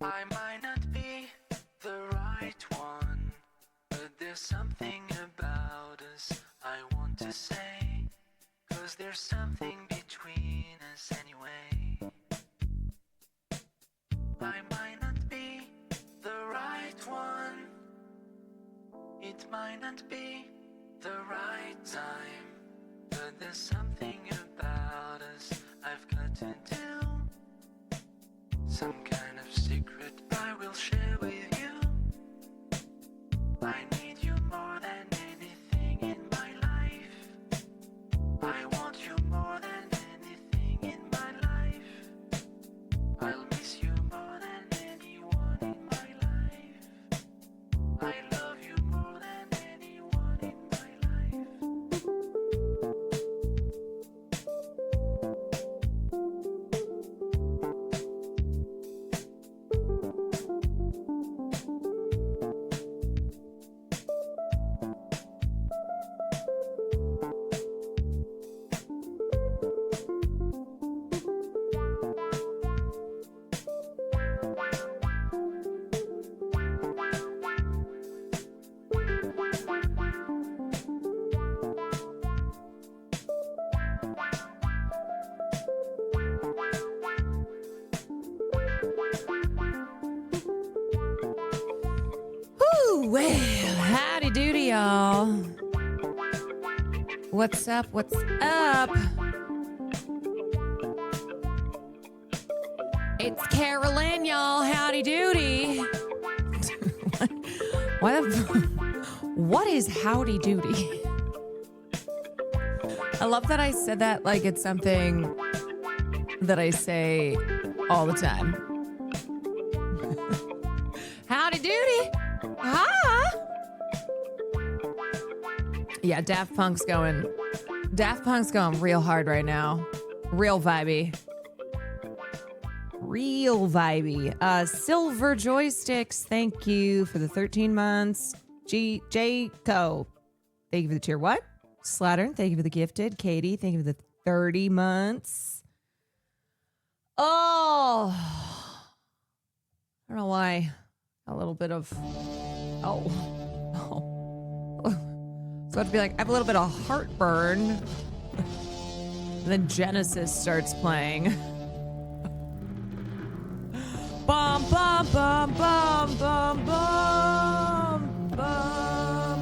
I might not be the right one, but there's something about us I want to say, 'cause there's something between us anyway. I might not be the right one, it might not be the right time, but there's something about us I've got to do. Some kind of secret I will share with you. I need you more than anything in my life. I want you more than anything in my life. I'll miss you more than anyone in my life. I love you more than anyone in my life. Well, howdy doody, y'all. What's up? What's up? It's Caroline, y'all. Howdy doody. What is howdy doody? I love that I said that like it's something that I say all the time. Howdy doody. Hi. Yeah, Daft Punk's going real hard right now. Real vibey. Silver Joysticks, thank you for the 13 months. J-Co, thank you for the tier. What? Slattern, thank you for the gifted. Katie, thank you for the 30 months. Oh, I don't know why. A little bit of, So I have to be like, I have a little bit of heartburn. Then Genesis starts playing. Bum, bum, bum, bum, bum, bum, bum.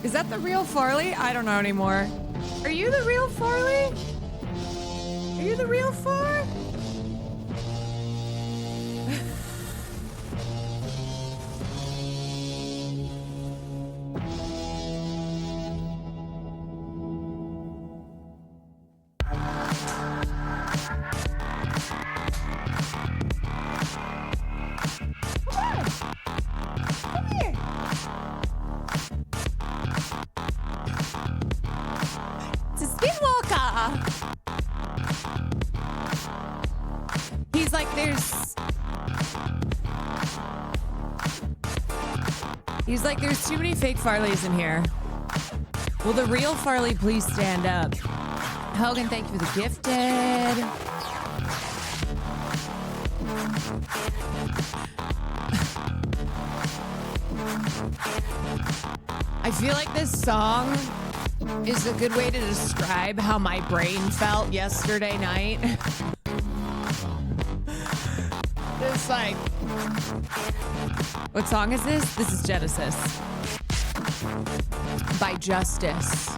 Is that the real Farley? I don't know anymore. Are you the real Farley? Are you the real Far? He's like, there's too many fake Farleys in here. Will the real Farley please stand up? Hogan, thank you for the gifted. I feel like this song is a good way to describe how my brain felt yesterday night. This like, what song is this? This is Genesis by Justice.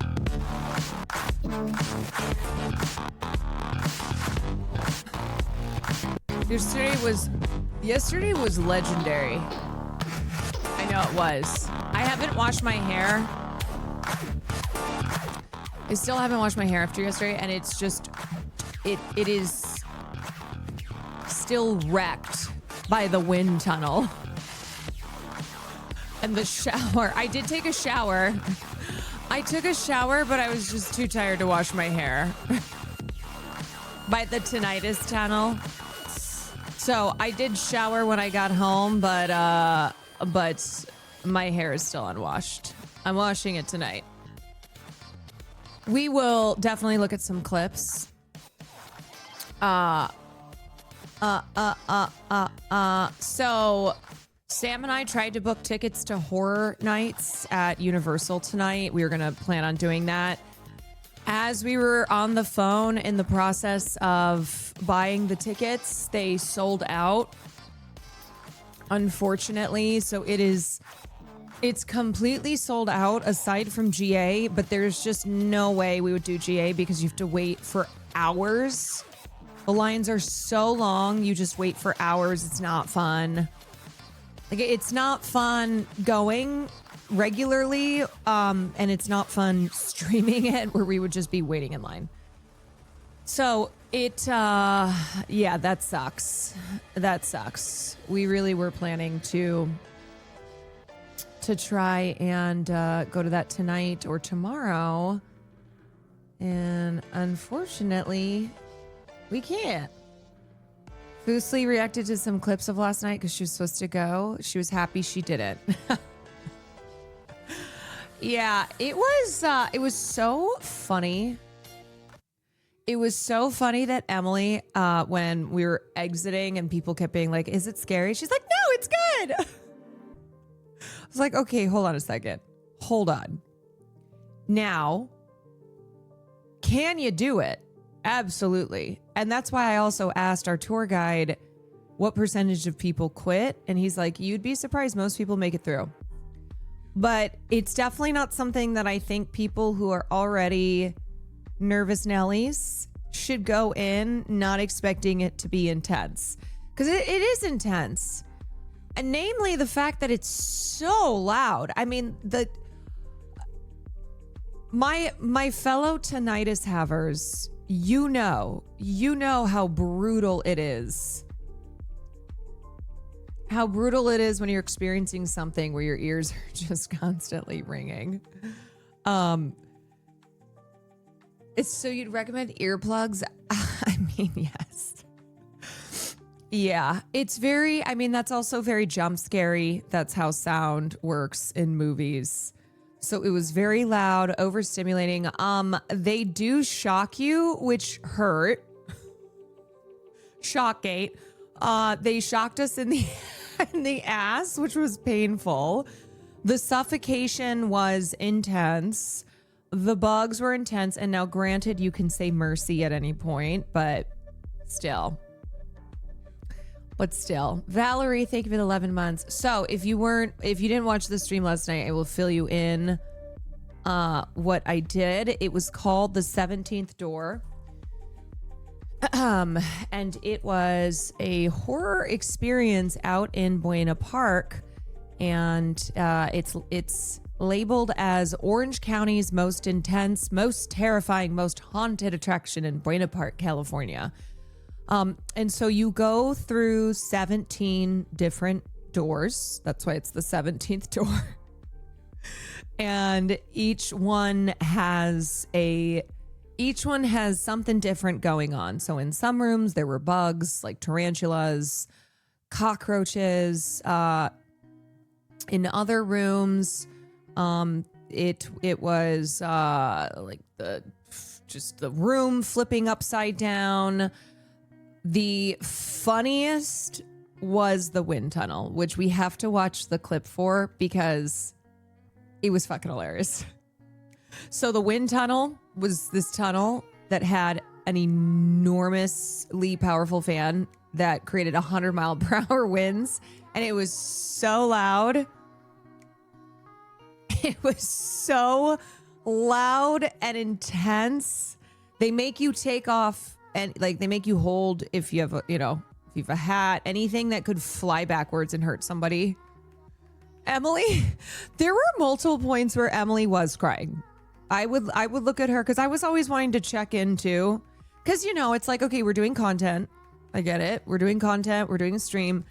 Yesterday was legendary. I know it was. I haven't washed my hair. I still haven't washed my hair after yesterday, and it's just, it is still wrecked by the wind tunnel. And the shower. I did take a shower. I took a shower, but I was just too tired to wash my hair. By the tinnitus tunnel. So I did shower when I got home, but my hair is still unwashed. I'm washing it tonight. We will definitely look at some clips. So Sam and I tried to book tickets to horror nights at Universal tonight. We were going to plan on doing that. As we were on the phone in the process of buying the tickets, they sold out, unfortunately. So it's completely sold out aside from GA, but there's just no way we would do GA because you have to wait for hours. The lines are so long, you just wait for hours. It's not fun. Like, it's not fun going regularly, and it's not fun streaming it where we would just be waiting in line. So yeah, that sucks. That sucks. We really were planning to try and go to that tonight or tomorrow, and unfortunately, we can't. Foosly reacted to some clips of last night because she was supposed to go. She was happy she didn't. Yeah, it was so funny. It was so funny that Emily, when we were exiting and people kept being like, is it scary? She's like, no, it's good. I was like, okay, hold on a second. Hold on. Now, can you do it? Absolutely. And that's why I also asked our tour guide what percentage of people quit. And he's like, you'd be surprised. Most people make it through. But it's definitely not something that I think people who are already nervous Nellies should go in not expecting it to be intense. Because it is intense. And namely the fact that it's so loud. I mean, my fellow tinnitus havers, you know how brutal it is. How brutal it is when you're experiencing something where your ears are just constantly ringing. So you'd recommend earplugs? I mean, yes. Yeah, it's very, I mean, that's also very jump scary. That's how sound works in movies. So it was very loud, overstimulating. They do shock you, which hurt. Shockgate. They shocked us in the ass, which was painful. The suffocation was intense. The bugs were intense. And now, granted, you can say mercy at any point, but still. Valerie, thank you for the 11 months. So if you didn't watch the stream last night, I will fill you in what I did. It was called The 17th Door. And it was a horror experience out in Buena Park, and it's labeled as Orange County's most intense, most terrifying, most haunted attraction in Buena Park, California. And so you go through 17 different doors. That's why it's the 17th door. And each one has something different going on. So in some rooms there were bugs like tarantulas, cockroaches. In other rooms, it was like the room flipping upside down. The funniest was the wind tunnel, which we have to watch the clip for because it was fucking hilarious. So the wind tunnel was this tunnel that had an enormously powerful fan that created 100-mile-per-hour winds, and it was so loud. It was so loud and intense. They make you take off and like they make you hold if you have a, if you have a hat, anything that could fly backwards and hurt somebody. Emily, there were multiple points where Emily was crying. I would look at her because I was always wanting to check in too. Because, it's like, okay, we're doing content. I get it. We're doing content. We're doing a stream.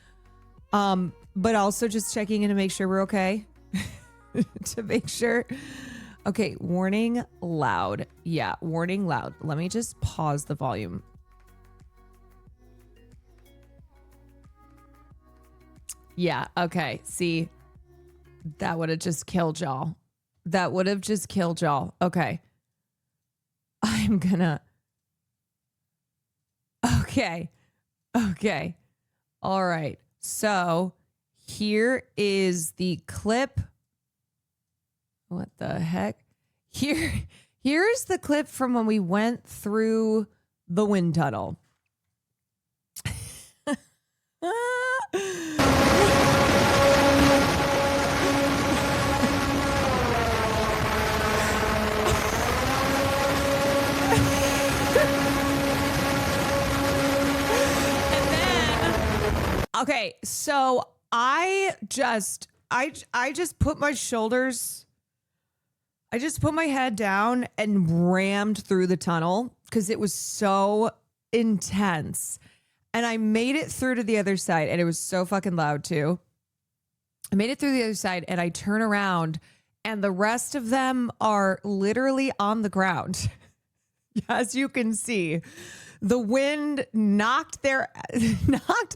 But also just checking in to make sure we're okay. To make sure. Okay, warning loud. Yeah, warning loud. Let me just pause the volume. Yeah, okay. See, that would have just killed y'all. That would have just killed y'all. Okay. I'm gonna. Okay. Okay. All right. So here is the clip. What the heck? Here's the clip from when we went through the wind tunnel. Okay, so I just put my shoulders, I just put my head down and rammed through the tunnel because it was so intense. And I made it through to the other side, and it was so fucking loud too. I made it through the other side, and I turn around, and the rest of them are literally on the ground. As you can see. The wind knocked their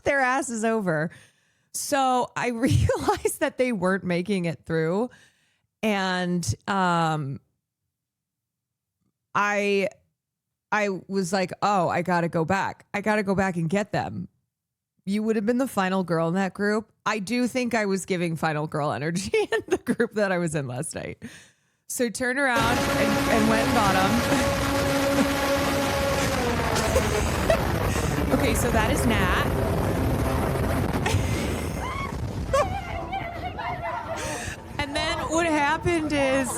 asses over. So I realized that they weren't making it through. And I was like, oh, I got to go back. I got to go back and get them. You would have been the final girl in that group. I do think I was giving final girl energy in the group that I was in last night. So turned around and went and got them. Okay, so that is Nat. And then what happened is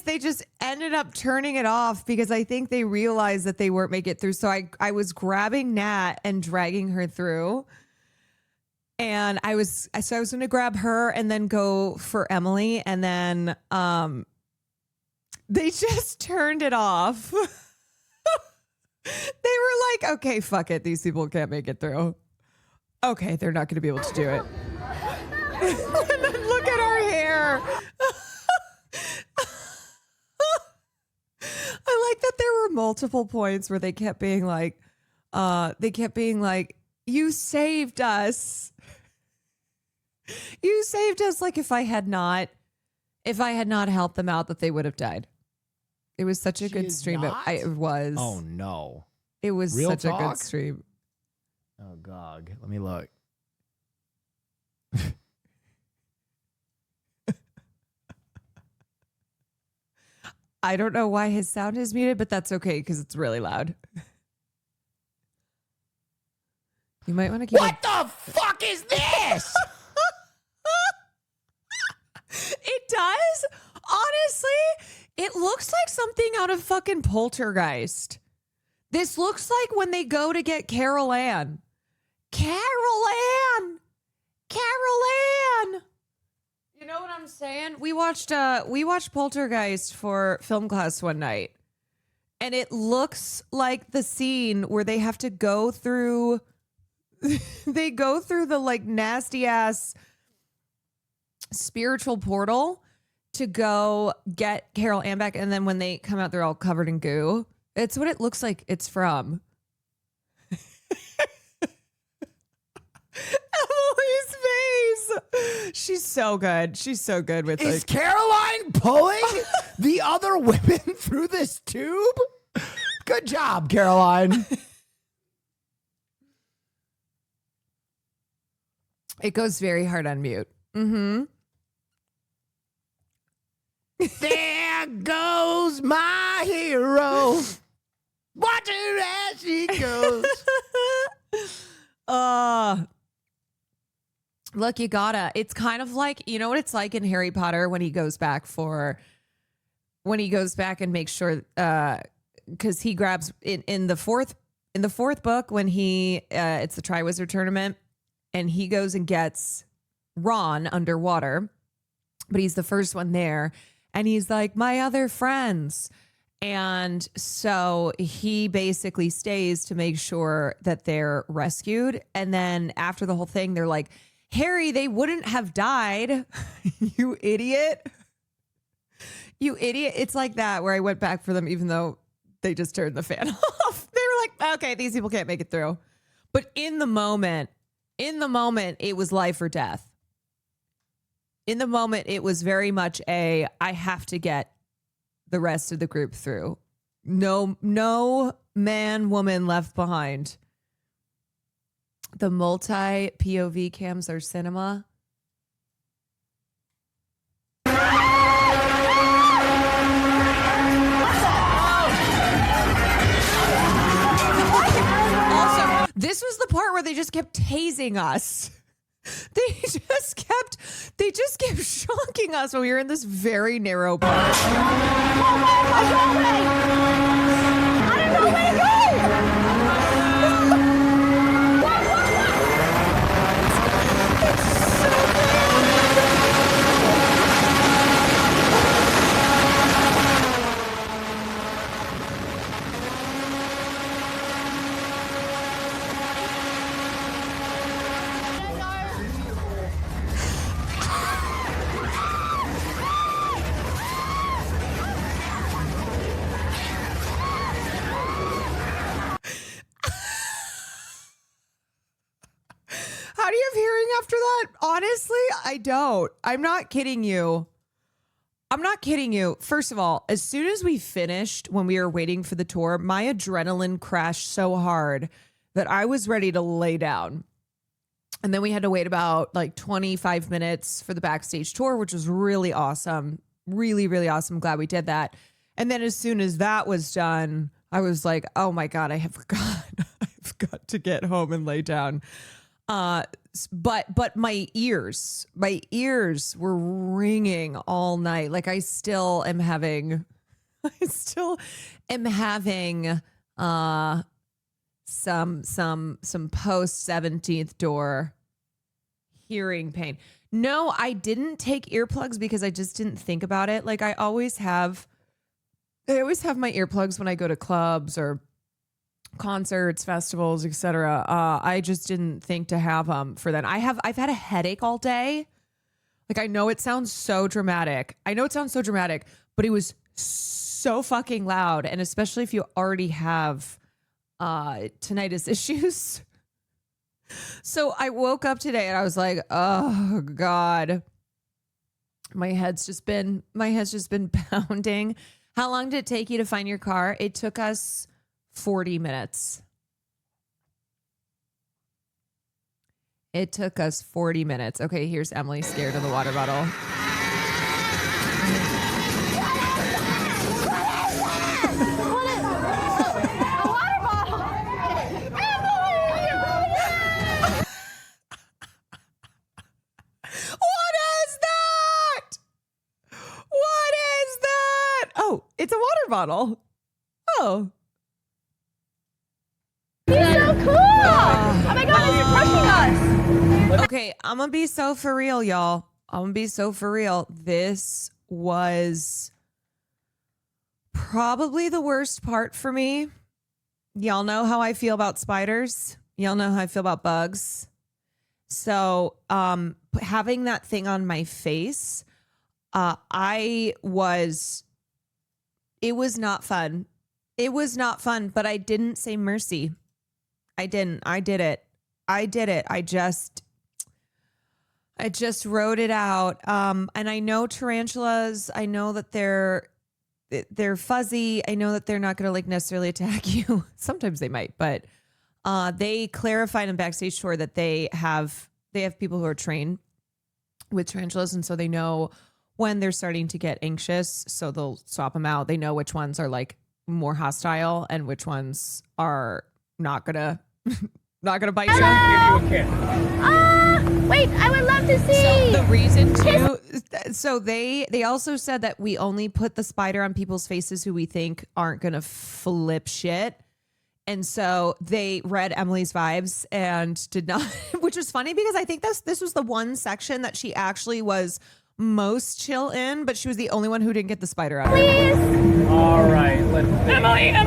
they just ended up turning it off because I think they realized that they weren't making it through. So I was grabbing Nat and dragging her through. And I was going to grab her and then go for Emily. And then they just turned it off. They were like, okay, fuck it. These people can't make it through. Okay, they're not going to be able to do it. And then look at our hair. I like that there were multiple points where they kept being like, you saved us. You saved us. Like if I had not helped them out, that they would have died. It was such a good stream. It was. Oh, no. It was Real such talk? a good stream. Oh, God. Let me look. I don't know why his sound is muted, but that's okay because it's really loud. You might want to keep What the fuck is this? It does? Honestly, it looks like something out of fucking Poltergeist. This looks like when they go to get Carol Ann. Carol Ann! Carol Ann! You know what I'm saying? We watched Poltergeist for film class one night. And it looks like the scene where they have to go through the like nasty ass spiritual portal to go get Carol Ann back, and then when they come out, they're all covered in goo. It's what it looks like it's from. Emily's face. She's so good. She's so good with Is Caroline pulling the other women through this tube? Good job, Caroline. It goes very hard on mute. Mm-hmm. There goes my hero. Watch her as she goes. Look, you gotta. It's kind of like, you know what it's like in Harry Potter when he goes back and makes sure, because he grabs in the fourth book when it's the Triwizard Tournament, and he goes and gets Ron underwater, but he's the first one there, and he's like, my other friends. And so he basically stays to make sure that they're rescued. And then after the whole thing, they're like, Harry, they wouldn't have died. You idiot. You idiot. It's like that where I went back for them, even though they just turned the fan off. They were like, okay, these people can't make it through. But in the moment, it was life or death. In the moment, it was very much I have to get the rest of the group through. No man, woman left behind. The multi POV cams are cinema. Also, this was the part where they just kept tasing us. They just kept shocking us when we were in this very narrow part. I don't know where to go! How do you have hearing after that? Honestly, I don't. I'm not kidding you. First of all, as soon as we finished, when we were waiting for the tour, my adrenaline crashed so hard that I was ready to lay down. And then we had to wait about like 25 minutes for the backstage tour, which was really awesome. Really, really awesome. Glad we did that. And then as soon as that was done, I was like, oh my God, I have forgot. I've got to get home and lay down. But my ears were ringing all night. Like I still am having some post 17th door hearing pain. No, I didn't take earplugs because I just didn't think about it. Like I always have my earplugs when I go to clubs or concerts, festivals, etc. I just didn't think to have them for that. I've had a headache all day. Like I know it sounds so dramatic. But it was so fucking loud, and especially if you already have tinnitus issues. So I woke up today and I was like, oh God. My head's just been pounding. How long did it take you to find your car? It took us 40 minutes. It took us 40 minutes. Okay, here's Emily scared of the water bottle. It's a water bottle. Oh. He's so cool! Oh my God, he's crushing us! Okay, I'm gonna be so for real, y'all. This was probably the worst part for me. Y'all know how I feel about spiders. Y'all know how I feel about bugs. So, having that thing on my face, it was not fun. But I didn't say mercy. I didn't. I did it. I just wrote it out. And I know tarantulas, I know that they're fuzzy. I know that they're not going to like necessarily attack you. Sometimes they might, but they clarified in backstage tour that they have people who are trained with tarantulas, and so they know when they're starting to get anxious, so they'll swap them out. They know which ones are like more hostile and which ones are not gonna Not gonna bite you? Wait, I would love to see. So the reason too, so they also said that we only put the spider on people's faces who we think aren't gonna flip shit. And so they read Emily's vibes and did not, which was funny because I think this was the one section that she actually was most chill in, but she was the only one who didn't get the spider out of her. Please. All right, let's see. Emily. I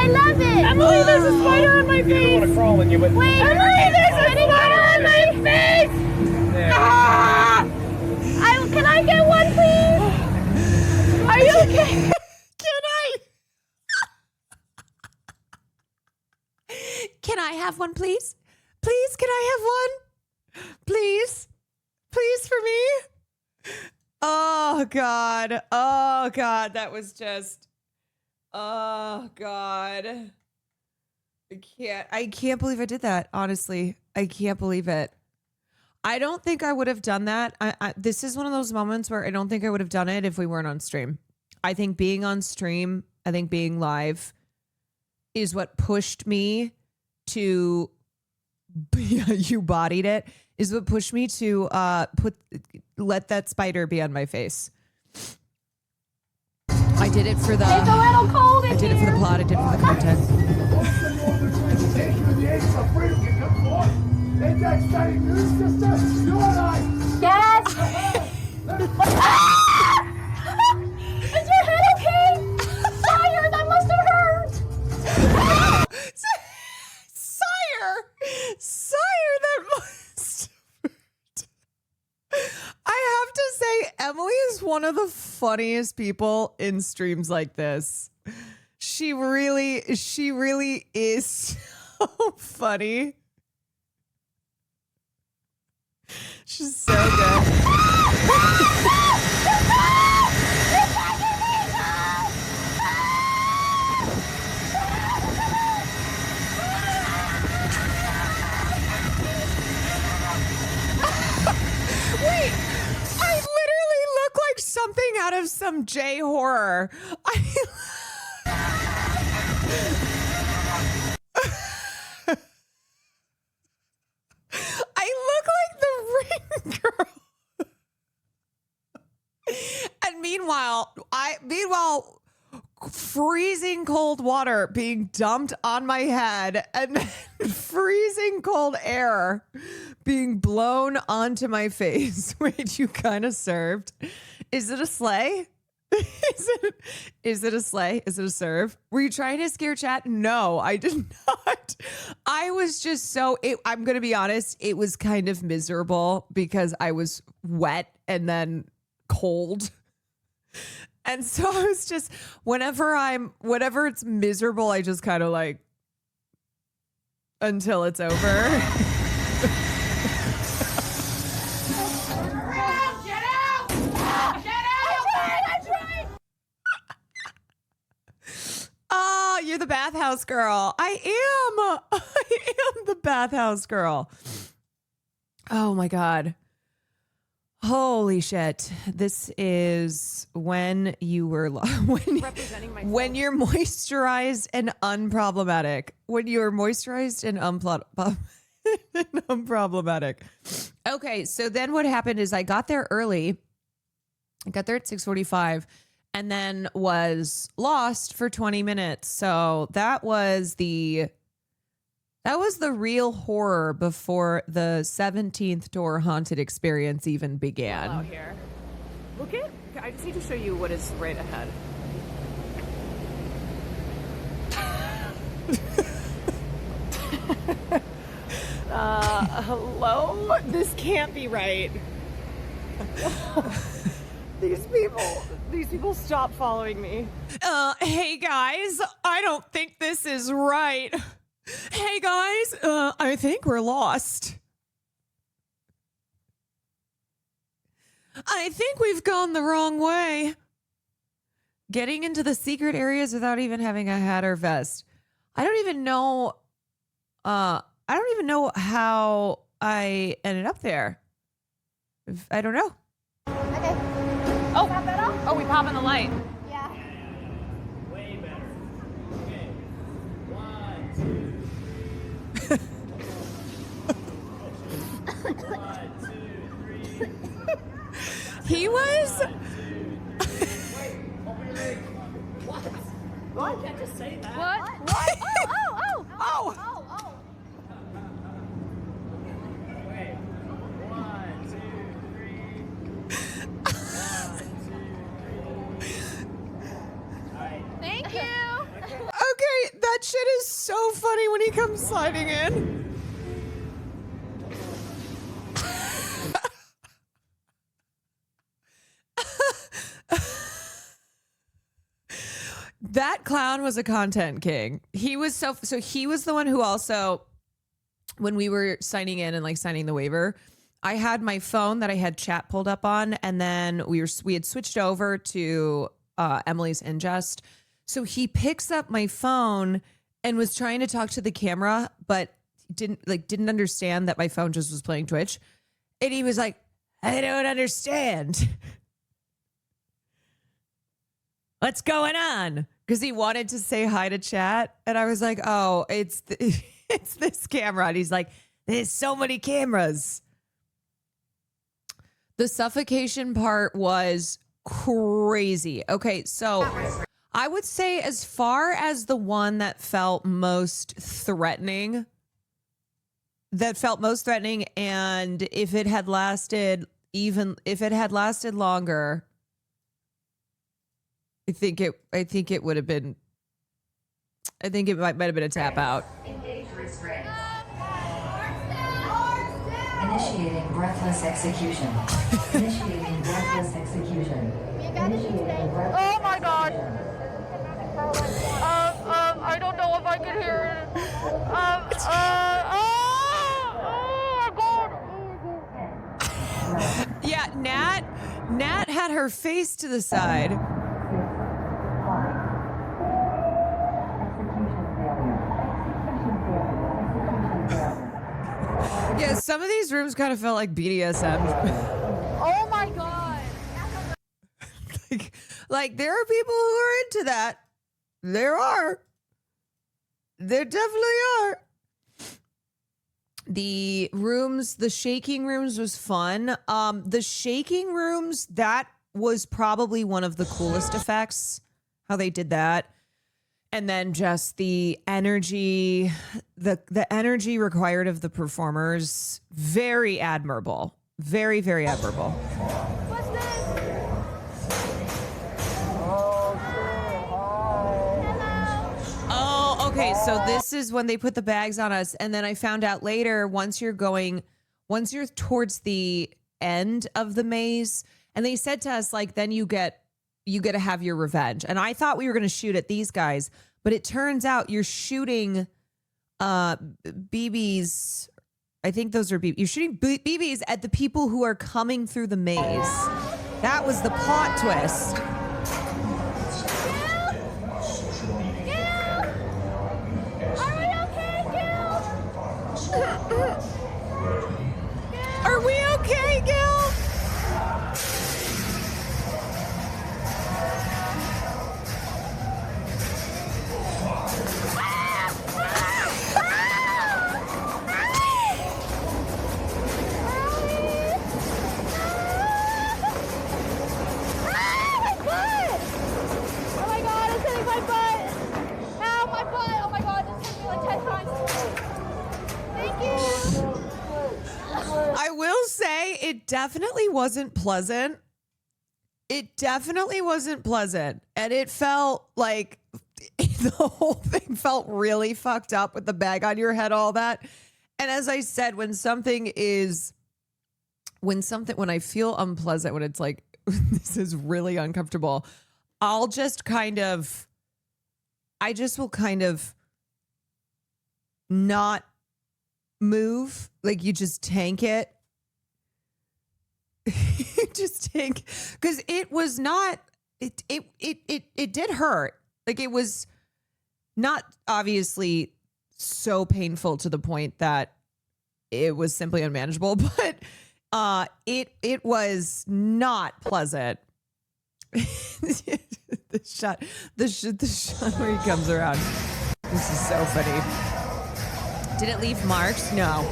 love it. Emily, there's a spider on my I don't face. want to crawl on you, but Wait, Emily, there's a spider on my face. there. Can I get one, please? Are you okay? Can I have one, please? Please, can I have one? Please? Please for me? Oh, God. Oh, God. That was just... Oh, God. I can't believe I did that, honestly. I can't believe it. I don't think I would have done that. This is one of those moments where I don't think I would have done it if we weren't on stream. I think being on stream, I think being live is what pushed me to... you bodied it. Is what pushed me to let that spider be on my face. I did it for the... It's a little cold in I did it for the here. plot. I did it for the content. Yes. Is your head okay? Sire, that must have hurt. Sire, that must hurt. I have to say, Emily is one of the funniest people in streams like this. She really is so funny. She's so good. Wait, I literally look like something out of some J horror. I look like the Ring Girl. And meanwhile, freezing cold water being dumped on my head and then freezing cold air being blown onto my face. Wait, you kind of served. Is it a sleigh? Is it a sleigh? Is it a serve? Were you trying to scare chat? No, I did not. I was just I'm going to be honest. It was kind of miserable because I was wet and then cold. And so I was just, whenever it's miserable, I just kind of like, until it's over. Get out! Get out! I'm trying! Oh, you're the bathhouse girl. I am the bathhouse girl. Oh my God. Holy shit. This is when you were when you're moisturized and unproblematic. When you're moisturized and unproblematic. Okay, so then what happened is I got there early. I got there at 6:45 and then was lost for 20 minutes. So that was the real horror before the 17th door haunted experience even began. Out here. Look at. I just need to show you what is right ahead. Hello? This can't be right. These people stop following me. Hey guys, I don't think this is right. Hey guys, I think we're lost. I think we've gone the wrong way. Getting into the secret areas without even having a hat or vest. I don't even know how I ended up there. I don't know. Okay. Oh, we pop in the light. Yeah. Way better. Okay. 1, 2. He was. Oh, you can't just say that. What? Oh. Wait. 1, 2, 3. 1, 2, 3. Alright. Thank you. Okay, that shit is so funny when he comes sliding in. That clown was a content king. He was so he was the one who also, when we were signing in and like signing the waiver, I had my phone that I had chat pulled up on, and then we had switched over to Emily's ingest. So he picks up my phone and was trying to talk to the camera, but didn't understand that my phone just was playing Twitch. And he was like, I don't understand. What's going on? Because he wanted to say hi to chat. And I was like, oh, it's this camera. And he's like, there's so many cameras. The suffocation part was crazy. Okay, so I would say as far as the one that felt most threatening, and if it had lasted longer, I think it would have been. I think it might have been a tap out. Engage restraint. Initiating breathless execution. Initiating breathless execution. Oh my god. I don't know if I can hear it. Oh my god. Yeah, Nat had her face to the side. Yeah, some of these rooms kind of felt like BDSM. Oh my god. like there are people who are into that. There definitely are. The shaking rooms was fun. The shaking rooms, that was probably one of the coolest effects, how they did that. And then just the energy, the energy required of the performers, very admirable. Very, very admirable. What's this? Oh, okay. So this is when they put the bags on us. And then I found out later, once you're towards the end of the maze, and they said to us, like, then you get to have your revenge. And I thought we were going to shoot at these guys, but it turns out you're shooting BBs. I think those are BBs. You're shooting BBs at the people who are coming through the maze. That was the plot twist. Are we okay, Gil? I will say it definitely wasn't pleasant. It definitely wasn't pleasant. And it felt like the whole thing felt really fucked up with the bag on your head, all that. And as I said, when I feel unpleasant, when it's like, this is really uncomfortable, I just will kind of not move. Like, you just tank it. You just tank, because it was not, it did hurt. Like, it was not obviously so painful to the point that it was simply unmanageable, but it was not pleasant. the shot where he comes around. This is so funny. Did it leave marks? No.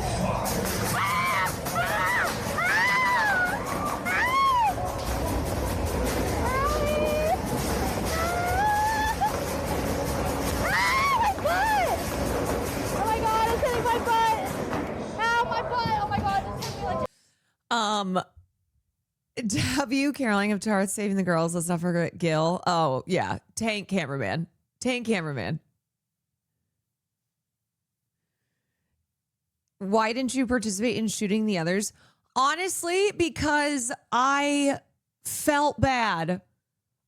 W. Caroline of Tarth saving the girls. Let's not forget Gil. Oh, yeah. Tank cameraman. Why didn't you participate in shooting the others? Honestly, because I felt bad.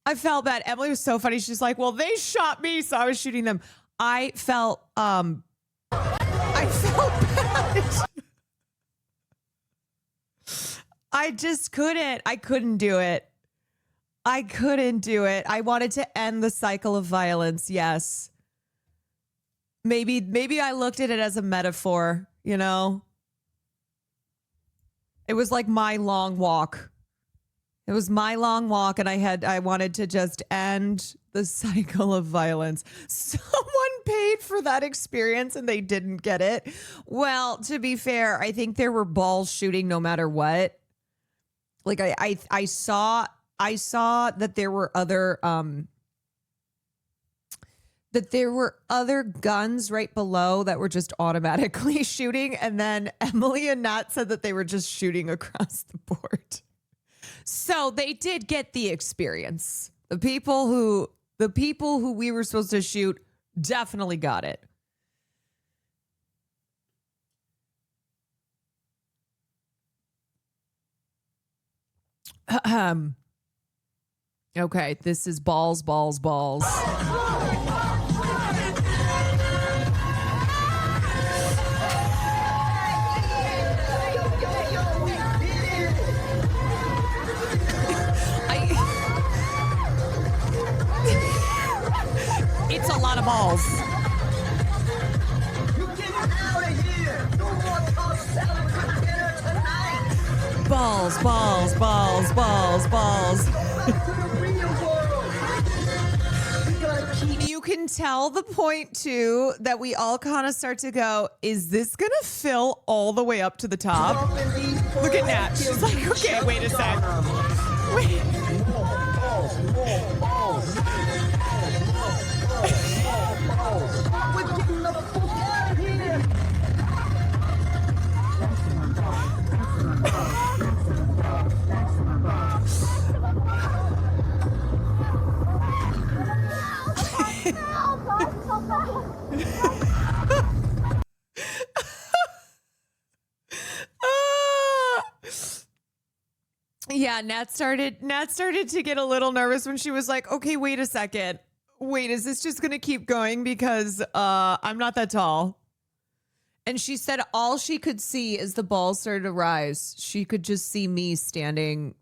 Emily was so funny. She's like, well, they shot me, so I was shooting them. I felt bad. I just couldn't. I couldn't do it. I wanted to end the cycle of violence. Yes. Maybe I looked at it as a metaphor, you know? It was like my long walk. And I wanted to just end the cycle of violence. Someone paid for that experience and they didn't get it. Well, to be fair, I think there were balls shooting no matter what. Like I saw that there were other guns right below that were just automatically shooting, and then Emily and Nat said that they were just shooting across the board. So they did get the experience. The people who we were supposed to shoot definitely got it. Okay, this is balls. It's a lot of balls. Balls. You can tell the point too that we all kind of start to go, is this gonna fill all the way up to the top? Look at Nat. She's like, okay, wait a sec. Wait. Yeah, Nat started to get a little nervous when she was like, okay, wait a second. Wait, is this just going to keep going? Because I'm not that tall. And she said all she could see as the balls started to rise, she could just see me standing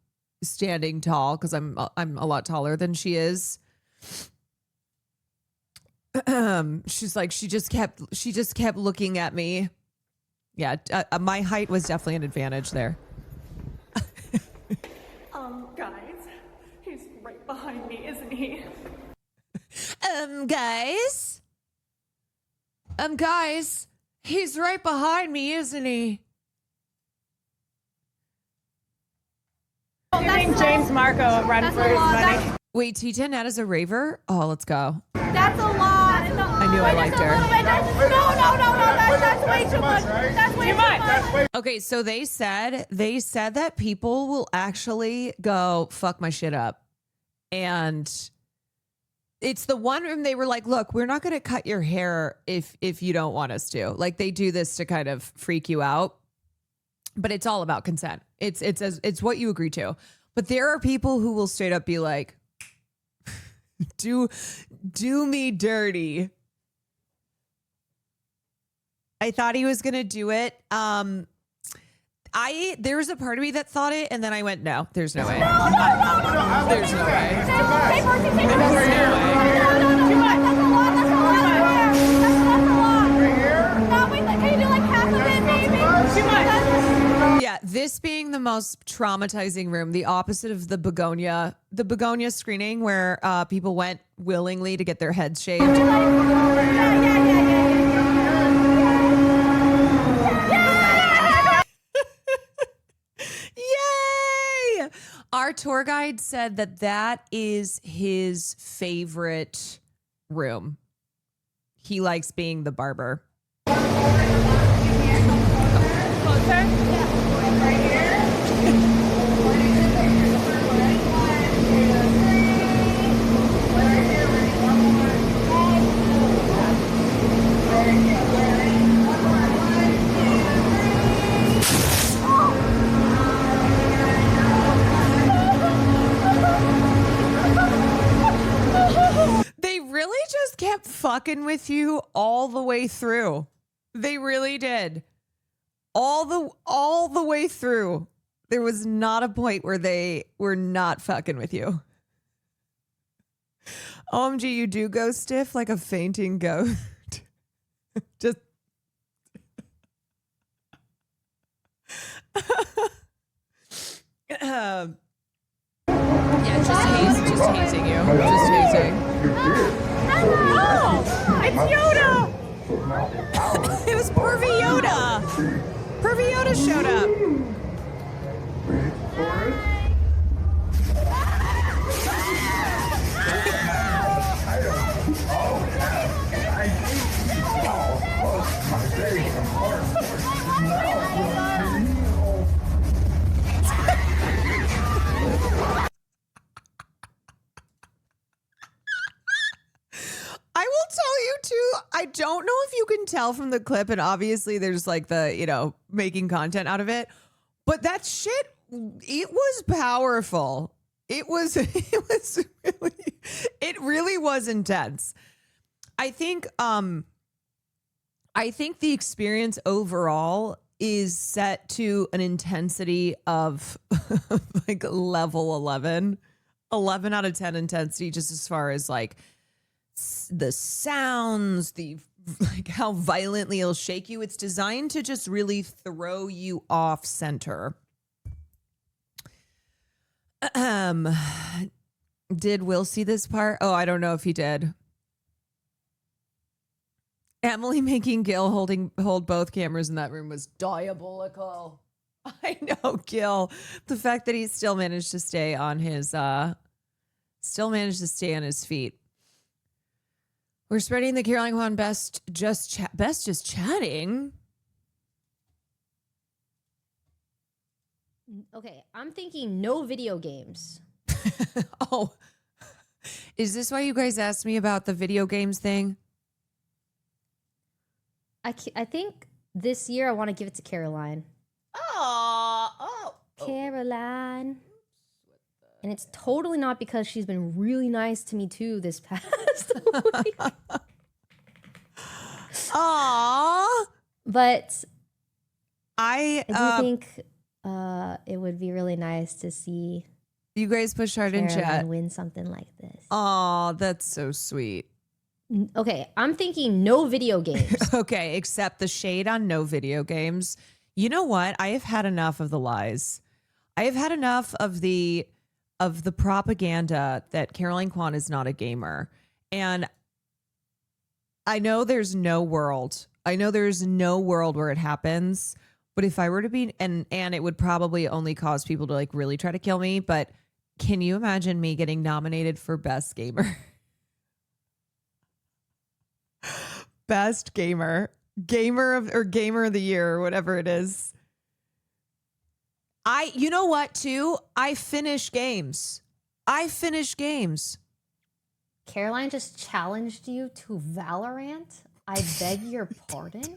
tall because I'm a lot taller than she is. She's like, she just kept looking at me. Yeah, my height was definitely an advantage there. Guys, he's right behind me, isn't he? Guys, he's right behind me, isn't he? Giving James Marco a run for his money. Wait, T10 Nat is a raver? Oh, let's go. That's a lot. I knew I liked her. No. That's way too much. That's way too much. Okay, so they said that people will actually go fuck my shit up. And it's the one room they were like, look, we're not going to cut your hair if you don't want us to. Like, they do this to kind of freak you out. But it's all about consent. It's what you agree to. But there are people who will straight up be like, do me dirty. I thought he was gonna do it. There was a part of me that thought it, and then I went, no, there's no way. There's no way. Yeah, this being the most traumatizing room, the opposite of the begonia screening where people went willingly to get their heads shaved. Yay! Our tour guide said that is his favorite room. He likes being the barber. Closer? Yeah. Right here? fucking with you all the way through. They really did. All the way through. There was not a point where they were not fucking with you. OMG, you do go stiff like a fainting goat. Just yeah, just hazing you. Just hazing. Oh, it's Yoda. It was Pervy Yoda. Pervy Yoda showed up. I will tell you too, I don't know if you can tell from the clip, and obviously there's like the, making content out of it, but that shit, it was powerful. It really was intense. I think the experience overall is set to an intensity of like level 11 out of 10 intensity, just as far as like the sounds, like how violently it'll shake you. It's designed to just really throw you off center. Did Will see this part? Oh, I don't know if he did. Emily making Gil hold both cameras in that room was diabolical. I know, Gil. The fact that he still managed to stay on his feet. We're spreading the CarolineKwan best just chatting. Okay, I'm thinking no video games. Oh, is this why you guys asked me about the video games thing? I think this year I want to give it to Caroline. Oh. Caroline. And it's totally not because she's been really nice to me too this past week. Aww. But I do think it would be really nice to see you guys push hard in Caroline chat. win something like this. Oh, that's so sweet. Okay, I'm thinking no video games. Okay, except the shade on no video games. You know what? I have had enough of the lies. I have had enough of the propaganda that CarolineKwan is not a gamer. And I know there's no world. Where it happens. But if I were to be, and it would probably only cause people to like really try to kill me. But can you imagine me getting nominated for best gamer? Best gamer of the year, or whatever it is. You know what too? I finish games. Caroline just challenged you to Valorant? I beg your pardon?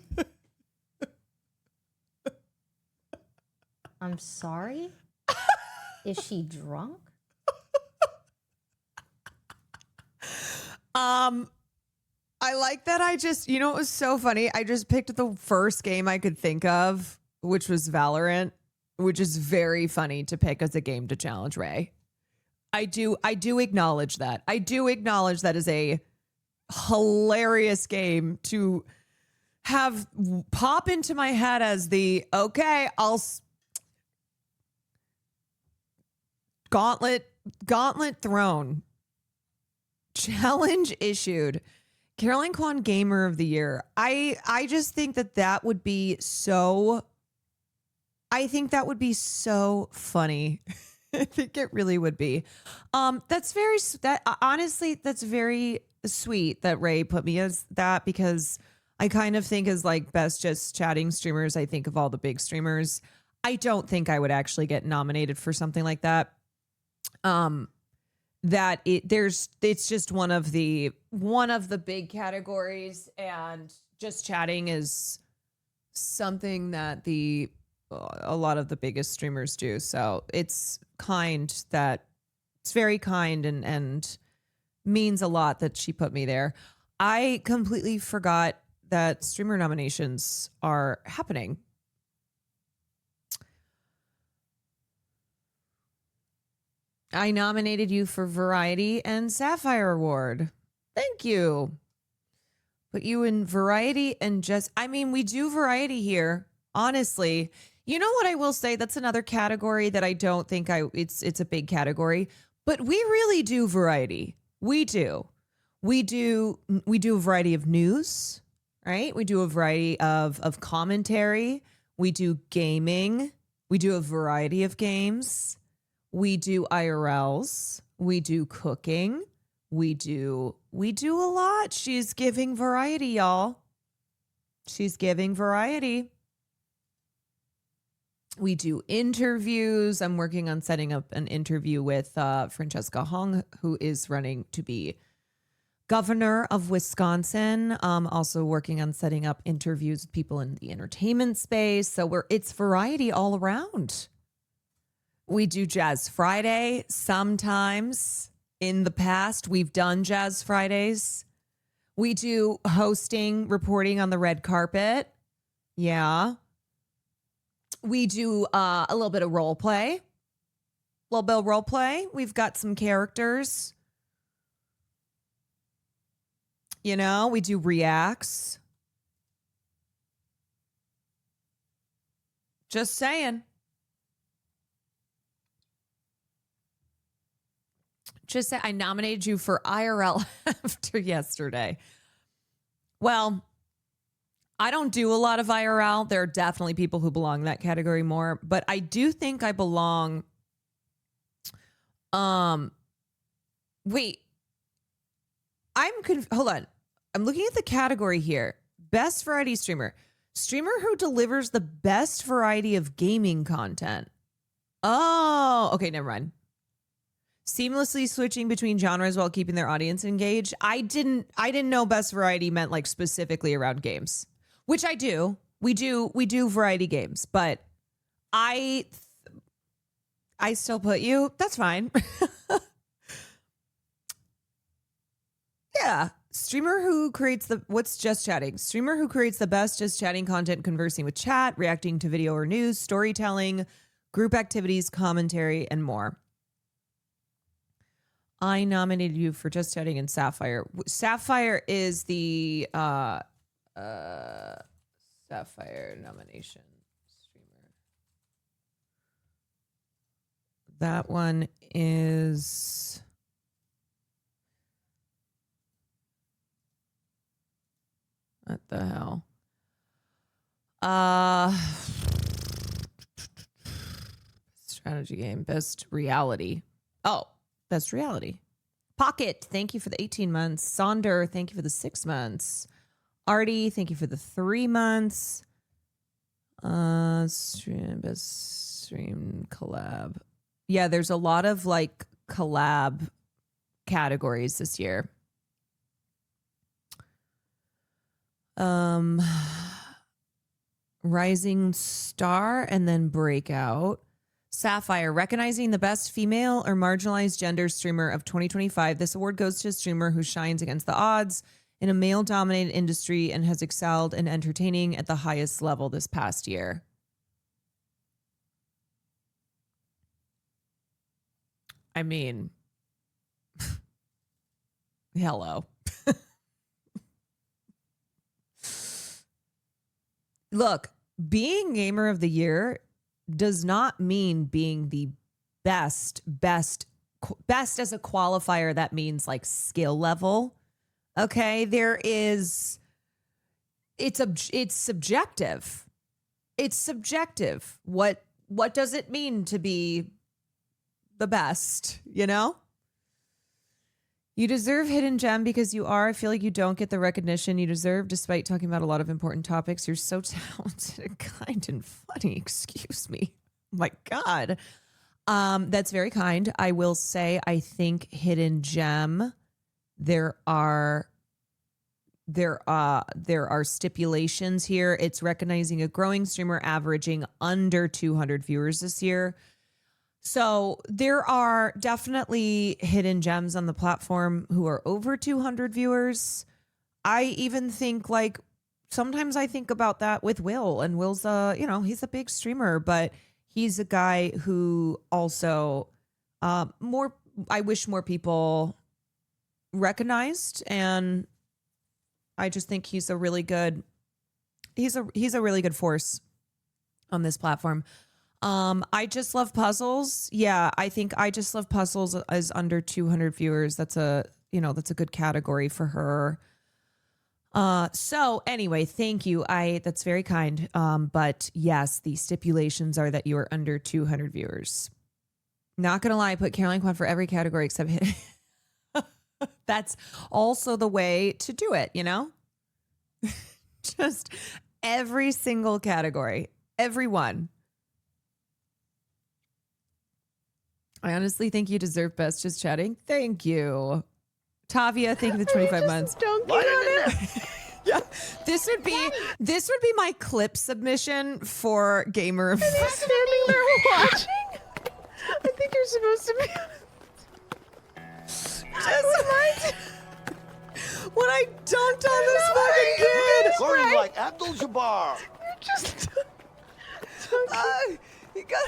I'm sorry? Is she drunk? I like that it was so funny. I just picked the first game I could think of, which was Valorant, which is very funny to pick as a game to challenge Ray. I do acknowledge that. I do acknowledge that is a hilarious game to have pop into my head as gauntlet thrown. Challenge issued. CarolineKwan Gamer of the Year. I just think that would be so. I think that would be so funny. I think it really would be. That's very sweet that Ray put me as that, because I kind of think as like best just chatting streamers, I think of all the big streamers. I don't think I would actually get nominated for something like that. It's just one of the big categories, and just chatting is something that a lot of the biggest streamers do. So it's very kind and means a lot that she put me there. I completely forgot that streamer nominations are happening. I nominated you for Variety and Sapphire Award. Thank you. Put you in Variety and we do Variety here. Honestly, you know what I will say? That's another category that I don't think it's a big category, but we really do Variety. We do. We do a variety of news, right? We do a variety of commentary. We do gaming. We do a variety of games. We do IRLs. We do cooking. We do a lot. She's giving variety, y'all. She's giving variety. We do interviews. I'm working on setting up an interview with Francesca Hong, who is running to be governor of Wisconsin. Also working on setting up interviews with people in the entertainment space. So it's variety all around. We do Jazz Friday sometimes. In the past, we've done Jazz Fridays. We do hosting, reporting on the red carpet. Yeah. We do a little bit of role play. We've got some characters. You know, we do reacts. Just saying. Just say I nominated you for IRL after yesterday. Well, I don't do a lot of IRL. There are definitely people who belong in that category more, but I do think I belong. Wait. Hold on. I'm looking at the category here. Best variety streamer. Streamer who delivers the best variety of gaming content. Oh, okay, never mind. Seamlessly switching between genres while keeping their audience engaged. I didn't know best variety meant like specifically around games, which I do. We do variety games, but I still put you. That's fine. Yeah. Streamer who creates what's just chatting? Streamer who creates the best just chatting content, conversing with chat, reacting to video or news, storytelling, group activities, commentary, and more. I nominated you for Just Chatting and Sapphire. Sapphire is the Sapphire nomination streamer. That one is what the hell? Strategy game, best reality. Oh. Best reality. Pocket, thank you for the 18 months. Sonder, thank you for the 6 months. Artie, thank you for the 3 months. Best stream collab. Yeah, there's a lot of like collab categories this year. Rising Star and then Breakout. Sapphire, recognizing the best female or marginalized gender streamer of 2025. This award goes to a streamer who shines against the odds in a male-dominated industry and has excelled in entertaining at the highest level this past year. I mean, hello. Look, being Gamer of the Year does not mean being the best as a qualifier. That means like skill level. Okay. It's subjective. It's subjective. What does it mean to be the best? You know, you deserve Hidden Gem because you are. I feel like you don't get the recognition you deserve despite talking about a lot of important topics. You're so talented and kind and funny. Excuse me. Oh my God. That's very kind. I will say, I think Hidden Gem, there are stipulations here. It's recognizing a growing streamer averaging under 200 viewers this year. So there are definitely hidden gems on the platform who are over 200 viewers. I even think like sometimes I think about that with Will, and Will's he's a big streamer, but he's a guy who also more I wish more people recognized, and I just think he's a really good force on this platform. I just love puzzles. Yeah, I think I just love puzzles is under 200 viewers. That's a good category for her. So anyway, thank you. That's very kind. But yes, the stipulations are that you are under 200 viewers. Not gonna lie, I put CarolineKwan for every category except hit. That's also the way to do it, Just every single category, every one. I honestly think you deserve best just chatting. Thank you. Tavia, thank you for the 25 months. Don't get on it. Yeah, this would be my clip submission for Gamer of the Month. Standing there watching. I think you're supposed to be. Just when I dunked on this fucking kid. Scoring like Abdul-Jabbar. You're just. You got.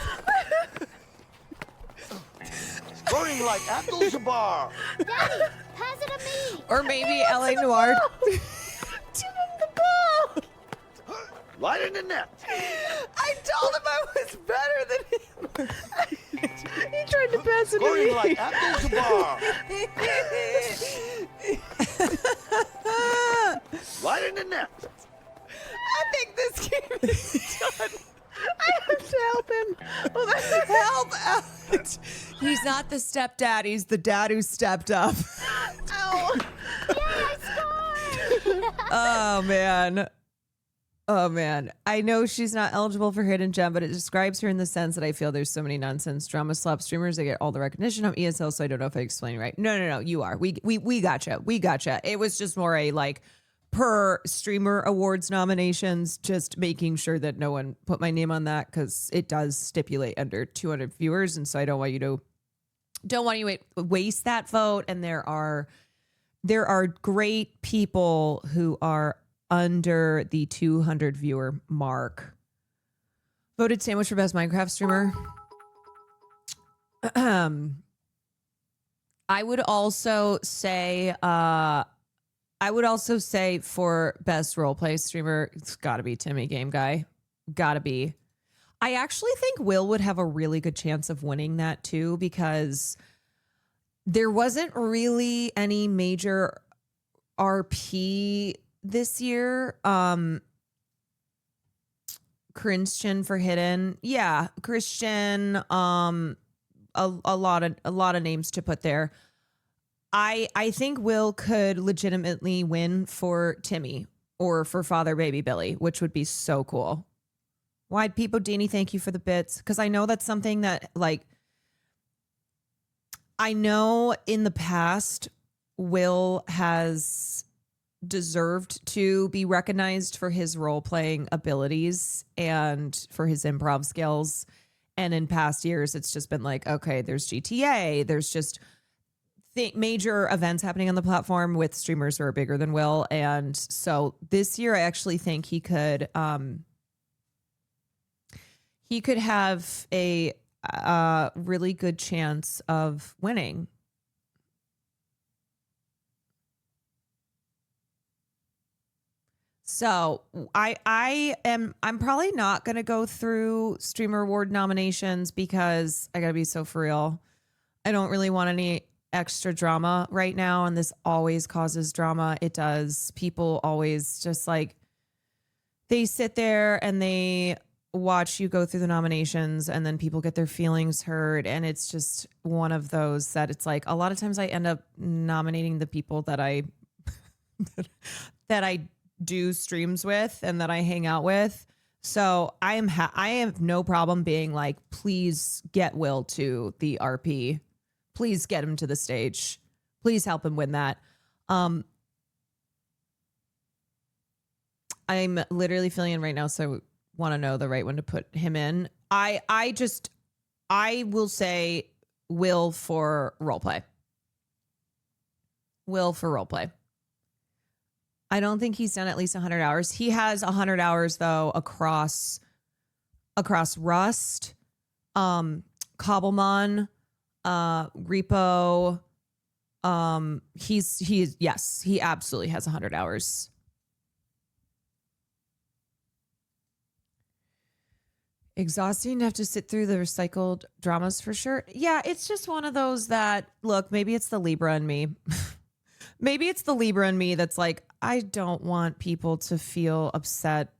Scoring like Abdul-Jabbar. Daddy, pass it to me. Or maybe LA Noir. Give him the ball. Right in the net. I told him I was better than him. He tried to pass it to Scoring me. like Abdul-Jabbar. Right in the net. I think this game is done. I have to help him. Well, Help out. He's not the stepdad. He's the dad who stepped up. Ow. Oh, man. I know she's not eligible for Hidden Gem, but it describes her in the sense that I feel there's so many nonsense drama slop streamers that get all the recognition on ESL, so I don't know if I explained right. No, you are. We gotcha. We gotcha. It was just more a like per streamer awards nominations, just making sure that no one put my name on that because it does stipulate under 200 viewers, and so I don't want you to waste that vote. And there are great people who are under the 200 viewer mark. Voted Sandwich for best Minecraft streamer. I would also say for best roleplay streamer, it's got to be Timmy Game Guy. Got to be. I actually think Will would have a really good chance of winning that too, because there wasn't really any major RP this year. Christian for Hidden. Yeah, Christian. A lot of names to put there. I think Will could legitimately win for Timmy or for Father Baby Billy, which would be so cool. Wide Peep Odini, thank you for the bits. Because I know that's something that, like, I know in the past, Will has deserved to be recognized for his role-playing abilities and for his improv skills. And in past years, it's just been like, okay, there's GTA, there's just major events happening on the platform with streamers who are bigger than Will. And so this year, I actually think he could have a really good chance of winning. So I'm probably not going to go through streamer award nominations because I got to be so for real. I don't really want any extra drama right now. And this always causes drama. It does. People always just like, they sit there and they watch you go through the nominations and then people get their feelings hurt. And it's just one of those that it's like, a lot of times I end up nominating the people that I do streams with and that I hang out with. So I have no problem being like, please get Will to the RP. Please get him to the stage. Please help him win that. I'm literally filling in right now, so I want to know the right one to put him in. I will say Will for roleplay. Will for roleplay. I don't think he's done at least 100 hours. He has 100 hours though across Rust, Cobblemon, Repo. He absolutely has 100 hours. Exhausting to have to sit through the recycled dramas for sure. Yeah, it's just one of those that, look, maybe it's the Libra in me. Maybe it's the Libra in me that's like, I don't want people to feel upset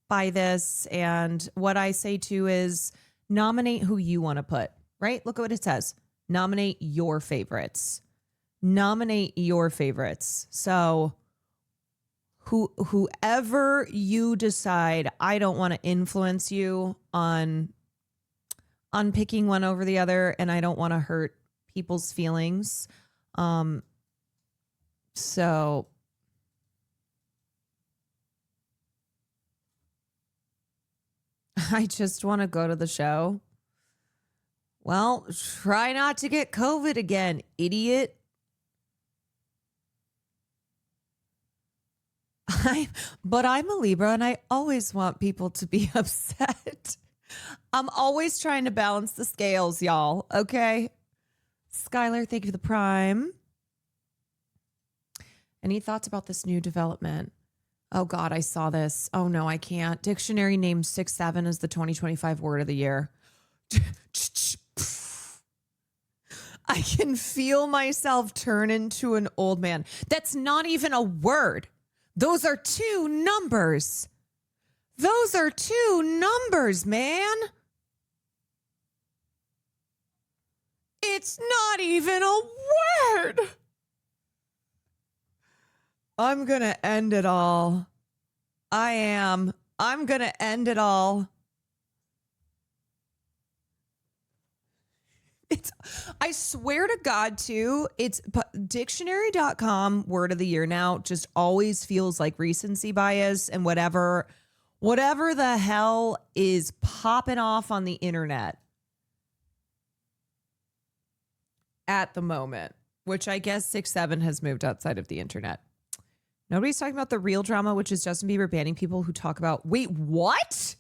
by this. And what I say too is nominate who you want to put, right? Look at what it says. Nominate your favorites. Nominate your favorites. So whoever you decide, I don't want to influence you on picking one over the other, and I don't want to hurt people's feelings. So I just want to go to the show. Well, try not to get COVID again, idiot. But I'm a Libra and I always want people to be upset. I'm always trying to balance the scales, y'all. Okay. Skylar, thank you for the prime. Any thoughts about this new development? Oh God, I saw this. Oh no, I can't. Dictionary named 6'7" as the 2025 word of the year. I can feel myself turn into an old man. That's not even a word. Those are two numbers. Those are two numbers, man. It's not even a word. I'm going to end it all. I am. I'm going to end it all. I swear to God, too, it's dictionary.com word of the year now just always feels like recency bias and whatever the hell is popping off on the internet at the moment, which I guess 6'7" has moved outside of the internet. Nobody's talking about the real drama, which is Justin Bieber banning people who talk about, wait, what?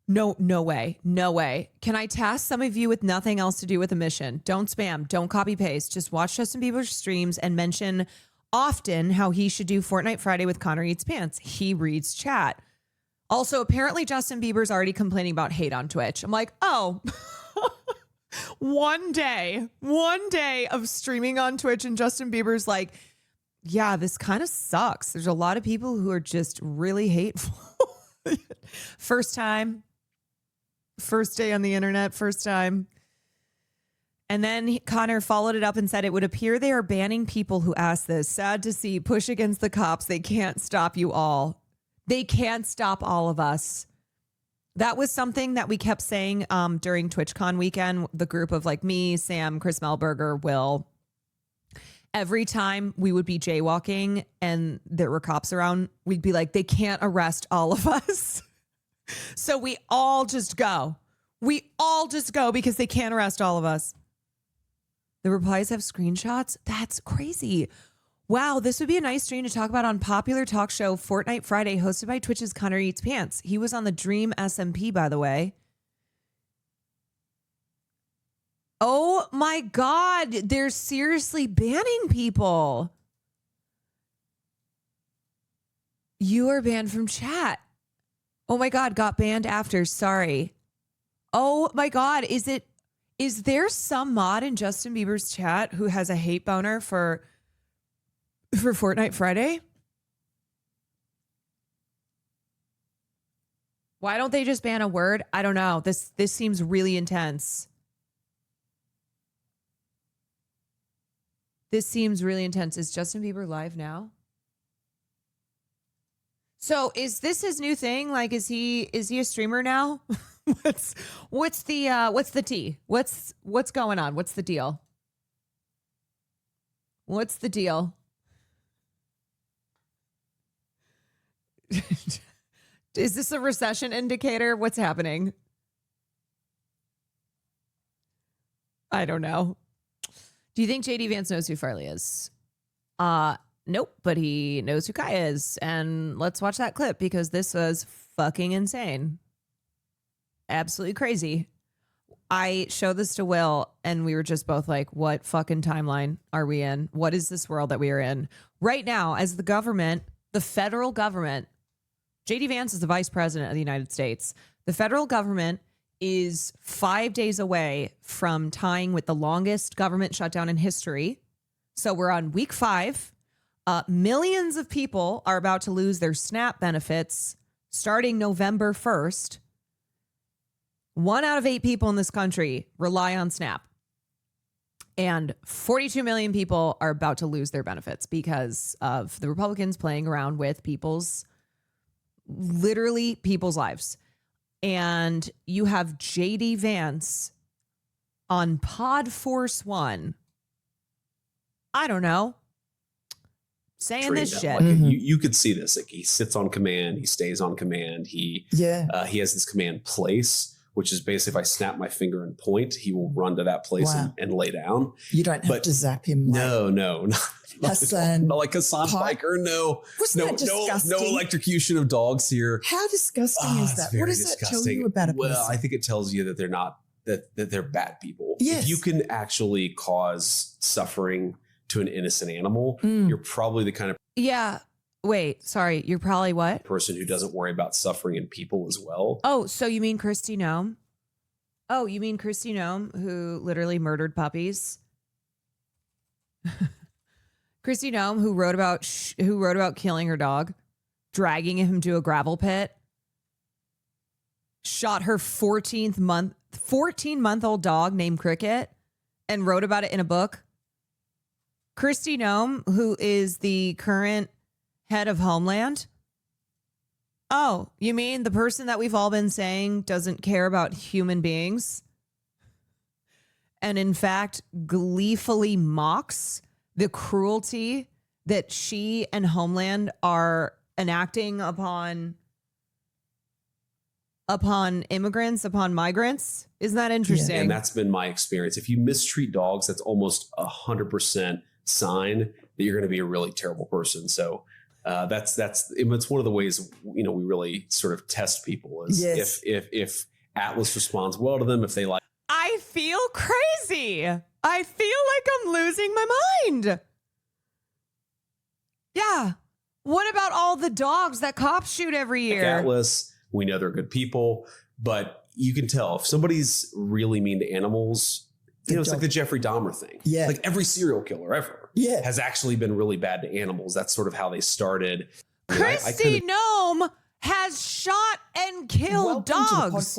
No way. No way. Can I task some of you with nothing else to do with a mission? Don't spam. Don't copy paste. Just watch Justin Bieber's streams and mention often how he should do Fortnite Friday with Connor Eats Pants. He reads chat. Also, apparently Justin Bieber's already complaining about hate on Twitch. I'm like, oh, one day of streaming on Twitch and Justin Bieber's like, yeah, this kind of sucks. There's a lot of people who are just really hateful. First day on the internet, first time. And then Connor followed it up and said, it would appear they are banning people who ask this. Sad to see. Push against the cops. They can't stop you all. They can't stop all of us. That was something that we kept saying during TwitchCon weekend. The group of like me, Sam, Chris Melberger, Will. Every time we would be jaywalking and there were cops around, we'd be like, they can't arrest all of us. So we all just go. We all just go because they can't arrest all of us. The replies have screenshots. That's crazy. Wow, this would be a nice stream to talk about on popular talk show Fortnite Friday, hosted by Twitch's Connor Eats Pants. He was on the Dream SMP, by the way. Oh my God, they're seriously banning people. You are banned from chat. Oh my God, got banned after. Sorry. Oh my God, is there some mod in Justin Bieber's chat who has a hate boner for Fortnite Friday? Why don't they just ban a word? I don't know. This seems really intense. This seems really intense. Is Justin Bieber live now? So is this his new thing? Like, is he a streamer now? what's the tea? What's going on? What's the deal? What's the deal? Is this a recession indicator? What's happening? I don't know. Do you think JD Vance knows who Farley is? Nope, but he knows who Kai is. And let's watch that clip because this was fucking insane. Absolutely crazy. I showed this to Will and we were just both like, what fucking timeline are we in? What is this world that we are in? Right now, as the government, the federal government, JD Vance is the vice president of the United States. The federal government is 5 days away from tying with the longest government shutdown in history. So we're on week 5. Millions of people are about to lose their SNAP benefits starting November 1st. 1 out of 8 people in this country rely on SNAP. And 42 million people are about to lose their benefits because of the Republicans playing around with literally people's lives. And you have JD Vance on Pod Force One. I don't know. Saying this shit. Like, you could see this. Like, he sits on command. He stays on command. He has this command place, which is basically if I snap my finger and point, he will run to that place and lay down. You don't have to zap him. No. Hassan. Not like Hassan Piker. No. No electrocution of dogs here. How disgusting is that? What does that tell you about a person? Well, I think it tells you that they're not, that they're bad people. Yes. If you can actually cause suffering to an innocent animal, you're probably the kind of Wait, sorry. You're probably what? person who doesn't worry about suffering in people as well. Oh, so you mean Kristi Noem? Oh, you mean Kristi Noem, who literally murdered puppies? Kristi Noem, who wrote about killing her dog, dragging him to a gravel pit, shot her 14-month-old dog named Cricket, and wrote about it in a book. Kristi Noem, who is the current head of Homeland. Oh, you mean the person that we've all been saying doesn't care about human beings? And in fact, gleefully mocks the cruelty that she and Homeland are enacting upon immigrants, upon migrants. Isn't that interesting? And that's been my experience. If you mistreat dogs, that's almost 100% sign that you're going to be a really terrible person. So it's one of the ways, we really sort of test people is if Atlas responds well to them, if they like. I feel crazy. I feel like I'm losing my mind. Yeah. What about all the dogs that cops shoot every year? Atlas, we know they're good people, but you can tell if somebody's really mean to animals. It's like the Jeffrey Dahmer thing. Yeah. Like every serial killer ever has actually been really bad to animals. That's sort of how they started. Kristi Noem has shot and killed dogs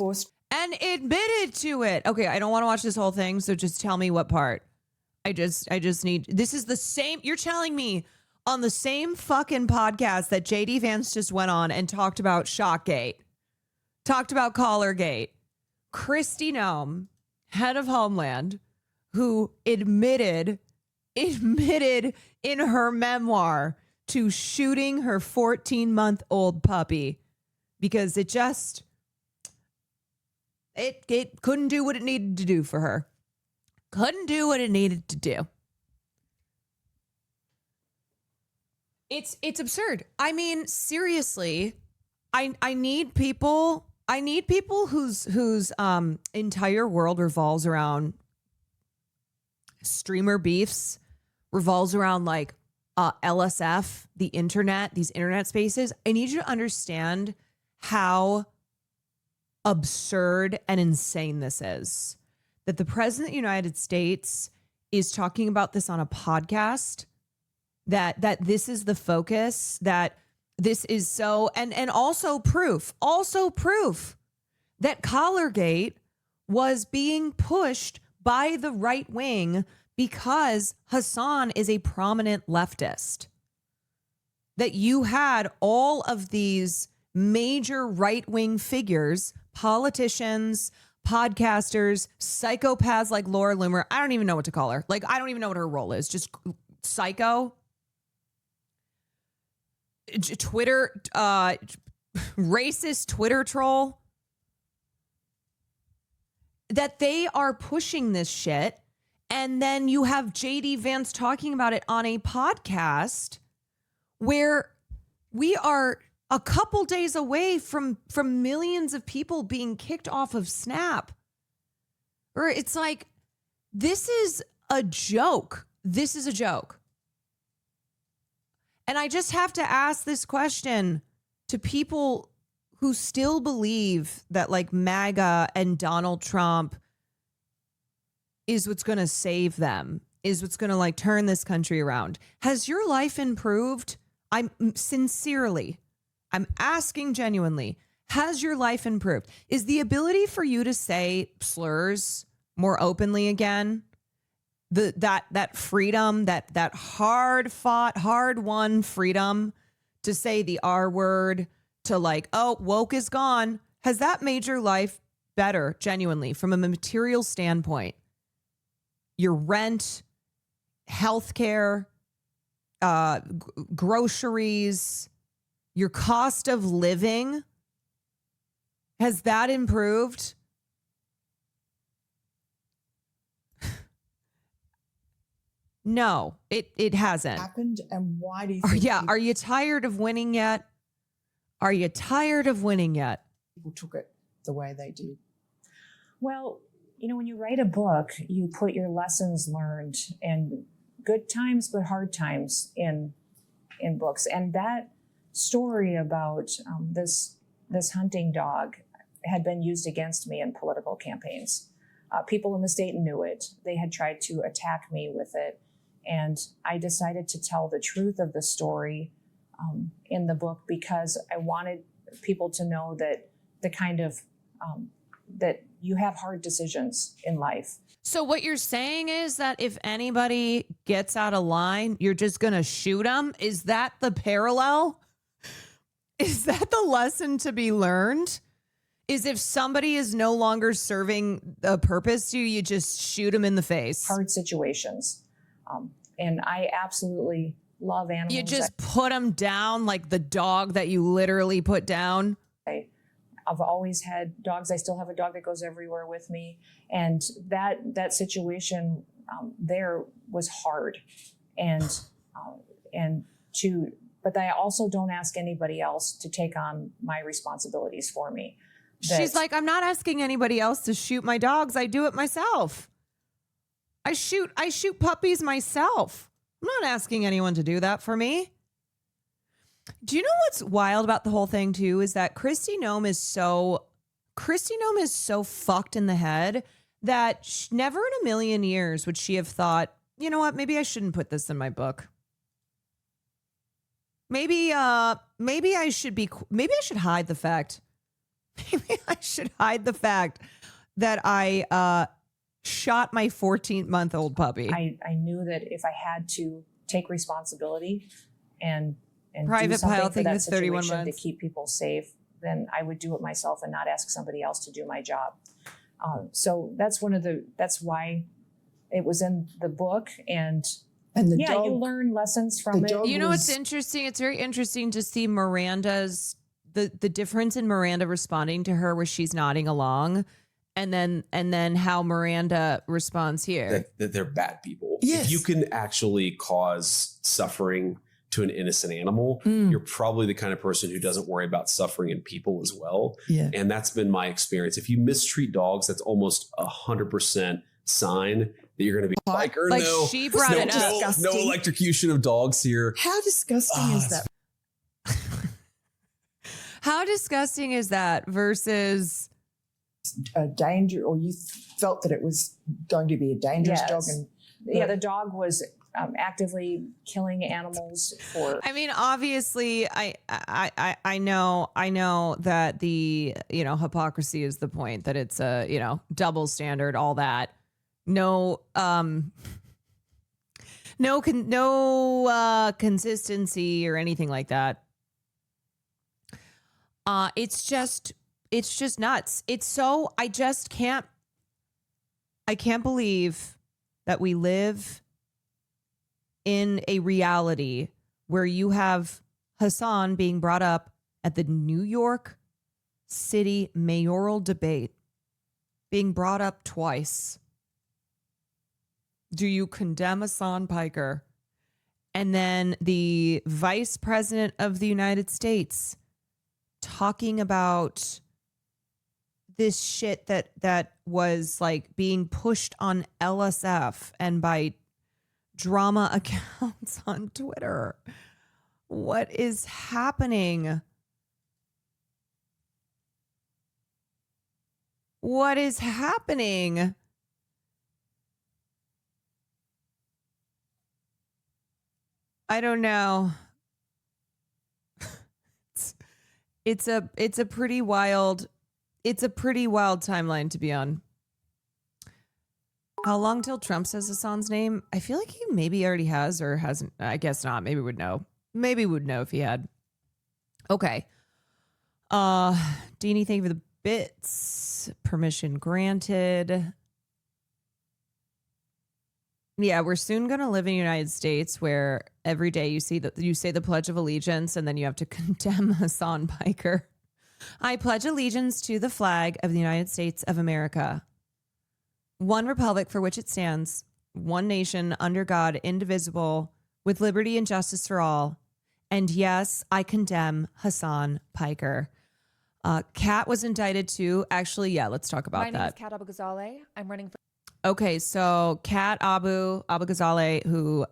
and admitted to it. Okay, I don't want to watch this whole thing, so just tell me what part. I just need, this is the same, you're telling me on the same fucking podcast that JD Vance just went on and talked about Shockgate, talked about Collargate, Kristi Noem, head of Homeland, who admitted in her memoir to shooting her 14-month-old puppy because it couldn't do what it needed to do for her. Couldn't do what it needed to do. It's absurd. I mean, seriously, I need people whose entire world revolves around streamer beefs, revolves around like LSF, the internet, these internet spaces. I need you to understand how absurd and insane this is. That the president of the United States is talking about this on a podcast, that this is the focus, that this is so, and also proof that Collargate was being pushed by the right wing because Hassan is a prominent leftist. That you had all of these major right-wing figures, politicians, podcasters, psychopaths like Laura Loomer. I don't even know what to call her. Like, I don't even know what her role is. Just psycho. Twitter, racist Twitter troll. That they are pushing this shit. And then you have JD Vance talking about it on a podcast where we are a couple days away from millions of people being kicked off of Snap. Or it's like, this is a joke. This is a joke. And I just have to ask this question to people who still believe that like MAGA and Donald Trump is what's going to save them, is what's going to like turn this country around. Has your life improved? I'm asking genuinely, has your life improved? Is the ability for you to say slurs more openly again? That freedom, that hard fought, hard won freedom to say the R word, to like, oh, woke is gone. Has that made your life better, genuinely, from a material standpoint? Your rent, healthcare, groceries, your cost of living, has that improved? No, it hasn't. Happened, and why do you think are you tired of winning yet? Are you tired of winning yet? people took it the way they did? Well, when you write a book, you put your lessons learned and good times but hard times in books. And that story about this hunting dog had been used against me in political campaigns. People in the state knew it. They had tried to attack me with it. And I decided to tell the truth of the story in the book because I wanted people to know that the kind of that you have hard decisions in life. So what you're saying is that if anybody gets out of line, you're just going to shoot them? Is that the parallel? Is that the lesson to be learned? Is if somebody is no longer serving a purpose to you, you just shoot them in the face? Hard situations. And I absolutely love animals. You just put them down like the dog that you literally put down? I've always had dogs. I still have a dog that goes everywhere with me. And that situation there was hard. But I also don't ask anybody else to take on my responsibilities for me. She's like, I'm not asking anybody else to shoot my dogs. I do it myself. I shoot puppies myself. I'm not asking anyone to do that for me. Do you know what's wild about the whole thing too? Is that Kristi Noem is so fucked in the head that never in a million years would she have thought, you know what, maybe I shouldn't put this in my book. Maybe I should hide the fact. Maybe I should hide the fact that I shot my 14-month-old puppy. I knew that if I had to take responsibility and private do something piloting for that with 31 situation months to keep people safe, then I would do it myself and not ask somebody else to do my job. So that's why it was in the book. And the dog, you learn lessons from it. You know what's interesting? It's very interesting to see Miranda's the difference in Miranda responding to her where she's nodding along, and then how Miranda responds here. That they're bad people. Yes. If you can actually cause suffering to an innocent animal, you're probably the kind of person who doesn't worry about suffering in people as well. Yeah. And that's been my experience. If you mistreat dogs, that's almost 100% sign that you're going to be like she brought it up. No electrocution of dogs here. How disgusting is that? How disgusting is that versus A danger, or you felt that it was going to be a dangerous dog? And the dog was actively killing animals for. I mean, obviously, I know that the hypocrisy is the point, that it's a double standard, all that. No consistency or anything like that. It's just nuts. It's so, I can't believe that we live in a reality where you have Hassan being brought up at the New York City mayoral debate, being brought up twice. Do you condemn Hassan Piker? And then the vice president of the United States talking about this shit that was like being pushed on LSF and by drama accounts on Twitter. What is happening? What is happening? I don't know. It's a pretty wild timeline to be on. How long till Trump says Hassan's name? I feel like he maybe already has or hasn't. I guess not. Maybe would know. Maybe would know if he had. Okay. Deanie, thank you for the bits. Permission granted. Yeah, we're soon going to live in the United States where every day you say the Pledge of Allegiance and then you have to condemn Hassan Piker. I pledge allegiance to the flag of the United States of America, one republic for which it stands, one nation under God, indivisible, with liberty and justice for all. And yes, I condemn Hassan Piker. Kat was indicted too. Actually, yeah, let's talk about that. My name is Kat Abu-Ghazaleh. I'm running for... Okay, so Kat Abu-Ghazaleh, who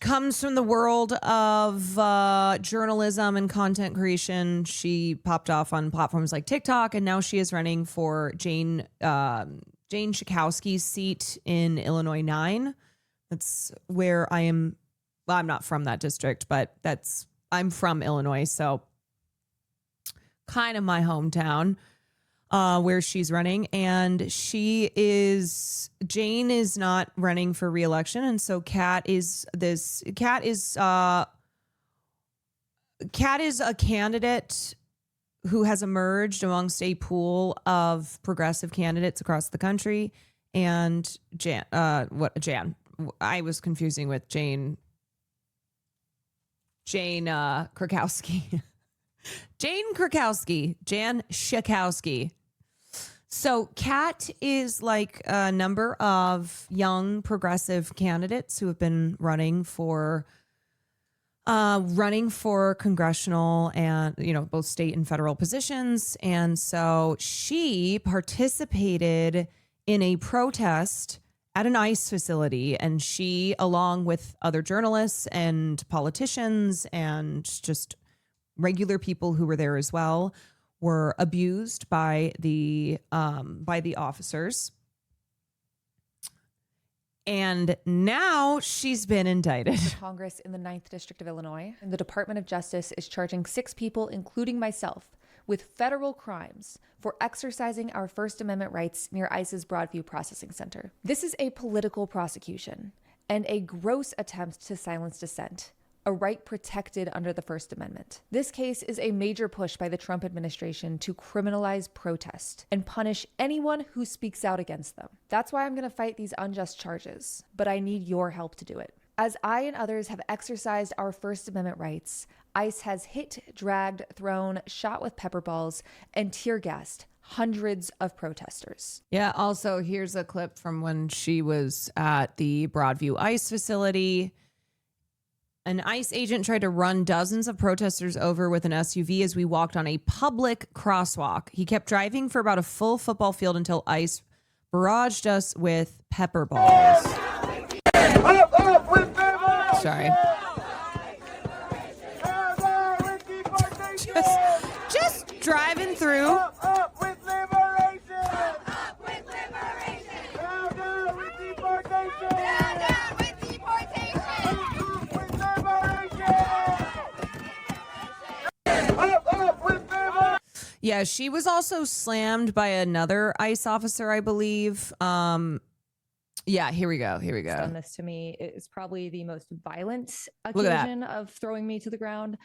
comes from the world of journalism and content creation. She popped off on platforms like TikTok, and now she is running for Jane Schakowsky's seat in Illinois 9. That's where I am. Well, I'm not from that district, but I'm from Illinois, so kind of my hometown. Where she's running, and Jane is not running for re-election, and so Kat is a candidate who has emerged amongst a pool of progressive candidates across the country. And Jan, I was confusing with Jane Krakowski. Jan Schakowsky. So Kat is like a number of young progressive candidates who have been running for congressional and, both state and federal positions. And so she participated in a protest at an ICE facility, and she, along with other journalists and politicians and just regular people who were there as well, were abused by the officers. And now she's been indicted. Congress in the 9th District of Illinois, and the Department of Justice is charging 6 people, including myself, with federal crimes for exercising our First Amendment rights near ICE's Broadview Processing Center. This is a political prosecution and a gross attempt to silence dissent, a right protected under the First Amendment. This case is a major push by the Trump administration to criminalize protest and punish anyone who speaks out against them. That's why I'm going to fight these unjust charges, but I need your help to do it. As I and others have exercised our First Amendment rights, ICE has hit, dragged, thrown, shot with pepper balls, and tear gassed hundreds of protesters. Yeah, also here's a clip from when she was at the Broadview ICE facility. An ICE agent tried to run dozens of protesters over with an SUV as we walked on a public crosswalk. He kept driving for about a full football field until ICE barraged us with pepper balls. Sorry. Just driving through. Yeah, she was also slammed by another ICE officer, I believe. Yeah, here we go. Done this to me. It's probably the most violent occasion of throwing me to the ground.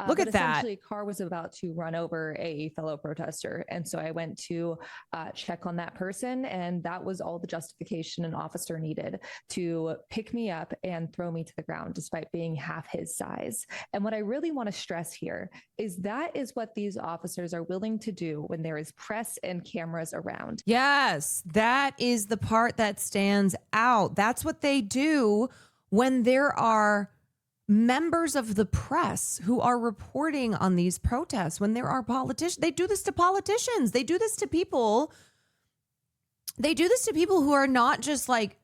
Look at that. Essentially, a car was about to run over a fellow protester. And so I went to check on that person. And that was all the justification an officer needed to pick me up and throw me to the ground, despite being half his size. And what I really want to stress here is that is what these officers are willing to do when there is press and cameras around. Yes, that is the part that stands out. That's what they do when there are members of the press who are reporting on these protests, when there are politicians, they do this to politicians. They do this to people. They do this to people who are not just like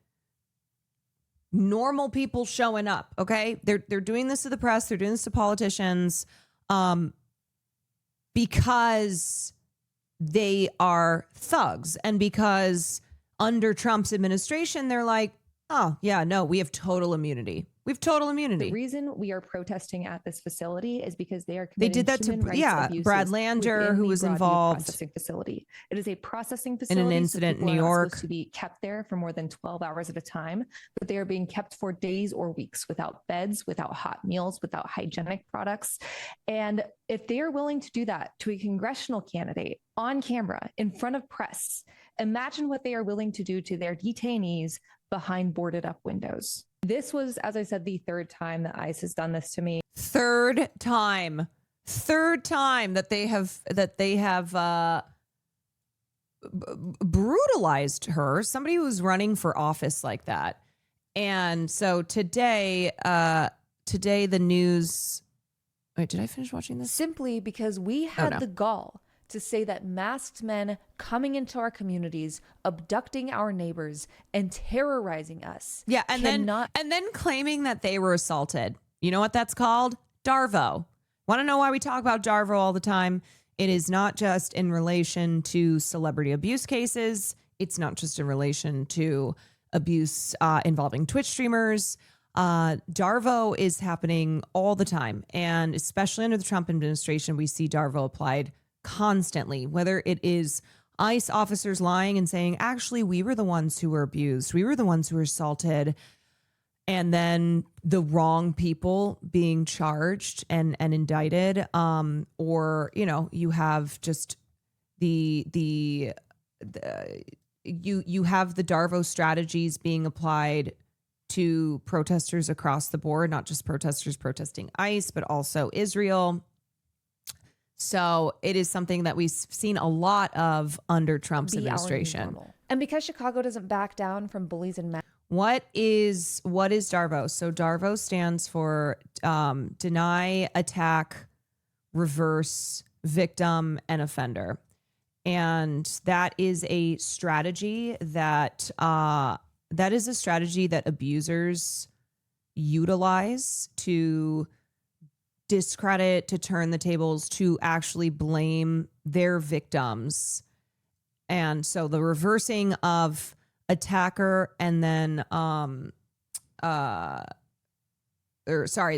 normal people showing up. Okay. They're doing this to the press. They're doing this to politicians, because they are thugs, and because under Trump's administration, they're like, oh yeah, no, we have total immunity. We have total immunity. The reason we are protesting at this facility is because they are They committing did that to human rights abuses Brad Lander, within who the was Broadview involved processing facility. It is a processing in facility. an so incident in people New are not York. supposed to be kept there for more than 12 hours at a time, but they are being kept for days or weeks without beds, without hot meals, without hygienic products. And if they are willing to do that to a congressional candidate on camera in front of press, imagine what they are willing to do to their detainees behind boarded up windows. This was, as I said, the third time that ICE has done this to me. Third time that they have brutalized her, somebody who's running for office like that. And so today the news. Wait, did I finish watching this? Simply because we had the gall to say that masked men coming into our communities, abducting our neighbors, and terrorizing us. Yeah, and then claiming that they were assaulted. You know what that's called? Darvo. Want to know why we talk about Darvo all the time? It is not just in relation to celebrity abuse cases. It's not just in relation to abuse involving Twitch streamers. Darvo is happening all the time. And especially under the Trump administration, we see Darvo applied constantly, whether it is ICE officers lying and saying, actually, we were the ones who were abused. We were the ones who were assaulted. And then the wrong people being charged and indicted. Or, you know, you have just you have the Darvo strategies being applied to protesters across the board, not just protesters protesting ICE, but also Israel. So it is something that we've seen a lot of under Trump's administration. And because Chicago doesn't back down from bullies and men. What is Darvo? So Darvo stands for deny, attack, reverse, victim, and offender. And that is a strategy that abusers utilize to discredit, to turn the tables, to actually blame their victims. And so the reversing of attacker and then the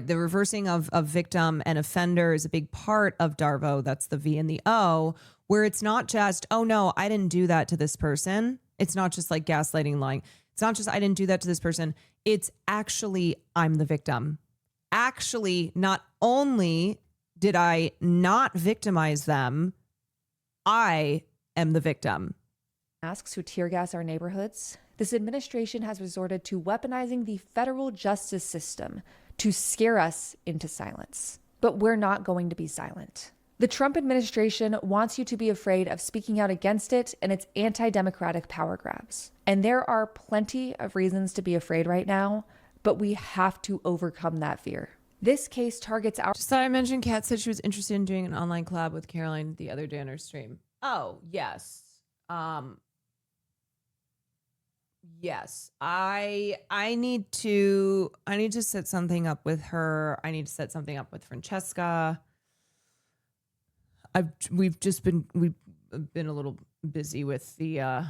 reversing of victim and offender is a big part of Darvo. That's the V and the O, where it's not just, oh no, I didn't do that to this person. It's not just like gaslighting, lying. It's not just I didn't do that to this person. It's actually I'm the victim. Actually, not only did I not victimize them, I am the victim. Masks who tear gas our neighborhoods. This administration has resorted to weaponizing the federal justice system to scare us into silence. But we're not going to be silent. The Trump administration wants you to be afraid of speaking out against it and its anti-democratic power grabs. And there are plenty of reasons to be afraid right now, but we have to overcome that fear. This case targets our... Just thought I mentioned Kat said she was interested in doing an online collab with Caroline the other day on her stream. Oh, yes. Yes. I need to set something up with her. I need to set something up with Francesca. We've been a little busy with the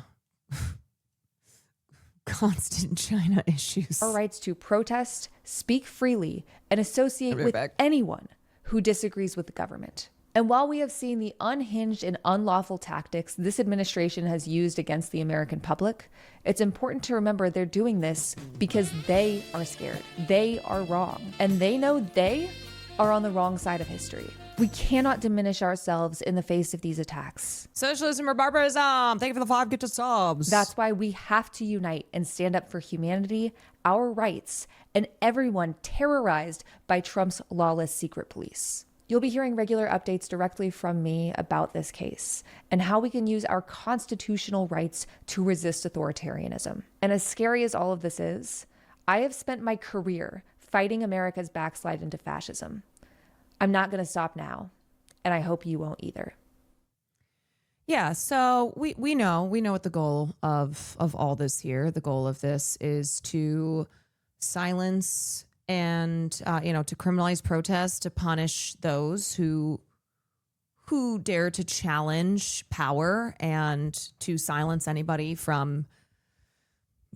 constant China issues. Our rights to protest, speak freely, and associate with anyone who disagrees with the government. And while we have seen the unhinged and unlawful tactics this administration has used against the American public, it's important to remember they're doing this because they are scared. They are wrong. And they know they are on the wrong side of history. We cannot diminish ourselves in the face of these attacks. Socialism or barbarism. Thank you for the 5 gifted subs. That's why we have to unite and stand up for humanity, our rights, and everyone terrorized by Trump's lawless secret police. You'll be hearing regular updates directly from me about this case and how we can use our constitutional rights to resist authoritarianism. And as scary as all of this is, I have spent my career fighting America's backslide into fascism. I'm not going to stop now, and I hope you won't either. Yeah, so we know what the goal of all this here. The goal of this is to silence and to criminalize protest, to punish those who dare to challenge power, and to silence anybody from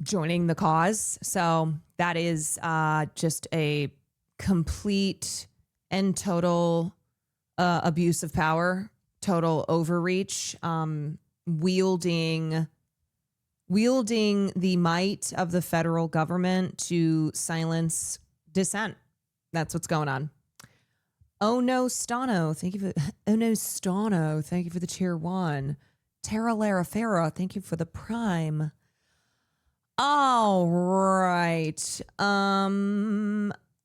joining the cause. So that is just a complete and total abuse of power, total overreach, wielding the might of the federal government to silence dissent. That's what's going on. Oh no, Stano, thank you for the tier 1. Tara Larafera, thank you for the prime. All right.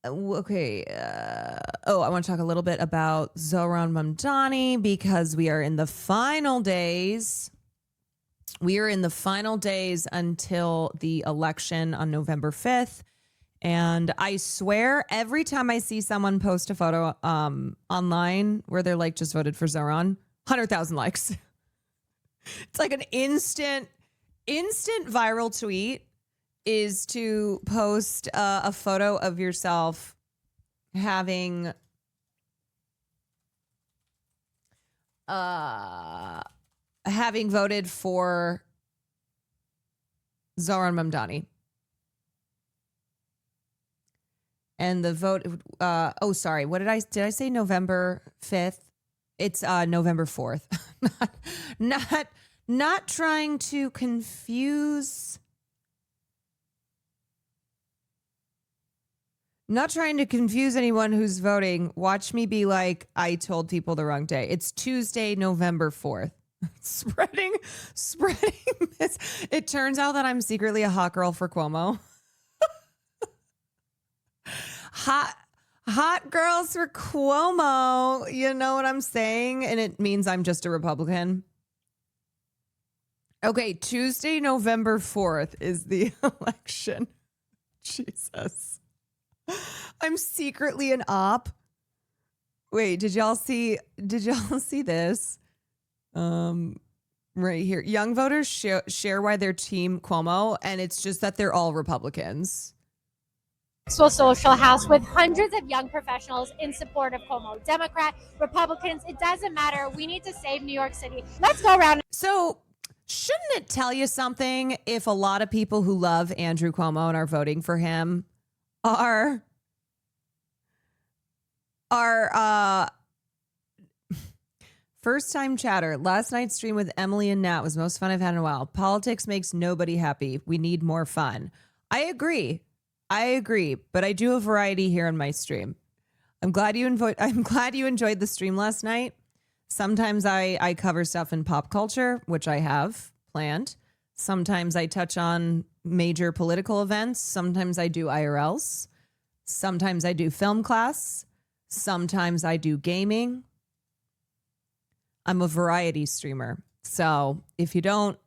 Okay. I want to talk a little bit about Zoran Mamdani, because we are in the final days. We are in the final days until the election on November 5th. And I swear every time I see someone post a photo online where they're like, just voted for Zoran, 100,000 likes. It's like an instant viral tweet is to post a photo of yourself having voted for Zoran Mamdani. And the vote, sorry, what did I say November 5th? It's November 4th. not trying to confuse. Not trying to confuse anyone who's voting. Watch me be like, I told people the wrong day. It's Tuesday, November 4th. Spreading this. It turns out that I'm secretly a hot girl for Cuomo. Hot girls for Cuomo. You know what I'm saying? And it means I'm just a Republican. Okay, Tuesday, November 4th is the election. Jesus. I'm secretly an op. Wait, did y'all see this? Right here. Young voters share why they're team Cuomo, and it's just that they're all Republicans. Social house with hundreds of young professionals in support of Cuomo. Democrat, Republicans, it doesn't matter. We need to save New York City. Let's go around. So shouldn't it tell you something if a lot of people who love Andrew Cuomo and are voting for him are first time chatter? Last night's stream with Emily and Nat was the most fun I've had in a while. Politics makes nobody happy. We need more fun. I agree, but I do a variety here on my stream. I'm glad you enjoyed the stream last night. Sometimes I cover stuff in pop culture, which I have planned. Sometimes I touch on major political events. Sometimes I do IRLs. Sometimes I do film class. Sometimes I do gaming. I'm a variety streamer. So if you don't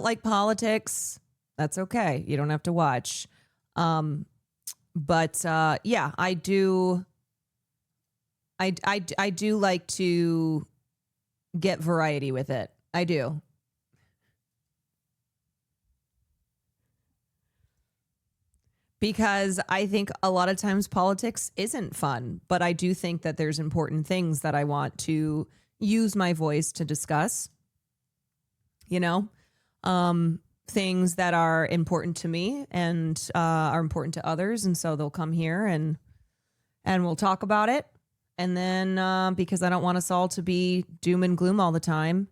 like politics, that's okay. You don't have to watch. But yeah, I do like to get variety with it. I do. Because I think a lot of times politics isn't fun, but I do think that there's important things that I want to use my voice to discuss. You know, things that are important to me and are important to others, and so they'll come here and we'll talk about it. And then because I don't want us all to be doom and gloom all the time,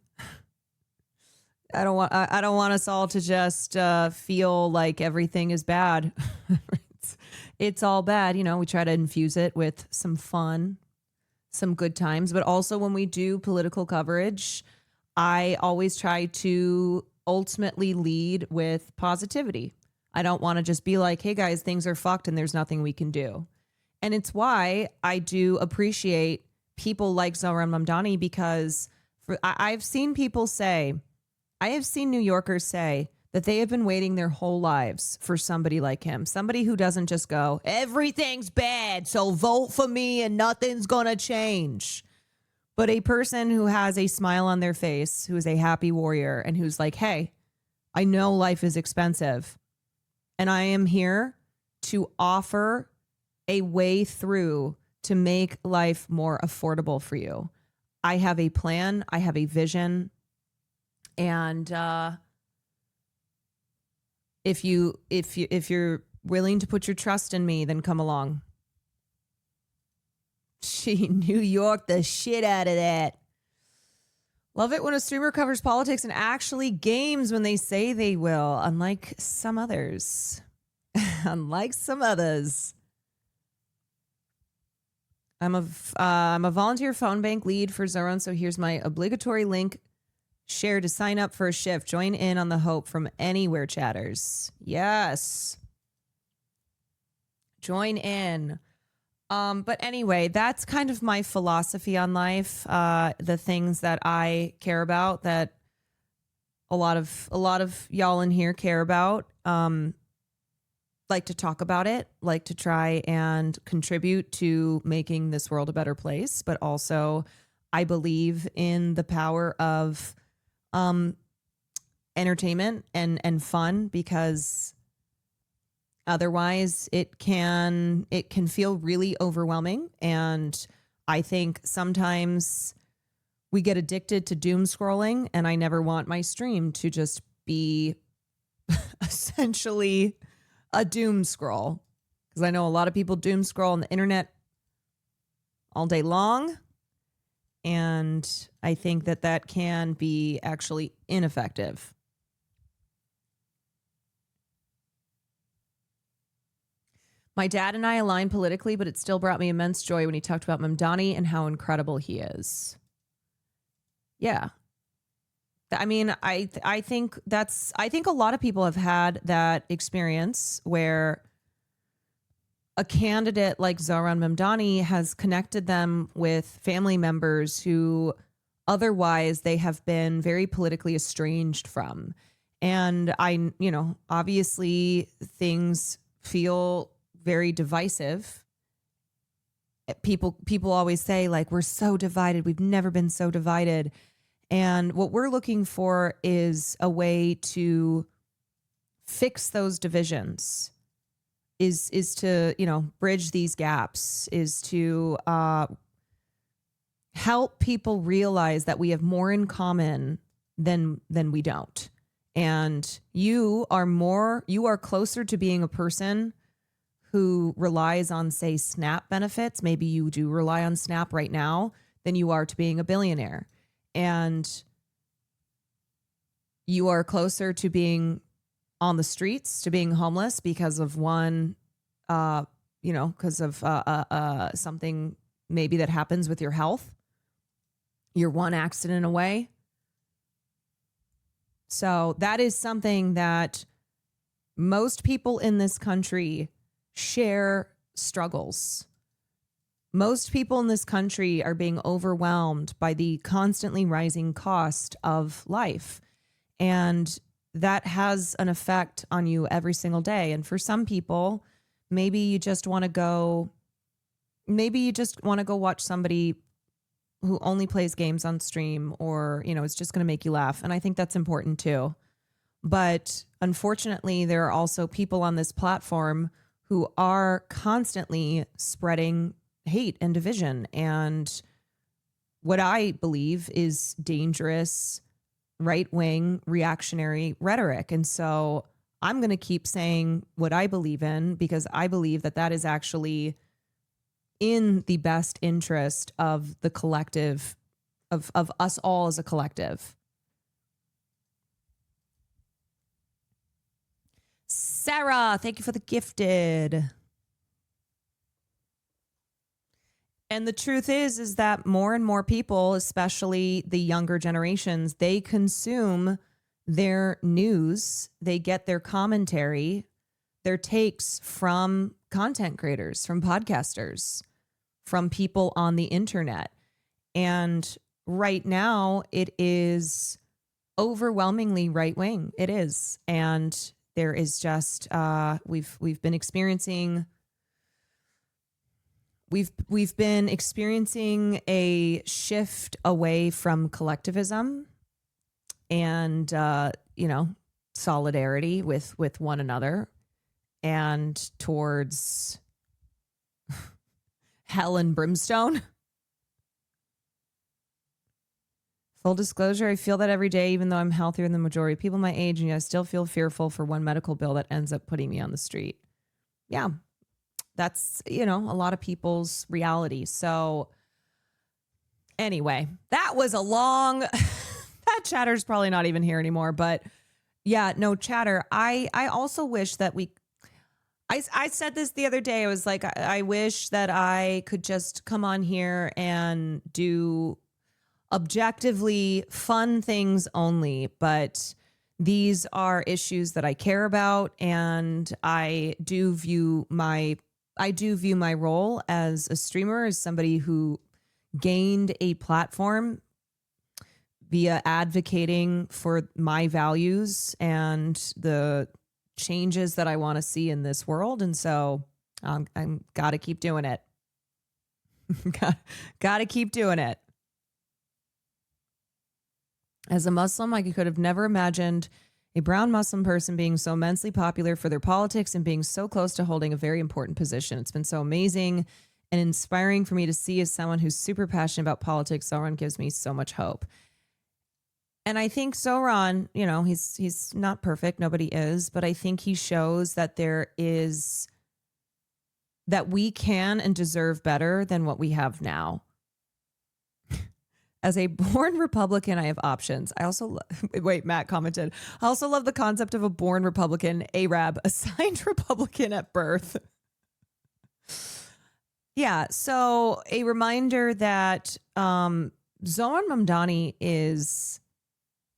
I don't want us all to just feel like everything is bad. It's all bad. You know, we try to infuse it with some fun, some good times. But also when we do political coverage, I always try to ultimately lead with positivity. I don't want to just be like, hey guys, things are fucked and there's nothing we can do. And it's why I do appreciate people like Zoran Mamdani, because I've seen people say, I have seen New Yorkers say that they have been waiting their whole lives for somebody like him. Somebody who doesn't just go, everything's bad, so vote for me and nothing's going to change. But a person who has a smile on their face, who is a happy warrior, and who's like, hey, I know life is expensive, and I am here to offer a way through to make life more affordable for you. I have a plan. I have a vision. And if you're willing to put your trust in me, then come along. She New York the shit out of that. Love it when a streamer covers politics and actually games when they say they will, unlike some others. Unlike some others. I'm a volunteer phone bank lead for Zoran, so here's my obligatory link. Share to sign up for a shift. Join in on the hope from anywhere, chatters. Yes. Join in. But anyway, that's kind of my philosophy on life. The things that I care about, that a lot of y'all in here care about. Like to talk about it, like to try and contribute to making this world a better place. But also, I believe in the power of entertainment and fun, because otherwise it can feel really overwhelming. And I think sometimes we get addicted to doom scrolling, and I never want my stream to just be essentially a doom scroll, because I know a lot of people doom scroll on the internet all day long. And I think that can be actually ineffective. My dad and I align politically, but it still brought me immense joy when he talked about Mamdani and how incredible he is. Yeah. I mean, I think a lot of people have had that experience where a candidate like Zoran Mamdani has connected them with family members who otherwise they have been very politically estranged from. And obviously things feel very divisive. People always say, like, we're so divided. We've never been so divided. And what we're looking for is a way to fix those divisions, is to, bridge these gaps, is to help people realize that we have more in common than we don't. And you are closer to being a person who relies on, say, SNAP benefits. Maybe you do rely on SNAP right now, than you are to being a billionaire. And you are closer to being on the streets, to being homeless because of something maybe that happens with your health. You're one accident away. So that is something that most people in this country share struggles. Most people in this country are being overwhelmed by the constantly rising cost of life. And that has an effect on you every single day. And for some people, maybe you just want to go watch somebody who only plays games on stream, or, it's just going to make you laugh. And I think that's important too. But unfortunately, there are also people on this platform who are constantly spreading hate and division, and what I believe is dangerous right-wing reactionary rhetoric. And so I'm going to keep saying what I believe in, because I believe that is actually in the best interest of the collective, of us all as a collective. Sarah, thank you for the gifted. And the truth is that more and more people, especially the younger generations, they consume their news, they get their commentary, their takes from content creators, from podcasters, from people on the internet. And right now it is overwhelmingly right wing. It is. And there is just we've been experiencing a shift away from collectivism and solidarity with one another, and towards hell and brimstone. Full disclosure, I feel that every day, even though I'm healthier than the majority of people my age, and yet I still feel fearful for one medical bill that ends up putting me on the street. Yeah, that's, a lot of people's reality. So anyway, that was a long, that Chatter's probably not even here anymore, but yeah, no, Chatter. I also wish that I said this the other day. I was like, I wish that I could just come on here and do objectively fun things only, but these are issues that I care about, and I do view my role as a streamer as somebody who gained a platform via advocating for my values and the changes that I want to see in this world. And so I'm got to keep doing it. Got to keep doing it. As a Muslim, I could have never imagined a brown Muslim person being so immensely popular for their politics and being so close to holding a very important position. It's been so amazing and inspiring for me to see as someone who's super passionate about politics. Zoran gives me so much hope. And I think Zoran, he's not perfect. Nobody is. But I think he shows that that we can and deserve better than what we have now. As a born Republican, I have options. I also wait, Matt commented, I also love the concept of a born Republican, Arab, assigned Republican at birth. Yeah, so a reminder that Zoran Mamdani is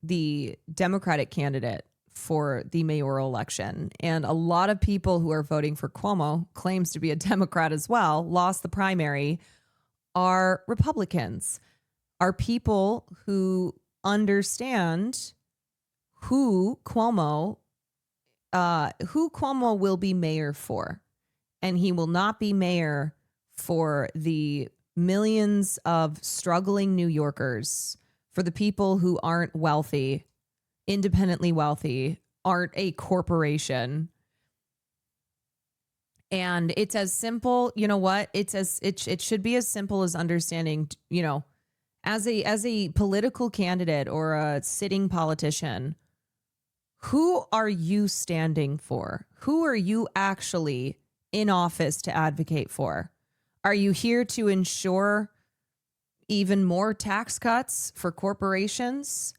the Democratic candidate for the mayoral election. And a lot of people who are voting for Cuomo, claims to be a Democrat as well, lost the primary, are Republicans. Are people who understand who Cuomo will be mayor for. And he will not be mayor for the millions of struggling New Yorkers, for the people who aren't wealthy, independently wealthy, aren't a corporation. And it's as simple, you know what? It should be as simple as understanding, as a political candidate or a sitting politician, who are you standing for? Who are you actually in office to advocate for? Are you here to ensure even more tax cuts for corporations,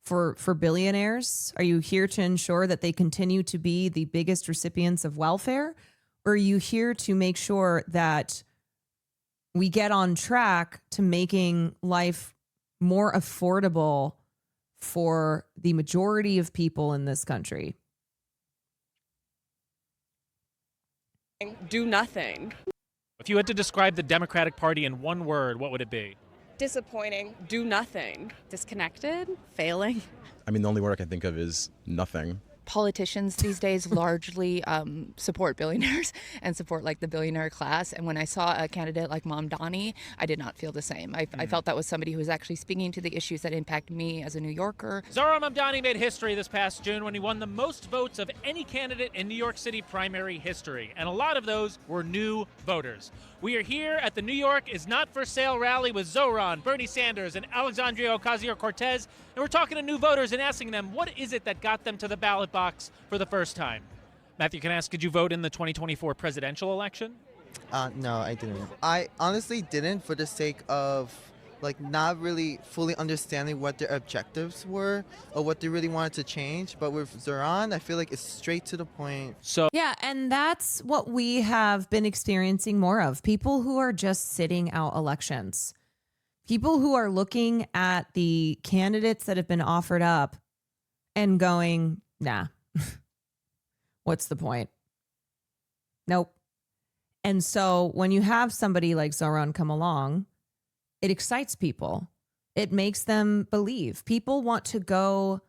for billionaires? Are you here to ensure that they continue to be the biggest recipients of welfare? Or are you here to make sure that we get on track to making life more affordable for the majority of people in this country? Do nothing. If you had to describe the Democratic Party in one word, what would it be? Disappointing. Do nothing. Disconnected. Failing. I mean, the only word I can think of is nothing. Politicians these days largely support billionaires and support like the billionaire class. And when I saw a candidate like Mamdani, I did not feel the same. I felt that was somebody who was actually speaking to the issues that impact me as a New Yorker. Zoran Mamdani made history this past June when he won the most votes of any candidate in New York City primary history. And a lot of those were new voters. We are here at the New York Is Not For Sale rally with Zoran, Bernie Sanders, and Alexandria Ocasio-Cortez. And we're talking to new voters and asking them, what is it that got them to the ballot box for the first time? Matthew, can I ask, did you vote in the 2024 presidential election? No, I didn't. I honestly didn't, for the sake of not really fully understanding what their objectives were or what they really wanted to change. But with Zoran, I feel like it's straight to the point. So yeah, and that's what we have been experiencing more of. People who are just sitting out elections. People who are looking at the candidates that have been offered up and going, nah, what's the point? Nope. And so when you have somebody like Zoran come along, it excites people. It makes them believe. People want to go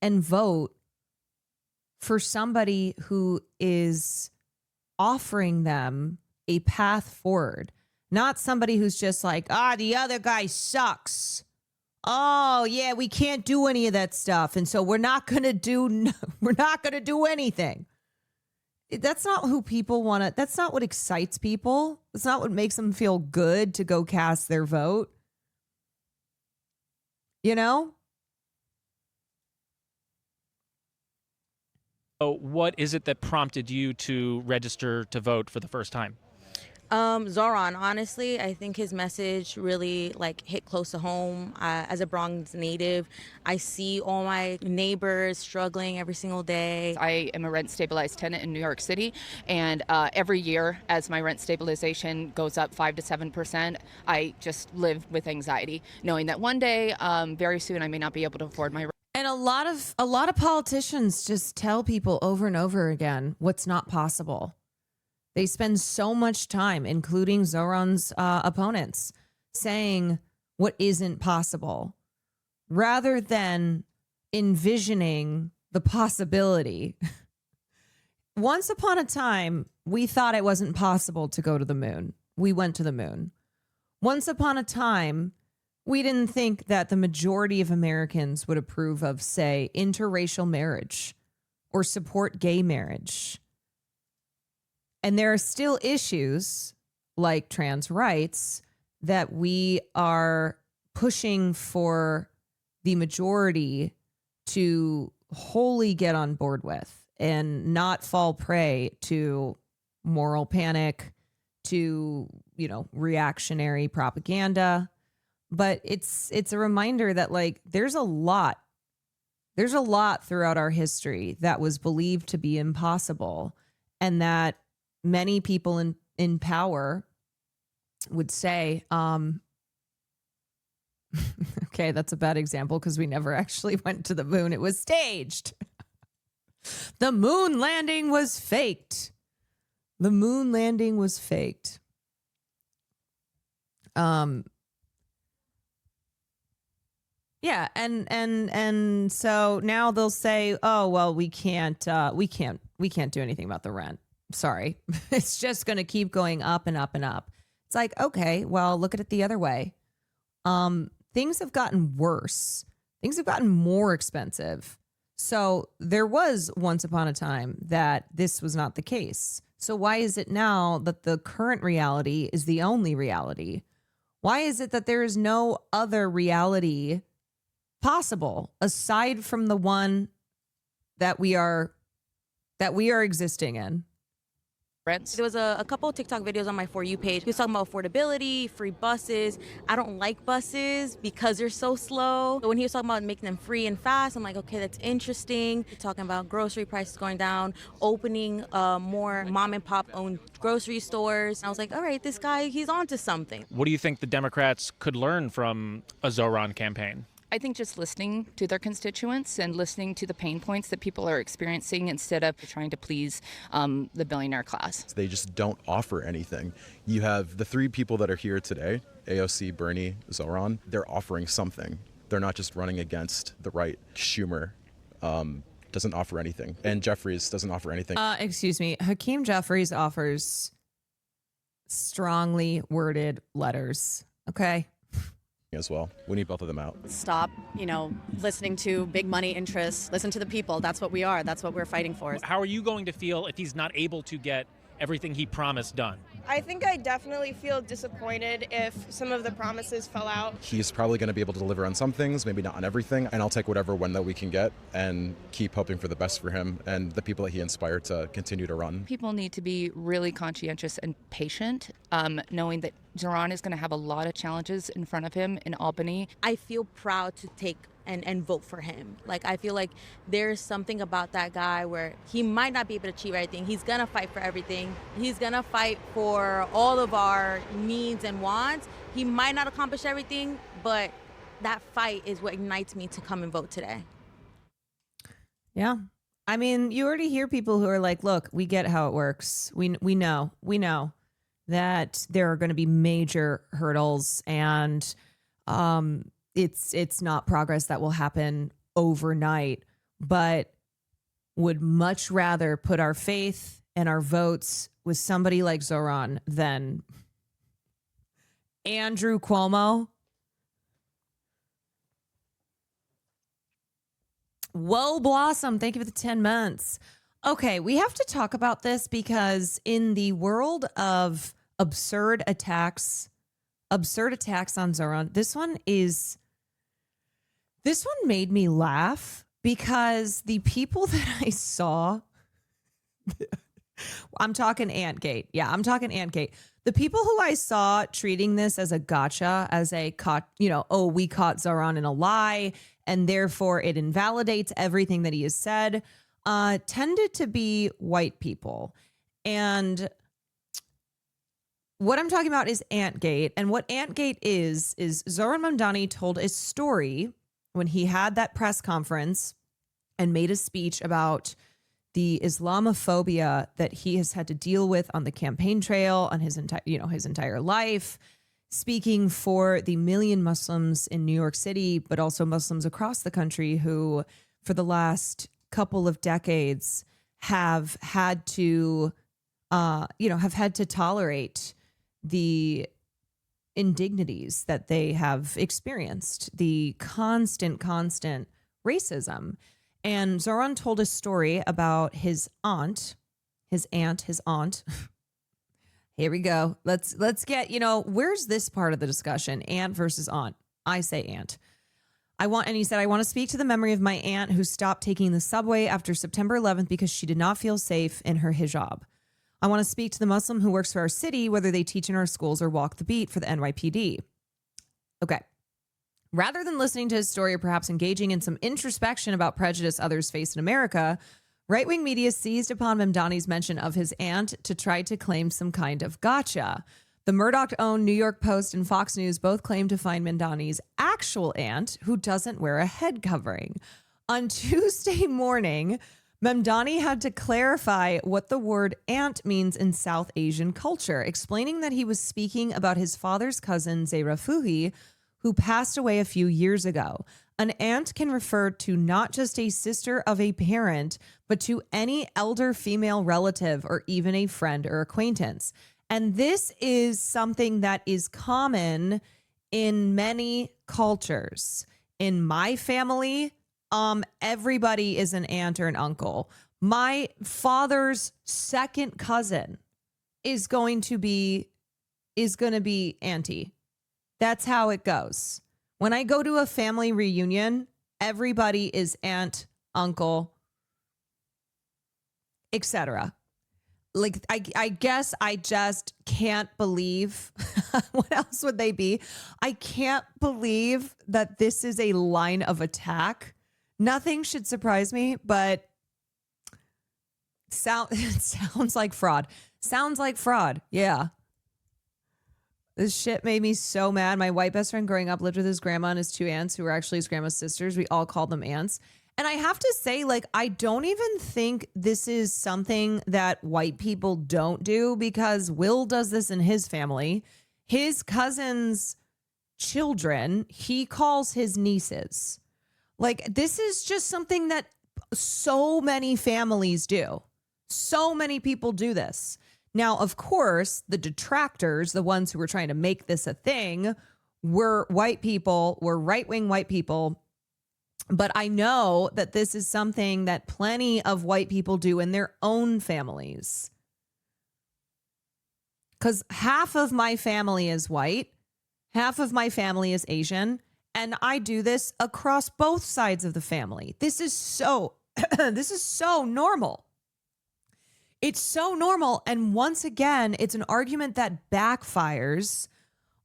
and vote for somebody who is offering them a path forward, not somebody who's just like, the other guy sucks. Oh yeah, we can't do any of that stuff, and so we're not gonna do anything. That's not who people want to. That's not what excites people. That's not what makes them feel good to go cast their vote. You know? So what is it that prompted you to register to vote for the first time? Zoran, honestly, I think his message really hit close to home. As a Bronx native, I see all my neighbors struggling every single day. I am a rent stabilized tenant in New York City, and every year as my rent stabilization goes up 5 to 7%, I just live with anxiety, knowing that one day, very soon, I may not be able to afford my rent. And a lot of politicians just tell people over and over again what's not possible. They spend so much time, including Zoran's opponents, saying what isn't possible, rather than envisioning the possibility. Once upon a time, we thought it wasn't possible to go to the moon. We went to the moon. Once upon a time, we didn't think that the majority of Americans would approve of, say, interracial marriage or support gay marriage. And there are still issues like trans rights that we are pushing for the majority to wholly get on board with and not fall prey to moral panic, to, reactionary propaganda. But it's a reminder that there's a lot throughout our history that was believed to be impossible, and that many people in power would say, okay, that's a bad example because we never actually went to the moon. It was staged. The moon landing was faked. The moon landing was faked. Yeah, and so now they'll say, "Oh, well, we can't do anything about the rent. Sorry." It's just going to keep going up and up and up. It's like, okay, well, look at it the other way. Things have gotten worse. Things have gotten more expensive. So there was once upon a time that this was not the case. So why is it now that the current reality is the only reality? Why is it that there is no other reality possible aside from the one that we are existing in? There was a couple of TikTok videos on my For You page. He was talking about affordability, free buses. I don't like buses because they're so slow. But when he was talking about making them free and fast, I'm like, okay, that's interesting. He's talking about grocery prices going down, opening more mom and pop owned grocery stores. I was like, all right, this guy, he's onto something. What do you think the Democrats could learn from a Zoran campaign? I think just listening to their constituents and listening to the pain points that people are experiencing instead of trying to please the billionaire class. They just don't offer anything. You have the three people that are here today, AOC, Bernie, Zoran, they're offering something. They're not just running against the right. Schumer doesn't offer anything. And Jeffries doesn't offer anything. Excuse me. Hakeem Jeffries offers strongly worded letters. Okay. As well. We need both of them out. Stop, listening to big money interests. Listen to the people. That's what we are. That's what we're fighting for. How are you going to feel if he's not able to get everything he promised done? I think I definitely feel disappointed if some of the promises fell out. He's probably going to be able to deliver on some things, maybe not on everything. And I'll take whatever one that we can get and keep hoping for the best for him and the people that he inspired to continue to run. People need to be really conscientious and patient, knowing that Zoran is going to have a lot of challenges in front of him in Albany. I feel proud to take and vote for him. I feel like there's something about that guy where he might not be able to achieve everything. He's gonna fight for everything. He's gonna fight for all of our needs and wants. He might not accomplish everything, but that fight is what ignites me to come and vote today. Yeah. I mean, you already hear people who are like, look, we get how it works. We know that there are going to be major hurdles, and it's not progress that will happen overnight, but would much rather put our faith and our votes with somebody like Zoran than Andrew Cuomo. Whoa, Blossom, thank you for the 10 months. Okay, we have to talk about this because in the world of absurd attacks on Zoran, this one made me laugh because the people that I saw, I'm talking Antgate. Yeah, I'm talking Antgate. The people who I saw treating this as a gotcha, as a we caught Zoran in a lie, and therefore it invalidates everything that he has said, tended to be white people. And what I'm talking about is Antgate. And what Antgate is Zoran Mamdani told a story when he had that press conference and made a speech about the Islamophobia that he has had to deal with on the campaign trail on his entire life, speaking for the million Muslims in New York City, but also Muslims across the country who, for the last couple of decades, have had to tolerate the indignities that they have experienced, the constant racism. And Zoran told a story about his aunt. Here we go. Let's get, where's this part of the discussion? Aunt versus aunt. I say aunt. And he said, I want to speak to the memory of my aunt who stopped taking the subway after September 11th because she did not feel safe in her hijab. I want to speak to the Muslim who works for our city, whether they teach in our schools or walk the beat for the NYPD. Okay. Rather than listening to his story or perhaps engaging in some introspection about prejudice others face in America, right-wing media seized upon Mamdani's mention of his aunt to try to claim some kind of gotcha. The Murdoch-owned New York Post and Fox News both claimed to find Mamdani's actual aunt, who doesn't wear a head covering. On Tuesday morning, Mamdani had to clarify what the word aunt means in South Asian culture, explaining that he was speaking about his father's cousin, Zehra Fuhi, who passed away a few years ago. An aunt can refer to not just a sister of a parent, but to any elder female relative or even a friend or acquaintance. And this is something that is common in many cultures. In my family, everybody is an aunt or an uncle. My father's second cousin is going to be auntie. That's how it goes. When I go to a family reunion, everybody is aunt, uncle, etc. Like, I guess I just can't believe, what else would they be? I can't believe that this is a line of attack. Nothing should surprise me, but it sounds like fraud. Sounds like fraud, yeah. This shit made me so mad. My white best friend growing up lived with his grandma and his two aunts who were actually his grandma's sisters. We all called them aunts. And I have to say, I don't even think this is something that white people don't do, because Will does this in his family. His cousin's children, he calls his nieces. This is just something that so many families do. So many people do this. Now, of course, the detractors, the ones who were trying to make this a thing, were white people, were right-wing white people. But I know that this is something that plenty of white people do in their own families. Because half of my family is white, half of my family is Asian, and I do this across both sides of the family. This is so normal. It's so normal. And once again, it's an argument that backfires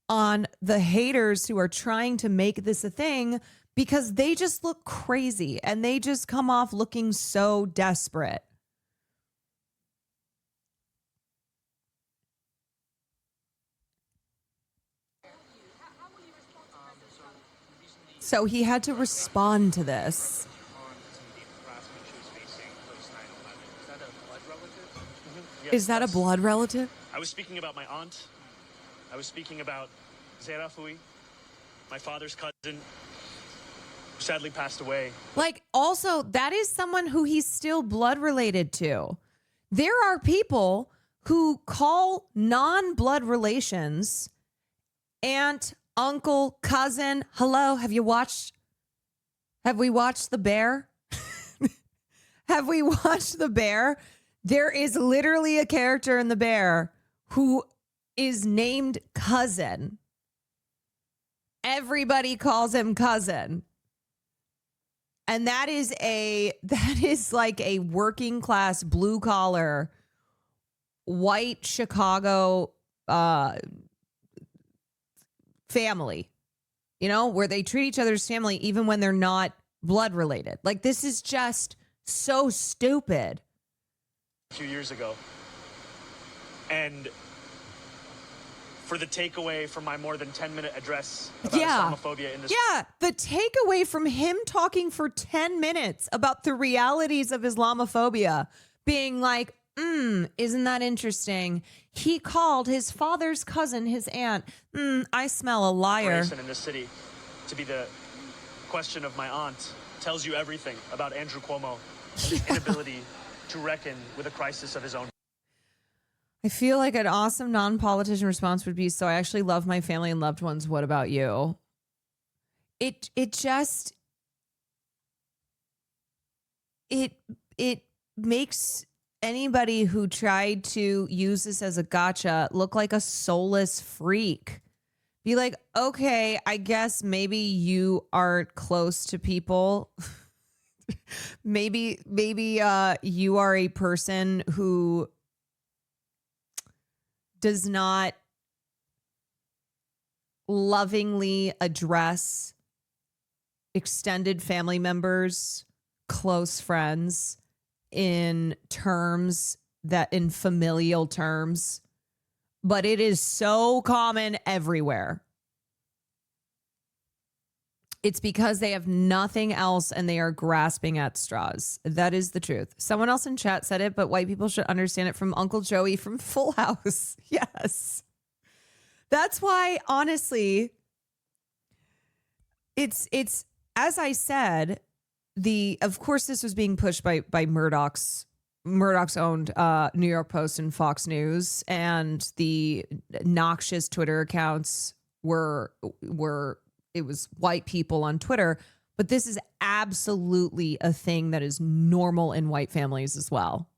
on the haters who are trying to make this a thing, because they just look crazy and they just come off looking so desperate. So he had to respond to this. Is that a blood relative? I was speaking about my aunt. I was speaking about Zehra Fuhi. my father's cousin, who sadly passed away. Like, also, that is someone who he's still blood related to. There are people who call non-blood relations aunt, uncle, cousin. Hello, have we watched The Bear? Have we watched The Bear? There is literally a character in The Bear who is named Cousin. Everybody calls him Cousin. And that is like a working class, blue collar, white Chicago family, you know, where they treat each other as family even when they're not blood related. Like, this is just so stupid. A few years ago. And for the takeaway from my more than 10-minute address about Islamophobia in this. Yeah, the takeaway from him talking for 10 minutes about the realities of Islamophobia being like, isn't that interesting? He called his father's cousin his aunt. I smell a liar. Roisin in this city to be the question of my aunt tells you everything about Andrew Cuomo and his inability to reckon with a crisis of his own. I feel like an awesome non-politician response would be, so I actually love my family and loved ones. What about you? It makes anybody who tried to use this as a gotcha look like a soulless freak. Be like, okay, I guess maybe you aren't close to people. maybe you are a person who does not lovingly address extended family members, close friends in familial terms, but it is so common everywhere. It's because they have nothing else and they are grasping at straws. That is the truth. Someone else in chat said it, but white people should understand it from Uncle Joey from Full House. Yes. That's why, honestly, it's as I said, of course this was being pushed by Murdoch's owned New York Post and Fox News, and the noxious Twitter accounts were it was white people on Twitter, but this is absolutely a thing that is normal in white families as well.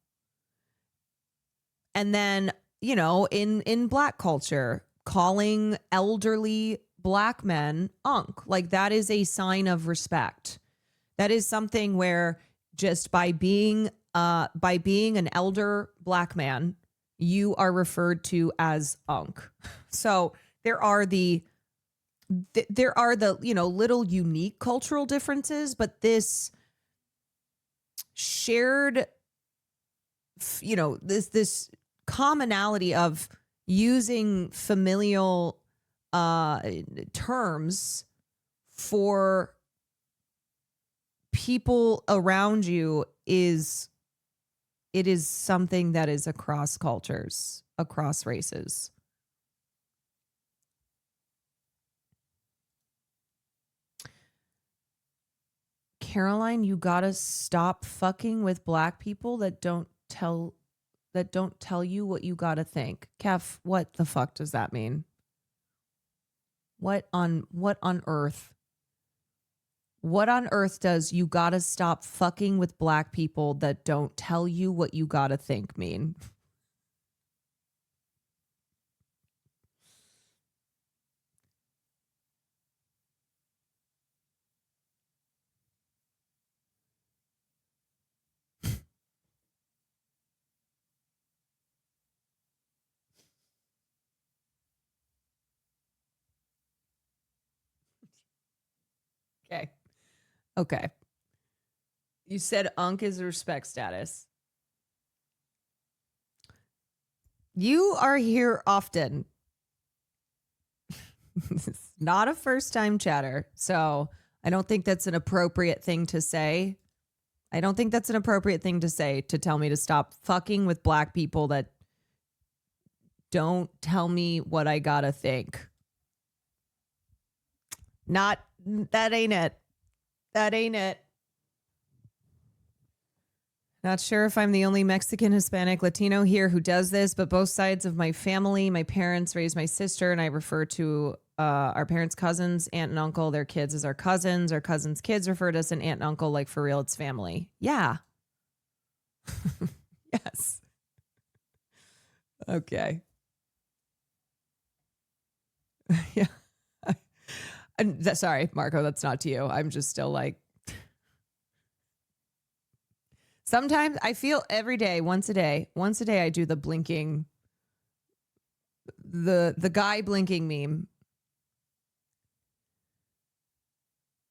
And then, you know, in black culture, calling elderly black men unk, like that is a sign of respect. That is something where just by being an elder black man, you are referred to as unk. So there are the you know, little unique cultural differences, but this shared, you know, this commonality of using familial terms for people around you is something that is across cultures, across races. Caroline, you gotta stop fucking with black people that don't tell you what you gotta think. Kef, what the fuck does that mean? What on earth? What on earth does you gotta stop fucking with black people that don't tell you what you gotta think mean? Okay. You said unk is a respect status. You are here often. It's not a first time chatter. So I don't think that's an appropriate thing to say. I don't think that's an appropriate thing to say, to tell me to stop fucking with black people that don't tell me what I gotta think. That ain't it. That ain't it. Not sure if I'm the only Mexican, Hispanic, Latino here who does this, but both sides of my family, my parents raised my sister, and I refer to our parents' cousins, aunt and uncle, their kids as our cousins. Our cousins' kids refer to us as an aunt and uncle, like for real, it's family. Yeah. Yes. Okay. Yeah. Sorry, Marco, that's not to you. I'm just still like, sometimes I feel every day, once a day, I do the blinking, the guy blinking meme.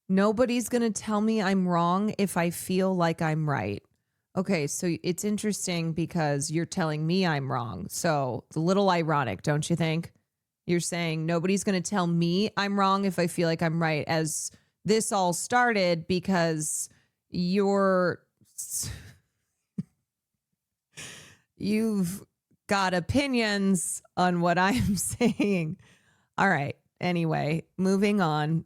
Nobody's going to tell me I'm wrong if I feel like I'm right. Okay, so it's interesting because you're telling me I'm wrong. So it's a little ironic, don't you think? You're saying nobody's going to tell me I'm wrong if I feel like I'm right, as this all started because you've got opinions on what I'm saying. All right. Anyway, moving on.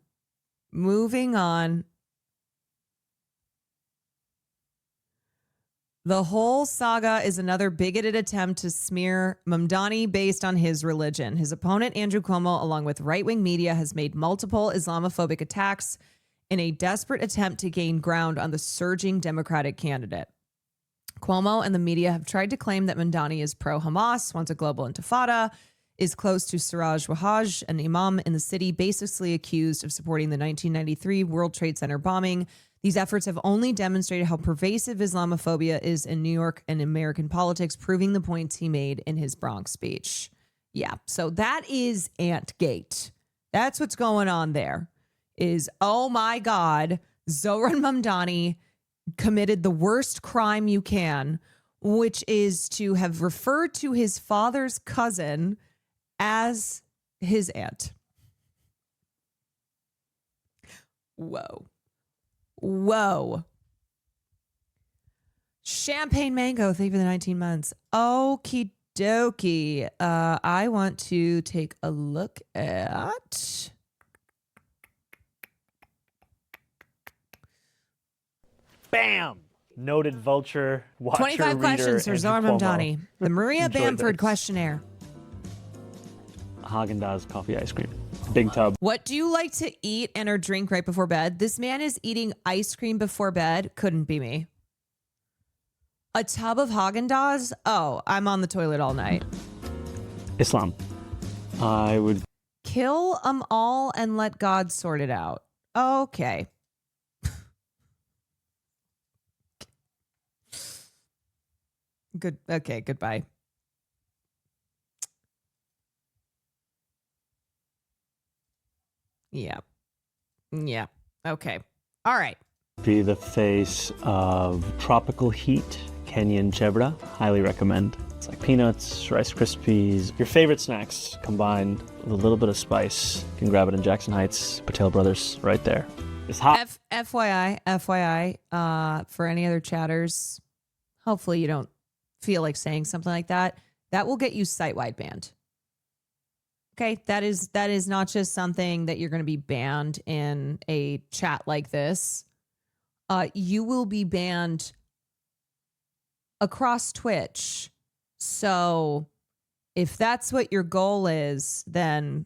The whole saga is another bigoted attempt to smear Mamdani based on his religion. His opponent, Andrew Cuomo, along with right-wing media, has made multiple Islamophobic attacks in a desperate attempt to gain ground on the surging Democratic candidate. Cuomo and the media have tried to claim that Mamdani is pro-Hamas, wants a global intifada, is close to Siraj Wahhaj, an imam in the city, basically accused of supporting the 1993 World Trade Center bombing. These efforts have only demonstrated how pervasive Islamophobia is in New York and American politics, proving the points he made in his Bronx speech. Yeah, so that is Antgate. That's what's going on there. Is, oh my God, Zohran Mamdani committed the worst crime you can, which is to have referred to his father's cousin as his aunt. Whoa. Champagne Mango, thank you for the 19 months. Okie dokie. I want to take a look at... Bam! Noted vulture, watcher, 25 questions for Zohran Mamdani. The Maria Bamford questionnaire. Haagen-Dazs coffee ice cream. Big tub. What do you like to eat and or drink right before bed? This man is eating ice cream before bed. Couldn't be me. A tub of Haagen-Dazs? Oh, I'm on the toilet all night. Islam. I would... Kill them all and let God sort it out. Okay. Good. Okay, goodbye. Yeah. Okay. All right. Be the face of Tropical Heat, Kenyan Chevra. Highly recommend. It's like peanuts, Rice Krispies, your favorite snacks combined with a little bit of spice. You can grab it in Jackson Heights, Patel Brothers, right there. It's hot. FYI, for any other chatters, hopefully you don't feel like saying something like that. That will get you site-wide banned. Okay, that is not just something that you're going to be banned in a chat like this. You will be banned across Twitch. So if that's what your goal is, then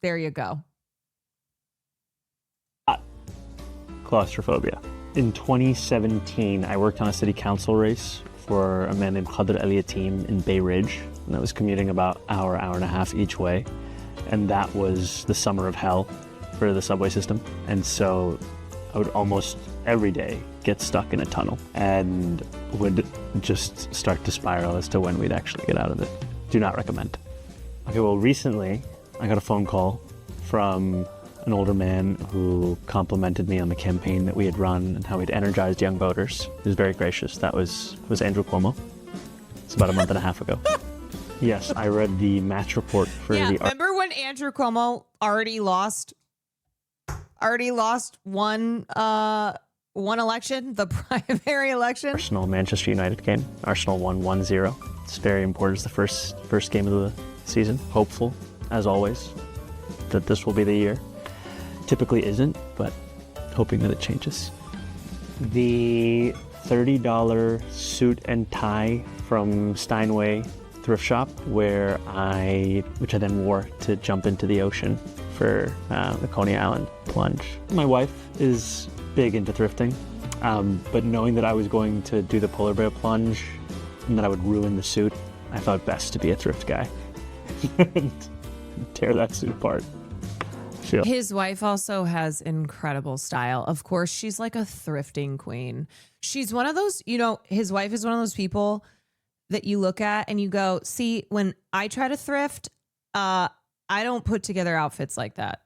there you go. Claustrophobia. In 2017, I worked on a city council race for a man named Khadr El-Yatim in Bay Ridge. And I was commuting about hour and a half each way. And that was the summer of hell for the subway system. And so I would almost every day get stuck in a tunnel and would just start to spiral as to when we'd actually get out of it. Do not recommend. Okay, well, recently I got a phone call from an older man who complimented me on the campaign that we had run and how we'd energized young voters. He was very gracious. That was Andrew Cuomo. It's about a month and a half ago. Yes, I read the match report for the... Remember when Andrew Cuomo already lost one election, the primary election? Arsenal-Manchester United game. Arsenal won 1-0. It's very important. It's the first game of the season. Hopeful, as always, that this will be the year. typically isn't, but hoping that it changes. The $30 suit and tie from Steinway thrift shop, which I then wore to jump into the ocean for the Coney Island plunge. My wife is big into thrifting, but knowing that I was going to do the polar bear plunge and that I would ruin the suit, I thought best to be a thrift guy and tear that suit apart. His wife also has incredible style. Of course, she's like a thrifting queen. She's one of those, his wife is one of those people that you look at and you go, see, when I try to thrift, I don't put together outfits like that.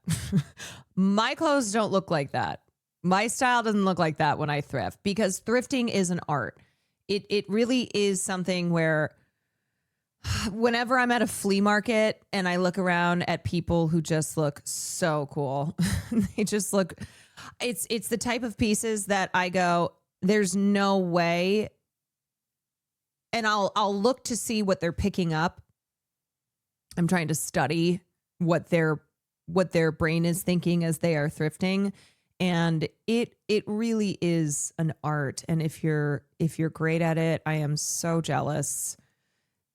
My clothes don't look like that. My style doesn't look like that when I thrift, because thrifting is an art. It really is something where whenever I'm at a flea market and I look around at people who just look so cool, they just look, it's the type of pieces that I go, there's no way. And I'll look to see what they're picking up. I'm trying to study what their brain is thinking as they are thrifting. And it really is an art. And if you're great at it, I am so jealous.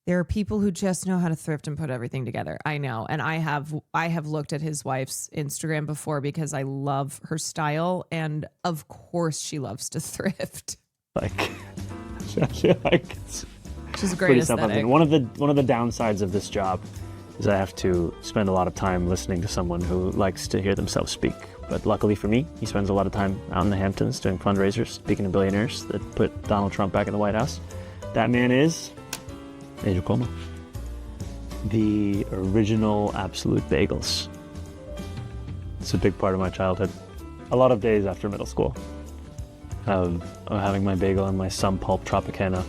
There are people who just know how to thrift and put everything together. I know. And I have looked at his wife's Instagram before because I love her style. And of course she loves to thrift. She's a great aesthetic. One of the downsides of this job is I have to spend a lot of time listening to someone who likes to hear themselves speak. But luckily for me, he spends a lot of time out in the Hamptons doing fundraisers, speaking to billionaires that put Donald Trump back in the White House. That man is Major Cuomo. The original Absolute Bagels. It's a big part of my childhood. A lot of days after middle school of having my bagel and my Sun Pulp Tropicana,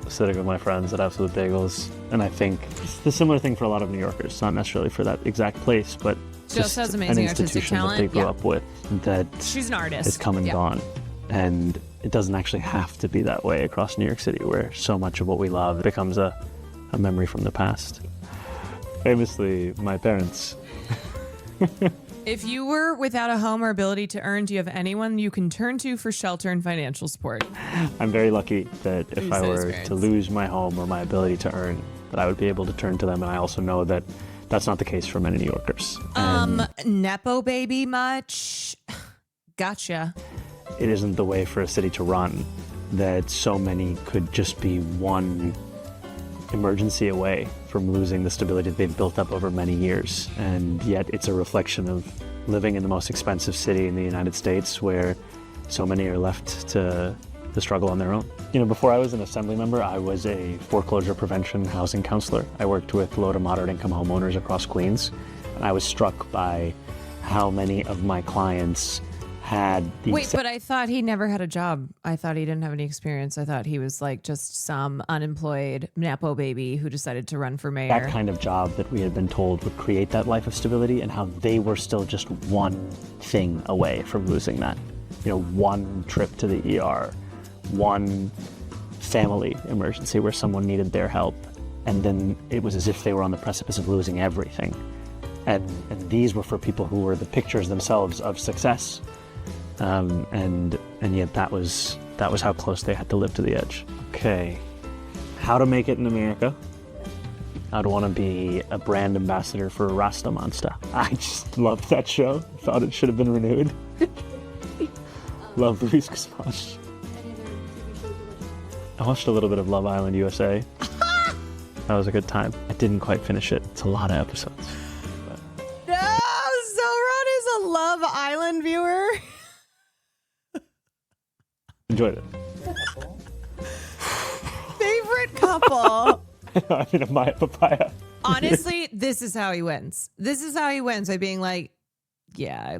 sitting with my friends at Absolute Bagels. And I think it's the similar thing for a lot of New Yorkers, not necessarily for that exact place, but just has amazing an artistic institution talent. that they grew up with that she's an artist. has come and gone. And it doesn't actually have to be that way across New York City, where so much of what we love becomes a memory from the past. Famously, my parents. If you were without a home or ability to earn, do you have anyone you can turn to for shelter and financial support? I'm very lucky that if Use I those were parents. to lose my home or my ability to earn, that I would be able to turn to them. And I also know that that's not the case for many New Yorkers. Nepo baby much? Gotcha. It isn't the way for a city to run, that so many could just be one emergency away from losing the stability that they've built up over many years. And yet it's a reflection of living in the most expensive city in the United States, where so many are left to struggle on their own. Before I was an assembly member, I was a foreclosure prevention housing counselor. I worked with low to moderate income homeowners across Queens, and I was struck by how many of my clients had the Wait, but I thought he never had a job. I thought he didn't have any experience. I thought he was like just some unemployed Nepo baby who decided to run for mayor. that kind of job that we had been told would create that life of stability, and how they were still just one thing away from losing that. One trip to the ER, one family emergency where someone needed their help, and then it was as if they were on the precipice of losing everything. And these were for people who were the pictures themselves of success. And yet that was how close they had to live to the edge. Okay, how to make it in America. I'd want to be a brand ambassador for Rasta Monster. I just loved that show. Thought it should have been renewed. Love Luis Guzman. I watched a little bit of Love Island USA. That was a good time. I didn't quite finish it. It's a lot of episodes. No, Zoran is a Love Island viewer. Enjoyed it. Favorite couple. I mean, a Maya Papaya. Honestly, this is how he wins. This is how he wins, by being like, yeah,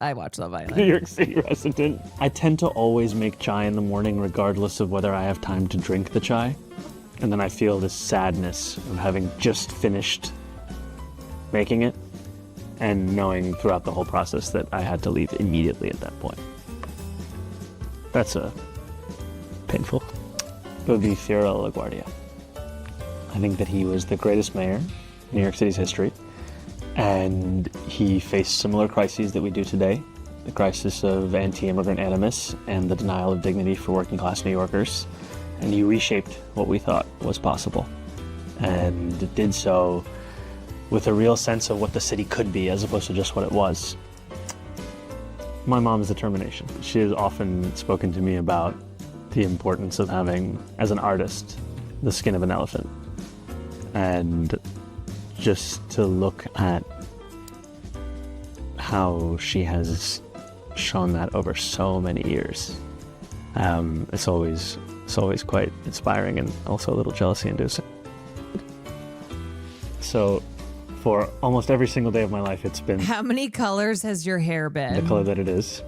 I watch Love Island. New York City resident. I tend to always make chai in the morning regardless of whether I have time to drink the chai. And then I feel this sadness of having just finished making it and knowing throughout the whole process that I had to leave immediately at that point. That's painful. It would be Fiorello LaGuardia. I think that he was the greatest mayor in New York City's history. And he faced similar crises that we do today, the crisis of anti-immigrant animus and the denial of dignity for working class New Yorkers. And he reshaped what we thought was possible, and did so with a real sense of what the city could be as opposed to just what it was. My mom's determination. She has often spoken to me about the importance of having, as an artist, the skin of an elephant. And just to look at how she has shown that over so many years, it's always quite inspiring and also a little jealousy-inducing. So for almost every single day of my life, it's been How many colors has your hair been? the color that it is.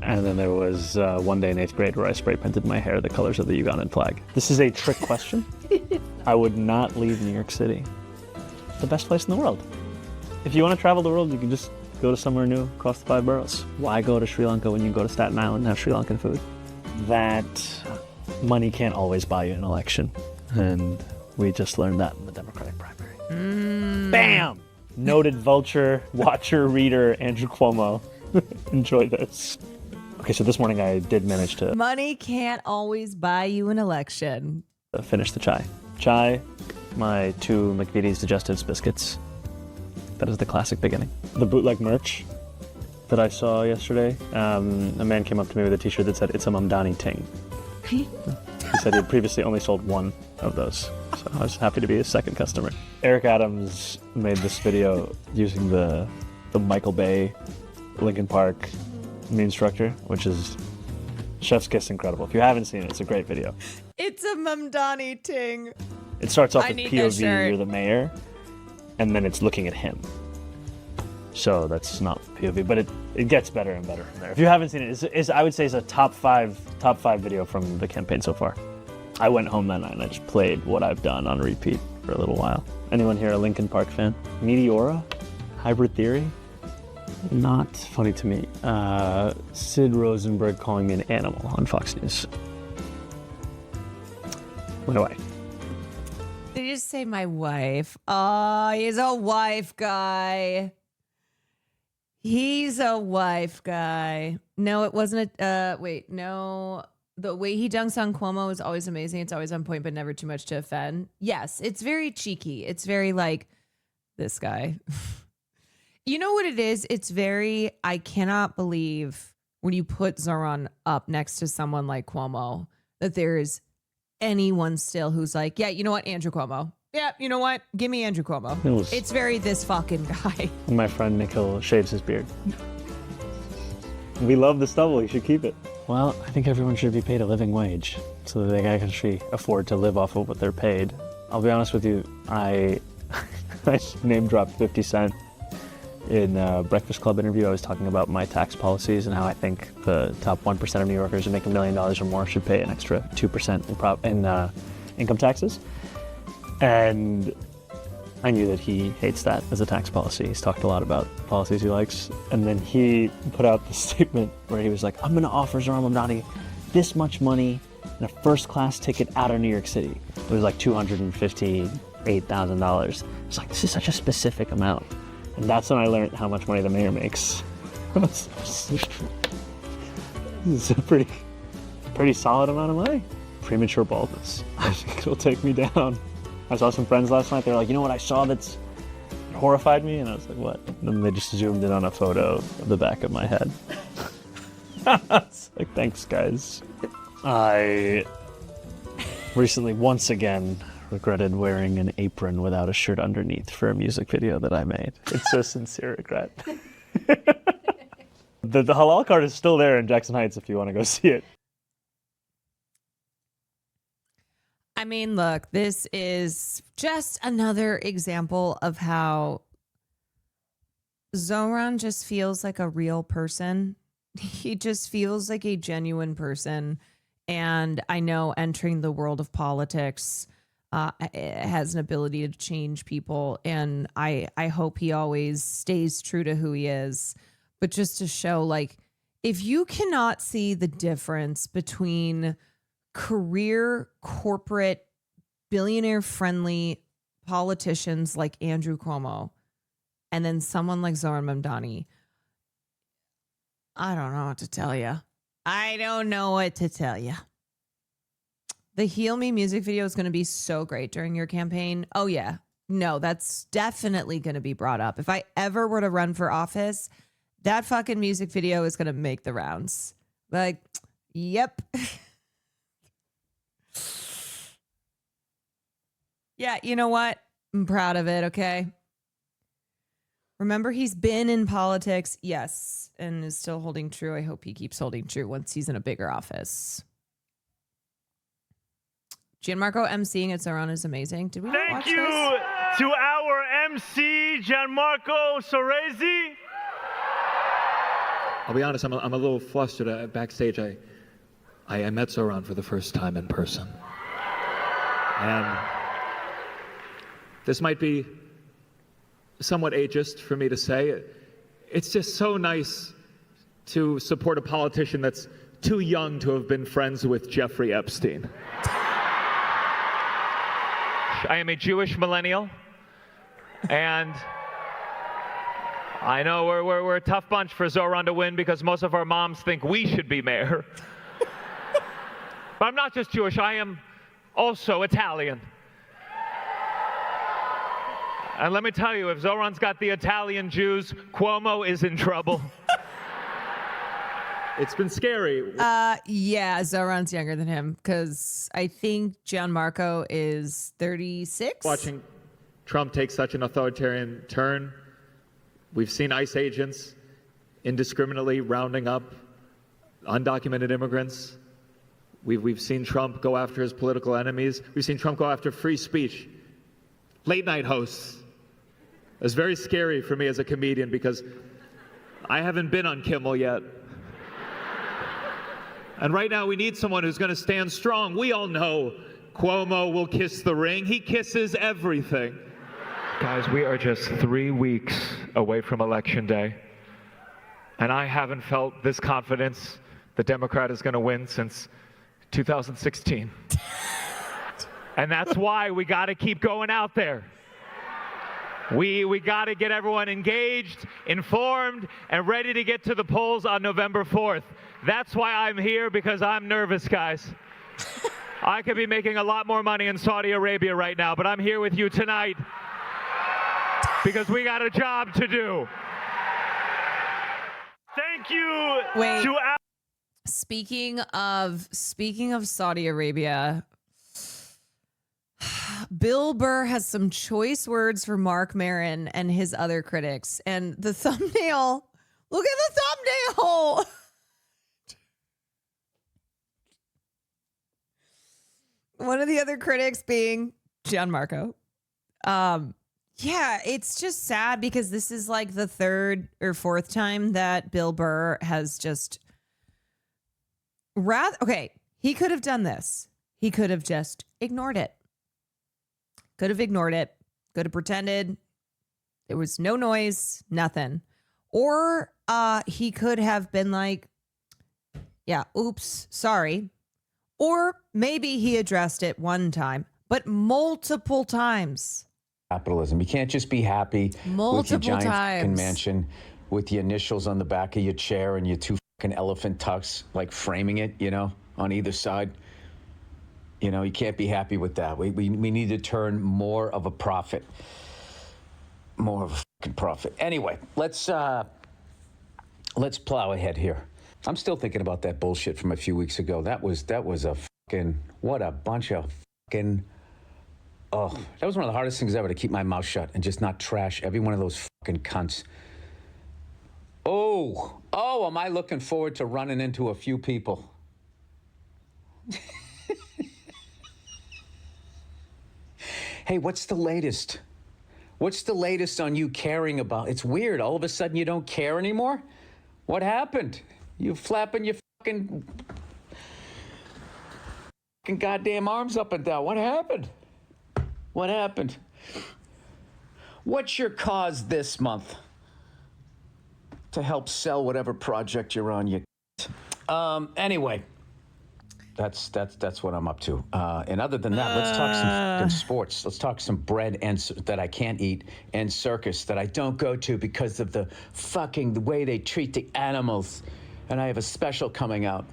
And then there was one day in 8th grade where I spray painted my hair the colors of the Ugandan flag. This is a trick question. I would not leave New York City. It's the best place in the world. If you want to travel the world, you can just go to somewhere new across the 5 boroughs. Why go to Sri Lanka when you go to Staten Island and have Sri Lankan food? That money can't always buy you an election. And we just learned that in the Democratic primary. Bam! Noted vulture, watcher, reader, Andrew Cuomo. Enjoy this. Okay, so this morning I did manage to Money can't always buy you an election. finish the chai. Chai, my 2 McVitie's Digestives biscuits. That is the classic beginning. The bootleg merch that I saw yesterday, a man came up to me with a t-shirt that said, "It's a Mamdani ting." He said he had previously only sold 1 of those. So I was happy to be his second customer. Eric Adams made this video using the Michael Bay Linkin Park meme structure, which is chef's kiss incredible. If you haven't seen it, it's a great video. It's a Mamdani ting. It starts off I with need that POV, shirt. you're the mayor, and then it's looking at him. So that's not POV, but it gets better and better from there. If you haven't seen it, I would say it's a top five video from the campaign so far. I went home that night and I just played what I've done on repeat for a little while. Anyone here a Linkin Park fan? Meteora? Hybrid Theory? Not funny to me. Sid Rosenberg calling me an animal on Fox News. Went away. Did you just say my wife? Oh, he's a wife guy. He's a wife guy. No, it wasn't wait, no. The way he dunks on Cuomo is always amazing. It's always on point, but never too much to offend. Yes, it's very cheeky. It's very like, this guy. You know what it is? It's very, I cannot believe when you put Zoran up next to someone like Cuomo, that there is anyone still who's like, yeah, you know what? Andrew Cuomo. Yeah, you know what? Give me Andrew Cuomo. It's very this fucking guy. My friend Nikhil shaves his beard. We love the stubble. You should keep it. Well, I think everyone should be paid a living wage so that they can actually afford to live off of what they're paid. I'll be honest with you, I name dropped 50 Cent in a Breakfast Club interview. I was talking about my tax policies and how I think the top 1% of New Yorkers who make $1 million or more should pay an extra 2% in income taxes. And I knew that he hates that as a tax policy. He's talked a lot about policies he likes. And then he put out the statement where he was like, I'm going to offer Zoran Mamdani this much money and a first-class ticket out of New York City. It was like $258,000. It's like, this is such a specific amount. And that's when I learned how much money the mayor makes. This is a pretty solid amount of money. Premature baldness. I think it'll take me down. I saw some friends last night. They were like, you know what I saw that's horrified me? And I was like, what? And then they just zoomed in on a photo of the back of my head. It's like, thanks, guys. I recently, once again, regretted wearing an apron without a shirt underneath for a music video that I made. It's a sincere regret. The halal card is still there in Jackson Heights if you want to go see it. I mean, look, this is just another example of how Zoran just feels like a real person. He just feels like a genuine person. And I know entering the world of politics has an ability to change people. And I hope he always stays true to who he is. But just to show, like, if you cannot see the difference between career, corporate, billionaire-friendly politicians like Andrew Cuomo and then someone like Zoran Mamdani. I don't know what to tell you. I don't know what to tell you. The Heal Me music video is going to be so great during your campaign. Oh, yeah. No, that's definitely going to be brought up. If I ever were to run for office, that fucking music video is going to make the rounds. Like, yep. Yeah, you know what? I'm proud of it, okay? Remember, he's been in politics, yes, and is still holding true. I hope he keeps holding true once he's in a bigger office. Gianmarco emceeing at Zoran is amazing. Did we not watch this? Thank you to our MC, Gianmarco Soresi. I'll be honest, I'm a little flustered. Backstage, I met Zoran for the first time in person. And this might be somewhat ageist for me to say. It's just so nice to support a politician that's too young to have been friends with Jeffrey Epstein. I am a Jewish millennial, and I know we're a tough bunch for Zoran to win because most of our moms think we should be mayor. But I'm not just Jewish, I am also Italian. And let me tell you, if Zoran's got the Italian Jews, Cuomo is in trouble. It's been scary. Yeah, Zoran's younger than him because I think Gianmarco is 36. Watching Trump take such an authoritarian turn, we've seen ICE agents indiscriminately rounding up undocumented immigrants. We've seen Trump go after his political enemies. We've seen Trump go after free speech, late night hosts. It's very scary for me as a comedian because I haven't been on Kimmel yet. And right now we need someone who's going to stand strong. We all know Cuomo will kiss the ring. He kisses everything. Guys, we are just 3 weeks away from Election Day. And I haven't felt this confidence the Democrat is going to win since 2016. And that's why we got to keep going out there. We got to get everyone engaged, informed, and ready to get to the polls on November 4th. That's why I'm here, because I'm nervous, guys. I could be making a lot more money in Saudi Arabia right now, but I'm here with you tonight because we got a job to do. Thank you. Wait. To Speaking of Saudi Arabia, Bill Burr has some choice words for Mark Maron and his other critics. And the thumbnail, look at the thumbnail. One of the other critics being Gianmarco. Yeah, it's just sad because this is like the third or fourth time that Bill Burr has just okay, he could have done this. He could have just ignored it. Could have ignored it. Could have pretended there was no noise, nothing. Or he could have been like, yeah, oops, sorry. Or maybe he addressed it one time, but multiple times. Capitalism. You can't just be happy with your giant fucking mansion with your initials on the back of your chair and your two fucking elephant tucks, like framing it, you know, on either side. You know, you can't be happy with that. We need to turn more of a profit. More of a fucking profit. Anyway, let's plow ahead here. I'm still thinking about that bullshit from a few weeks ago. That was a fucking, what a bunch of fucking, oh, that was one of the hardest things ever, to keep my mouth shut and just not trash every one of those fucking cunts. Oh, am I looking forward to running into a few people. Hey, what's the latest? What's the latest on you caring about? It's weird. All of a sudden you don't care anymore? What happened? You flapping your fucking goddamn arms up and down. What happened? What happened? What's your cause this month to help sell whatever project you're on? Anyway. That's what I'm up to. And other than that, let's talk some fucking sports. Let's talk some bread that I can't eat and circus that I don't go to because of the way they treat the animals. And I have a special coming out.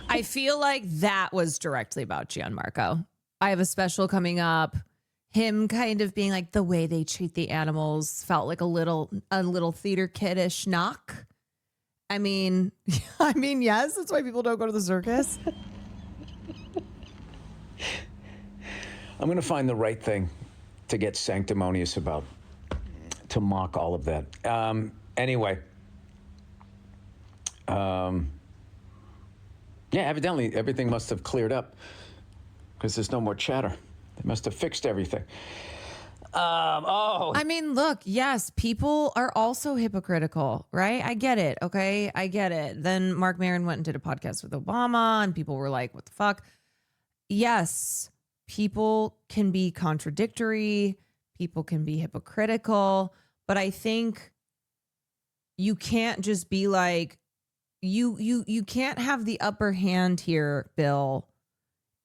I feel like that was directly about Gianmarco. I have a special coming up. Him kind of being like, the way they treat the animals felt like a little theater kiddish knock. I mean, yes, that's why people don't go to the circus. I'm going to find the right thing to get sanctimonious about, to mock all of that. Anyway. Yeah, evidently everything must have cleared up because there's no more chatter. They must have fixed everything. I mean, look, yes, people are also hypocritical, right? I get it. Okay. I get it. Then Mark Maron went and did a podcast with Obama and people were like, what the fuck? Yes, people can be contradictory. People can be hypocritical, but I think you can't just be like, you can't have the upper hand here, Bill,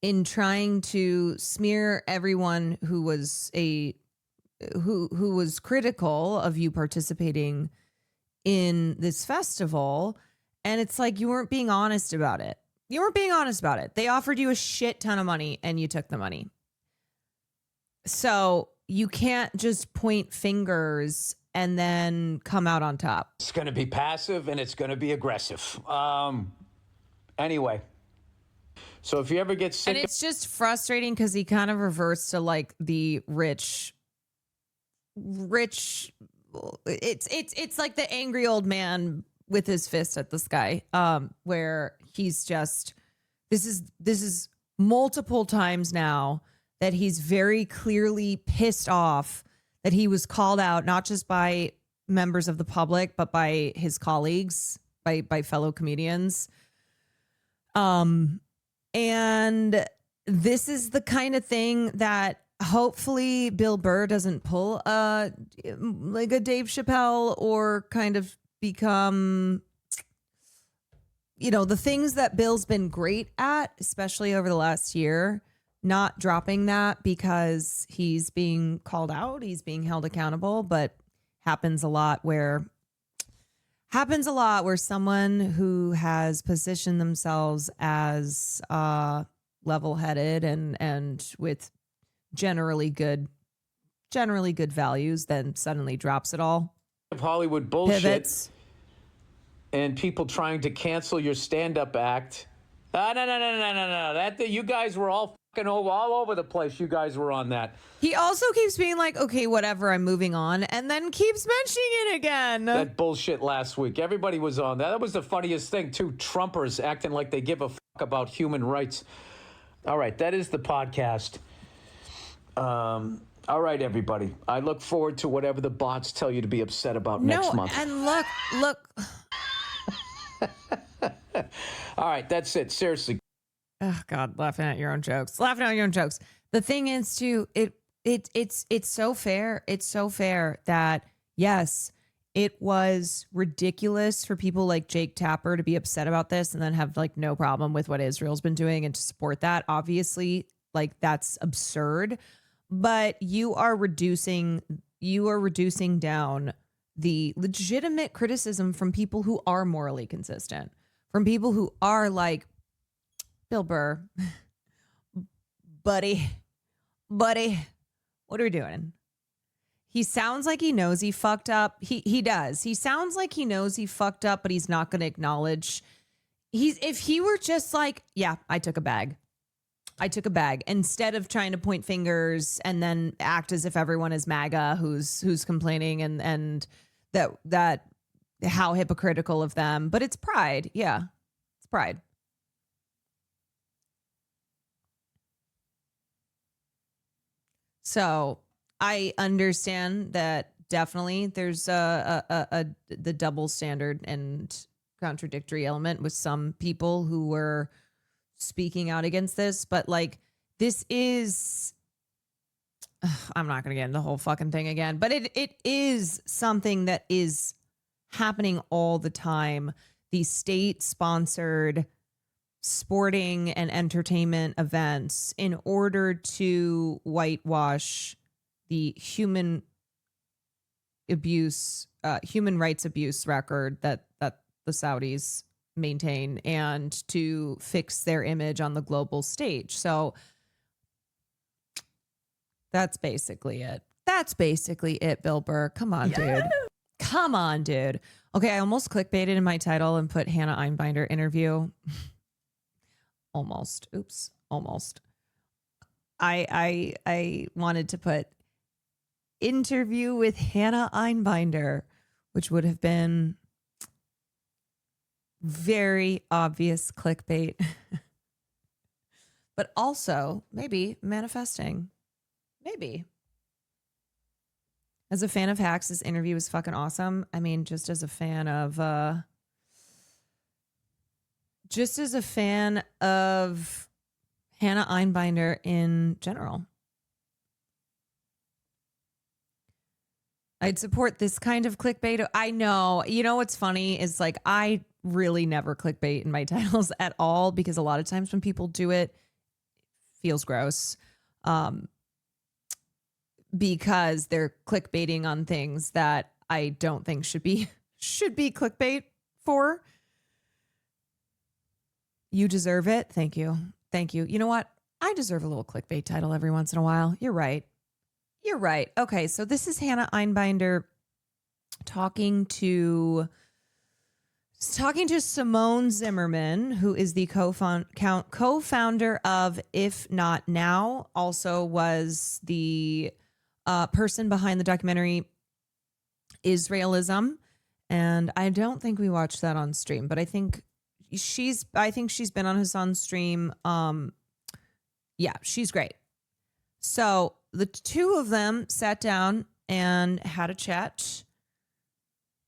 in trying to smear everyone who was who was critical of you participating in this festival. And it's like, you weren't being honest about it. You weren't being honest about it. They offered you a shit ton of money and you took the money. So you can't just point fingers and then come out on top. It's going to be passive and it's going to be aggressive. Anyway. So if you ever get sick... And it's just frustrating because he kind of reverts to like the rich... It's like the angry old man with his fist at the sky, where he's just... This is multiple times now that he's very clearly pissed off that he was called out, not just by members of the public, but by his colleagues, by fellow comedians. And this is the kind of thing that hopefully Bill Burr doesn't pull like a Dave Chappelle or kind of become, the things that Bill's been great at, especially over the last year, not dropping that because he's being called out, he's being held accountable, but happens a lot where someone who has positioned themselves as level-headed and with generally good values then suddenly drops it all. Of Hollywood bullshit. Pivots. And people trying to cancel your stand-up act. No. That you guys were all over the place. You guys were on that. He also keeps being like, okay, whatever, I'm moving on, and then keeps mentioning it again. That bullshit last week. Everybody was on that. That was the funniest thing, too. Trumpers acting like they give a fuck about human rights. All right, that is the podcast. All right, everybody. I look forward to whatever the bots tell you to be upset about next month. And look. All right, that's it. Seriously. Oh God, laughing at your own jokes. The thing is, too, it's so fair. It's so fair that yes, it was ridiculous for people like Jake Tapper to be upset about this and then have like no problem with what Israel's been doing and to support that. Obviously, like that's absurd. But you are reducing down the legitimate criticism from people who are morally consistent, from people who are like, Bill Burr, buddy, what are we doing? He sounds like he knows he fucked up. He does. He sounds like he knows he fucked up, but he's not going to acknowledge. If he were just like, yeah, I took a bag, instead of trying to point fingers and then act as if everyone is MAGA who's complaining and that how hypocritical of them. But it's pride. Yeah, it's pride. So I understand that definitely there's the double standard and contradictory element with some people who were speaking out against this, but like this is, I'm not going to get into the whole fucking thing again, but it is something that is happening all the time. the state-sponsored sporting and entertainment events in order to whitewash the human rights abuse record that the Saudis maintain, and to fix their image on the global stage. So that's basically it. That's basically it, Bill Burr. Come on, dude. Come on, dude. Okay, I almost clickbaited in my title and put Hannah Einbinder interview. Almost. Oops. Almost. I wanted to put interview with Hannah Einbinder, which would have been very obvious clickbait. But also maybe manifesting. Maybe. As a fan of Hacks, this interview was fucking awesome. I mean, just as a fan of Hannah Einbinder in general. I'd support this kind of clickbait. I know. You know what's funny is, like, I really never clickbait in my titles at all, because a lot of times when people do it, feels gross. Because they're clickbaiting on things that I don't think should be clickbait for. You deserve it. Thank you. Thank you. You know what? I deserve a little clickbait title every once in a while. You're right. You're right. Okay, so this is Hannah Einbinder talking to Simone Zimmerman, who is the co-founder of If Not Now, also was the person behind the documentary Israelism. And I don't think we watched that on stream, but I think she's been on Hassan's stream. Yeah, she's great. So the two of them sat down and had a chat.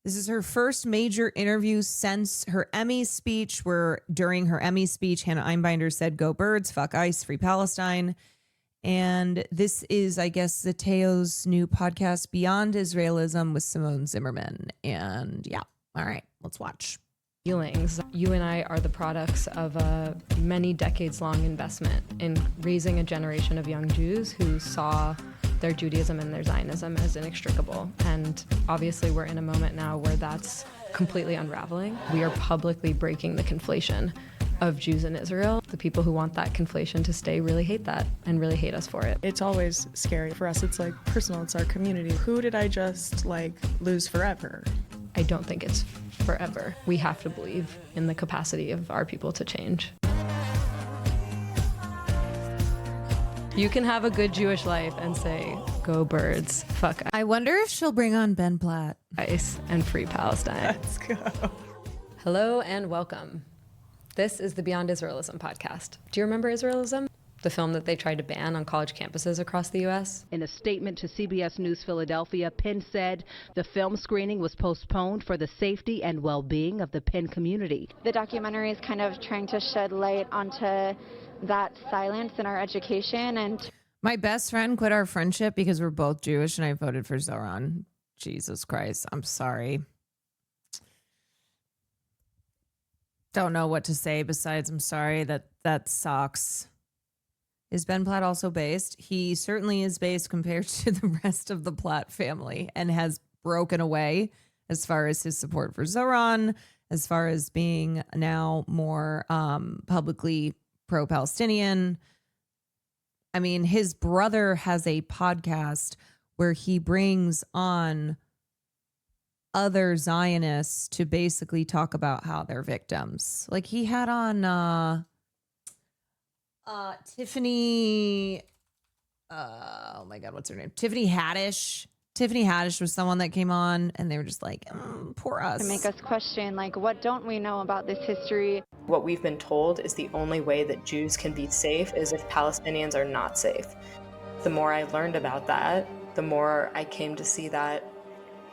This is her first major interview since her Emmy speech, where during her Emmy speech, Hannah Einbinder said, "Go Birds, fuck ICE, free Palestine." And this is, I guess, Zeteo's new podcast, Beyond Israelism, with Simone Zimmerman. And yeah, all right, let's watch. Feelings. You and I are the products of a many decades-long investment in raising a generation of young Jews who saw their Judaism and their Zionism as inextricable. And obviously we're in a moment now where that's completely unraveling. We are publicly breaking the conflation of Jews in Israel. The people who want that conflation to stay really hate that and really hate us for it. It's always scary. For us, it's like personal, it's our community. Who did I just lose forever? I don't think it's forever. We have to believe in the capacity of our people to change. You can have a good Jewish life and say, "Go Birds, fuck." I wonder if she'll bring on Ben Platt. ICE and free Palestine. Let's go. Hello and welcome. This is the Beyond Israelism podcast. Do you remember Israelism? The film that they tried to ban on college campuses across the U.S.? In a statement to CBS News Philadelphia, Penn said the film screening was postponed for the safety and well-being of the Penn community. The documentary is kind of trying to shed light onto that silence in our education. And my best friend quit our friendship because we're both Jewish, and I voted for Zoran. Jesus Christ. I'm sorry. Don't know what to say besides I'm sorry. That sucks. Is Ben Platt also based? He certainly is based compared to the rest of the Platt family, and has broken away as far as his support for Zoran, as far as being now more publicly pro-Palestinian. I mean, his brother has a podcast where he brings on other Zionists to basically talk about how they're victims. Like, he had on Tiffany, oh my God, what's her name? Tiffany Haddish. Tiffany Haddish was someone that came on, and they were just like, poor us. to make us question, what don't we know about this history? What we've been told is the only way that Jews can be safe is if Palestinians are not safe. The more I learned about that, the more I came to see that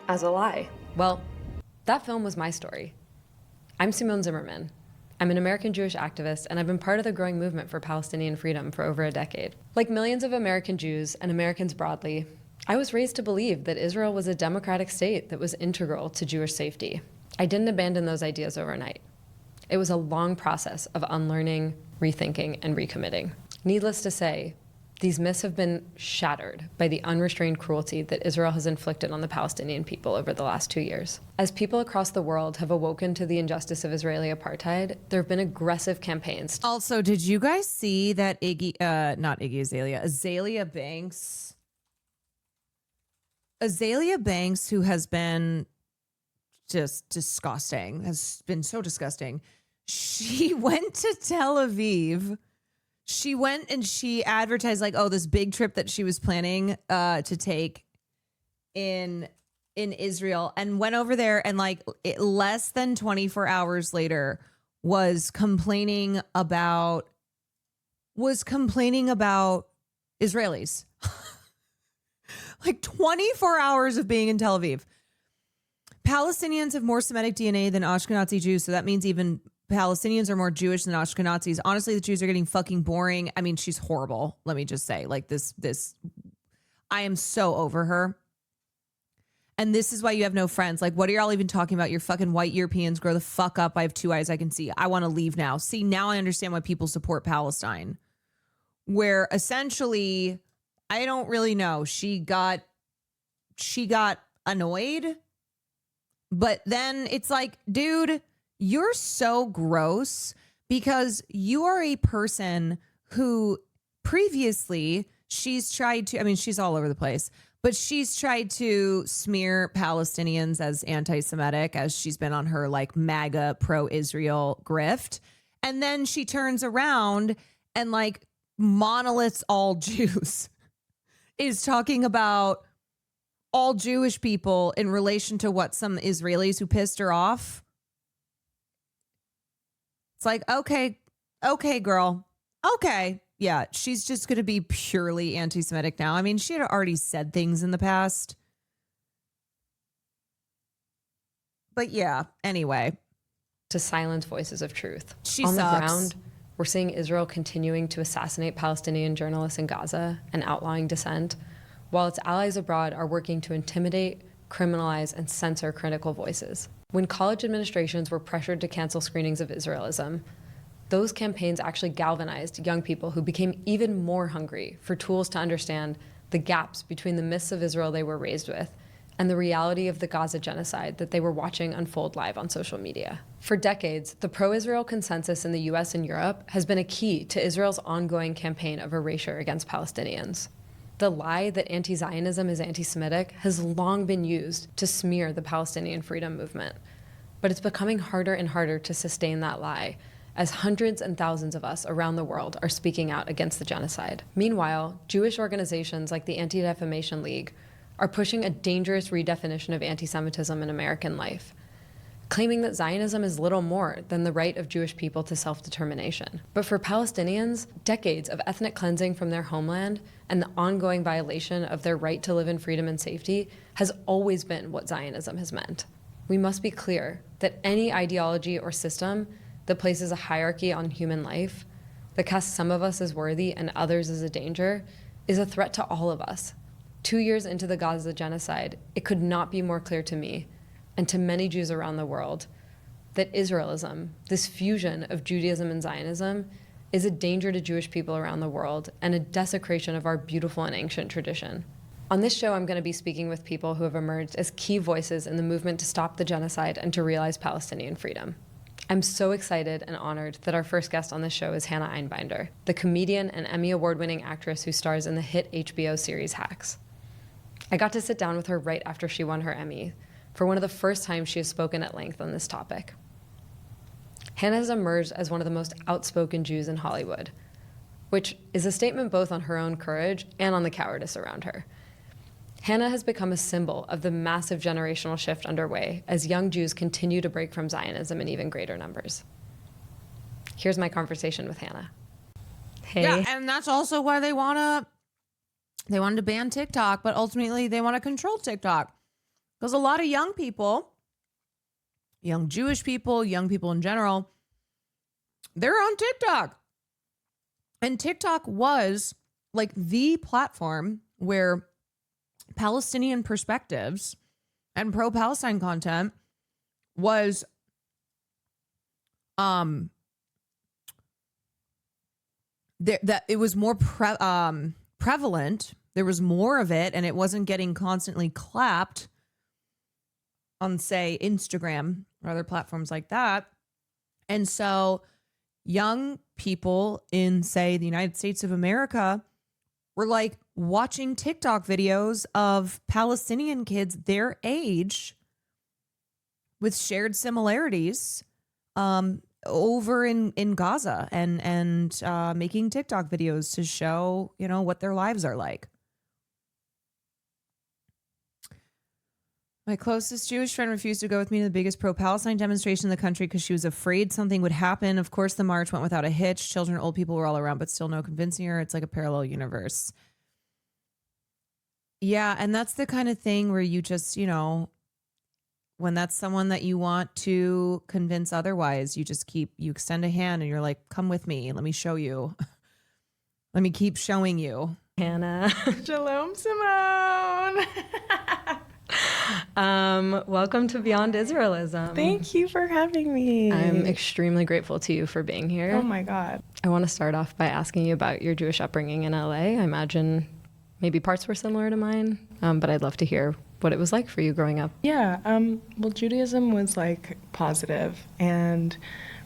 as a lie. Well, that film was my story. I'm Simone Zimmerman. I'm an American Jewish activist, and I've been part of the growing movement for Palestinian freedom for over a decade. Like millions of American Jews and Americans broadly, I was raised to believe that Israel was a democratic state that was integral to Jewish safety. I didn't abandon those ideas overnight. It was a long process of unlearning, rethinking, and recommitting. Needless to say, these myths have been shattered by the unrestrained cruelty that Israel has inflicted on the Palestinian people over the last 2 years. As people across the world have awoken to the injustice of Israeli apartheid, there have been aggressive campaigns. Also, did you guys see that Azalea Banks? Azalea Banks, who has been just disgusting, has been so disgusting. She went to Tel Aviv. She went and she advertised like, oh, this big trip that she was planning to take in Israel, and went over there and like less than 24 hours later was complaining about Israelis. Like 24 hours of being in Tel Aviv. Palestinians have more Semitic DNA than Ashkenazi Jews, so that means even Palestinians are more Jewish than Ashkenazis. Honestly, the Jews are getting fucking boring. I mean, she's horrible. Let me just say, like this, I am so over her. And this is why you have no friends. Like, what are y'all even talking about? You're fucking white Europeans. Grow the fuck up. I have 2 eyes I can see. I want to leave now. See, now I understand why people support Palestine. Where essentially, I don't really know. She got annoyed. But then it's like, dude, you're so gross because you are a person who previously she's tried to, I mean, she's all over the place, but she's tried to smear Palestinians as anti-Semitic as she's been on her like MAGA pro-Israel grift. And then she turns around and like monoliths all Jews is talking about all Jewish people in relation to what some Israelis who pissed her off. It's like, okay, girl. Okay. Yeah, she's just going to be purely anti-Semitic now. I mean, she had already said things in the past. But yeah, anyway. To silence voices of truth. She On sucks. the ground, we're seeing Israel continuing to assassinate Palestinian journalists in Gaza and outlawing dissent, while its allies abroad are working to intimidate, criminalize, and censor critical voices. When college administrations were pressured to cancel screenings of Israelism, those campaigns actually galvanized young people who became even more hungry for tools to understand the gaps between the myths of Israel they were raised with and the reality of the Gaza genocide that they were watching unfold live on social media. For decades, the pro-Israel consensus in the US and Europe has been a key to Israel's ongoing campaign of erasure against Palestinians. The lie that anti-Zionism is anti-Semitic has long been used to smear the Palestinian freedom movement. But it's becoming harder and harder to sustain that lie as hundreds and thousands of us around the world are speaking out against the genocide. Meanwhile, Jewish organizations like the Anti-Defamation League are pushing a dangerous redefinition of anti-Semitism in American life, claiming that Zionism is little more than the right of Jewish people to self-determination. But for Palestinians, decades of ethnic cleansing from their homeland and the ongoing violation of their right to live in freedom and safety has always been what Zionism has meant. We must be clear that any ideology or system that places a hierarchy on human life, that casts some of us as worthy and others as a danger, is a threat to all of us. 2 years into the Gaza genocide, it could not be more clear to me and to many Jews around the world that Israelism, this fusion of Judaism and Zionism, is a danger to Jewish people around the world and a desecration of our beautiful and ancient tradition. On this show, I'm going to be speaking with people who have emerged as key voices in the movement to stop the genocide and to realize Palestinian freedom. I'm so excited and honored that our first guest on this show is Hannah Einbinder, the comedian and Emmy Award-winning actress who stars in the hit HBO series Hacks. I got to sit down with her right after she won her Emmy, for one of the first times she has spoken at length on this topic. Hannah has emerged as one of the most outspoken Jews in Hollywood, which is a statement both on her own courage and on the cowardice around her. Hannah has become a symbol of the massive generational shift underway as young Jews continue to break from Zionism in even greater numbers. Here's my conversation with Hannah. Hey. Yeah, and that's also why they wanted to ban TikTok, but ultimately they want to control TikTok. Because a lot of young people, young Jewish people, young people in general, they're on TikTok. And TikTok was like the platform where Palestinian perspectives and pro-Palestine content was that it was more prevalent. There was more of it, and it wasn't getting constantly clapped on, say, Instagram or other platforms like that. And so young people in, say, the United States of America were like watching TikTok videos of Palestinian kids their age with shared similarities over in Gaza and making TikTok videos to show, you know, what their lives are like. My closest Jewish friend refused to go with me to the biggest pro-Palestine demonstration in the country because she was afraid something would happen. Of course, the march went without a hitch. Children and old people were all around, but still no convincing her. It's like a parallel universe. Yeah, and that's the kind of thing where you just, you know, when that's someone that you want to convince otherwise, you extend a hand and you're like, come with me. Let me show you. Let me keep showing you. Hannah. Shalom, Simone. Welcome to Beyond Israelism. Thank you for having me. I'm extremely grateful to you for being here. Oh my God. I want to start off by asking you about your Jewish upbringing in LA. I imagine maybe parts were similar to mine, but I'd love to hear what it was like for you growing up. Yeah, well, Judaism was like positive and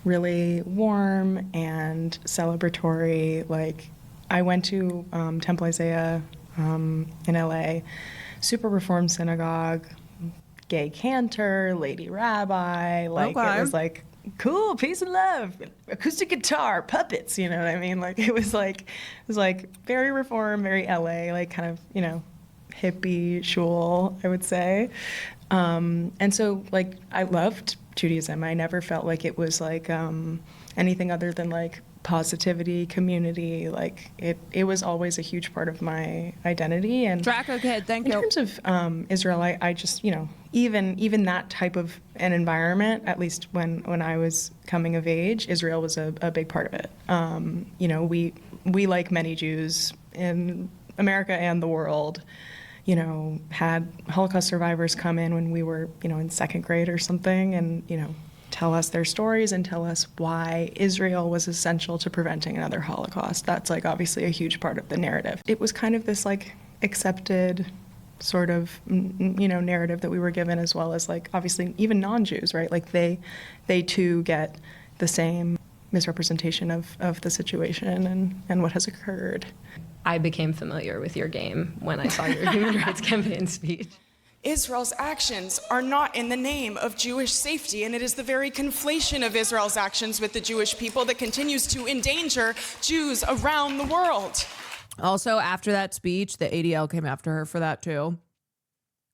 really warm and celebratory. Like, I went to Temple Isaiah in LA, super reformed synagogue, gay cantor, lady rabbi. Like, It was like, cool, peace and love, acoustic guitar, puppets, you know what I mean? Like, it was like very reformed, very LA, like kind of, you know, hippie shul, I would say. And so, like, I loved Judaism. I never felt like it was like anything other than like positivity, community. Like, it was always a huge part of my identity. And Draco kid, thank you. In terms of Israel, I just, you know, even that type of an environment, at least when I was coming of age, Israel was a big part of it. You know, we like many Jews in America and the world, you know, had Holocaust survivors come in when we were, you know, in second grade or something, and, you know, tell us their stories and tell us why Israel was essential to preventing another Holocaust. That's like obviously a huge part of the narrative. It was kind of this like accepted sort of, you know, narrative that we were given, as well as like obviously even non-Jews, right? Like they too get the same misrepresentation of the situation and what has occurred. I became familiar with your game when I saw your Human Rights Campaign speech. Israel's actions are not in the name of Jewish safety, and it is the very conflation of Israel's actions with the Jewish people that continues to endanger Jews around the world. Also, after that speech, the ADL came after her for that too.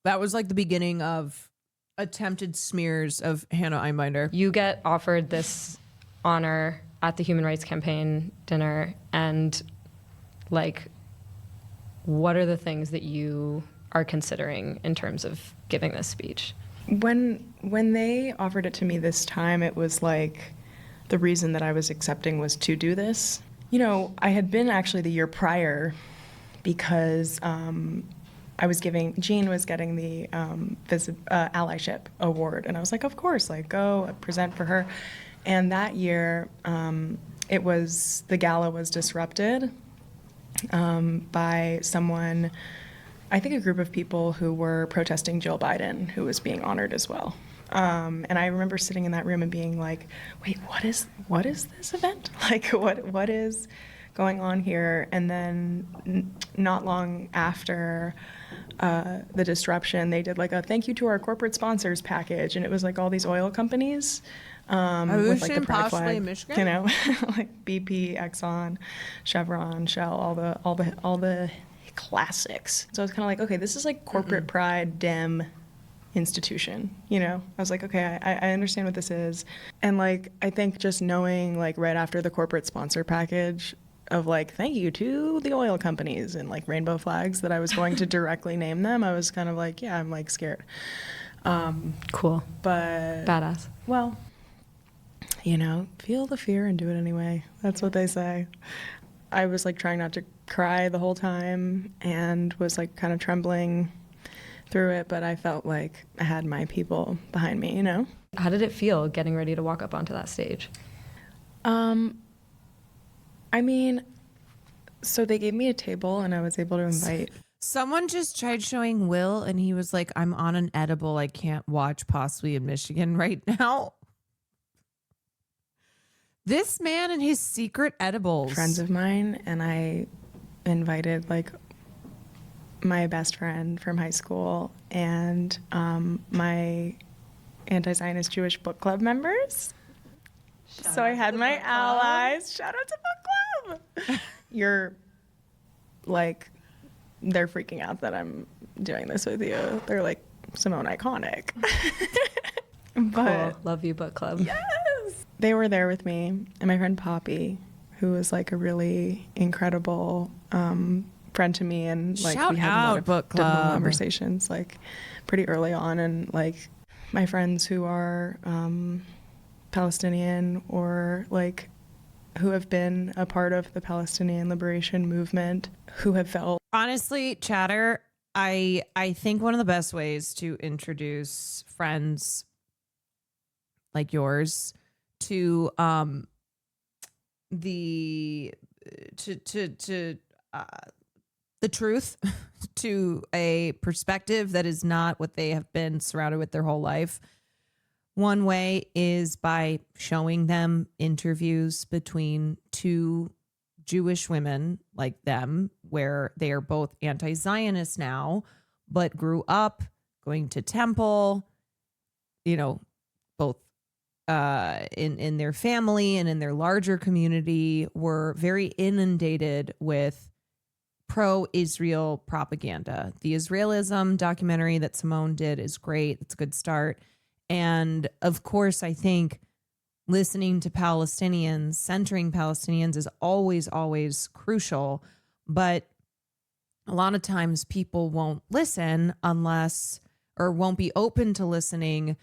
That was like the beginning of attempted smears of Hannah Einbinder. You get offered this honor at the Human Rights Campaign dinner, and like, what are the things that you are considering in terms of giving this speech? When they offered it to me this time, it was like the reason that I was accepting was to do this. You know, I had been actually the year prior because Jean was getting the allyship award, and I was like, of course, like go present for her. And that year, the gala was disrupted by someone, I think a group of people who were protesting Jill Biden, who was being honored as well. And I remember sitting in that room and being like, wait, what is this event? Like, what is going on here? And then not long after the disruption, they did like a thank you to our corporate sponsors package. And it was like all these oil companies with like the pride flag, Michigan? you know, like BP, Exxon, Chevron, Shell, all the classics. So I was kind of like, okay, this is like corporate pride, Dem institution, you know? I was like, okay, I understand what this is. And like, I think just knowing like right after the corporate sponsor package of like, thank you to the oil companies and like rainbow flags that I was going to directly name them, I was kind of like, yeah, I'm like scared. Cool. But badass. Well, you know, feel the fear and do it anyway. That's what they say. I was like trying not to cry the whole time and was like kind of trembling, through it, but I felt like I had my people behind me, you know? How did it feel getting ready to walk up onto that stage? I mean, so they gave me a table and I was able to invite. Someone just tried showing Will and he was like, I'm on an edible I can't watch possibly in Michigan right now. This man and his secret edibles. Friends of mine, and I invited like my best friend from high school and my anti-Zionist Jewish book club members. So I had my allies. Shout out to book club. You're like, they're freaking out that I'm doing this with you. They're like, Simone, iconic. But cool. Love you, book club. Yes. They were there with me, and my friend Poppy, who was like a really incredible friend to me, and like Shout we had a out, lot of book difficult club. conversations like pretty early on, and like my friends who are Palestinian or like who have been a part of the Palestinian liberation movement, who have felt Honestly, chatter, I think one of the best ways to introduce friends like yours to the truth, to a perspective that is not what they have been surrounded with their whole life. One way is by showing them interviews between two Jewish women like them, where they are both anti-Zionist now, but grew up going to temple, you know, both in their family and in their larger community were very inundated with pro-Israel propaganda. The Israelism documentary that Simone did is great. It's a good start. And of course, I think listening to Palestinians, centering Palestinians is always, always crucial. But a lot of times people won't listen unless, or won't be open to listening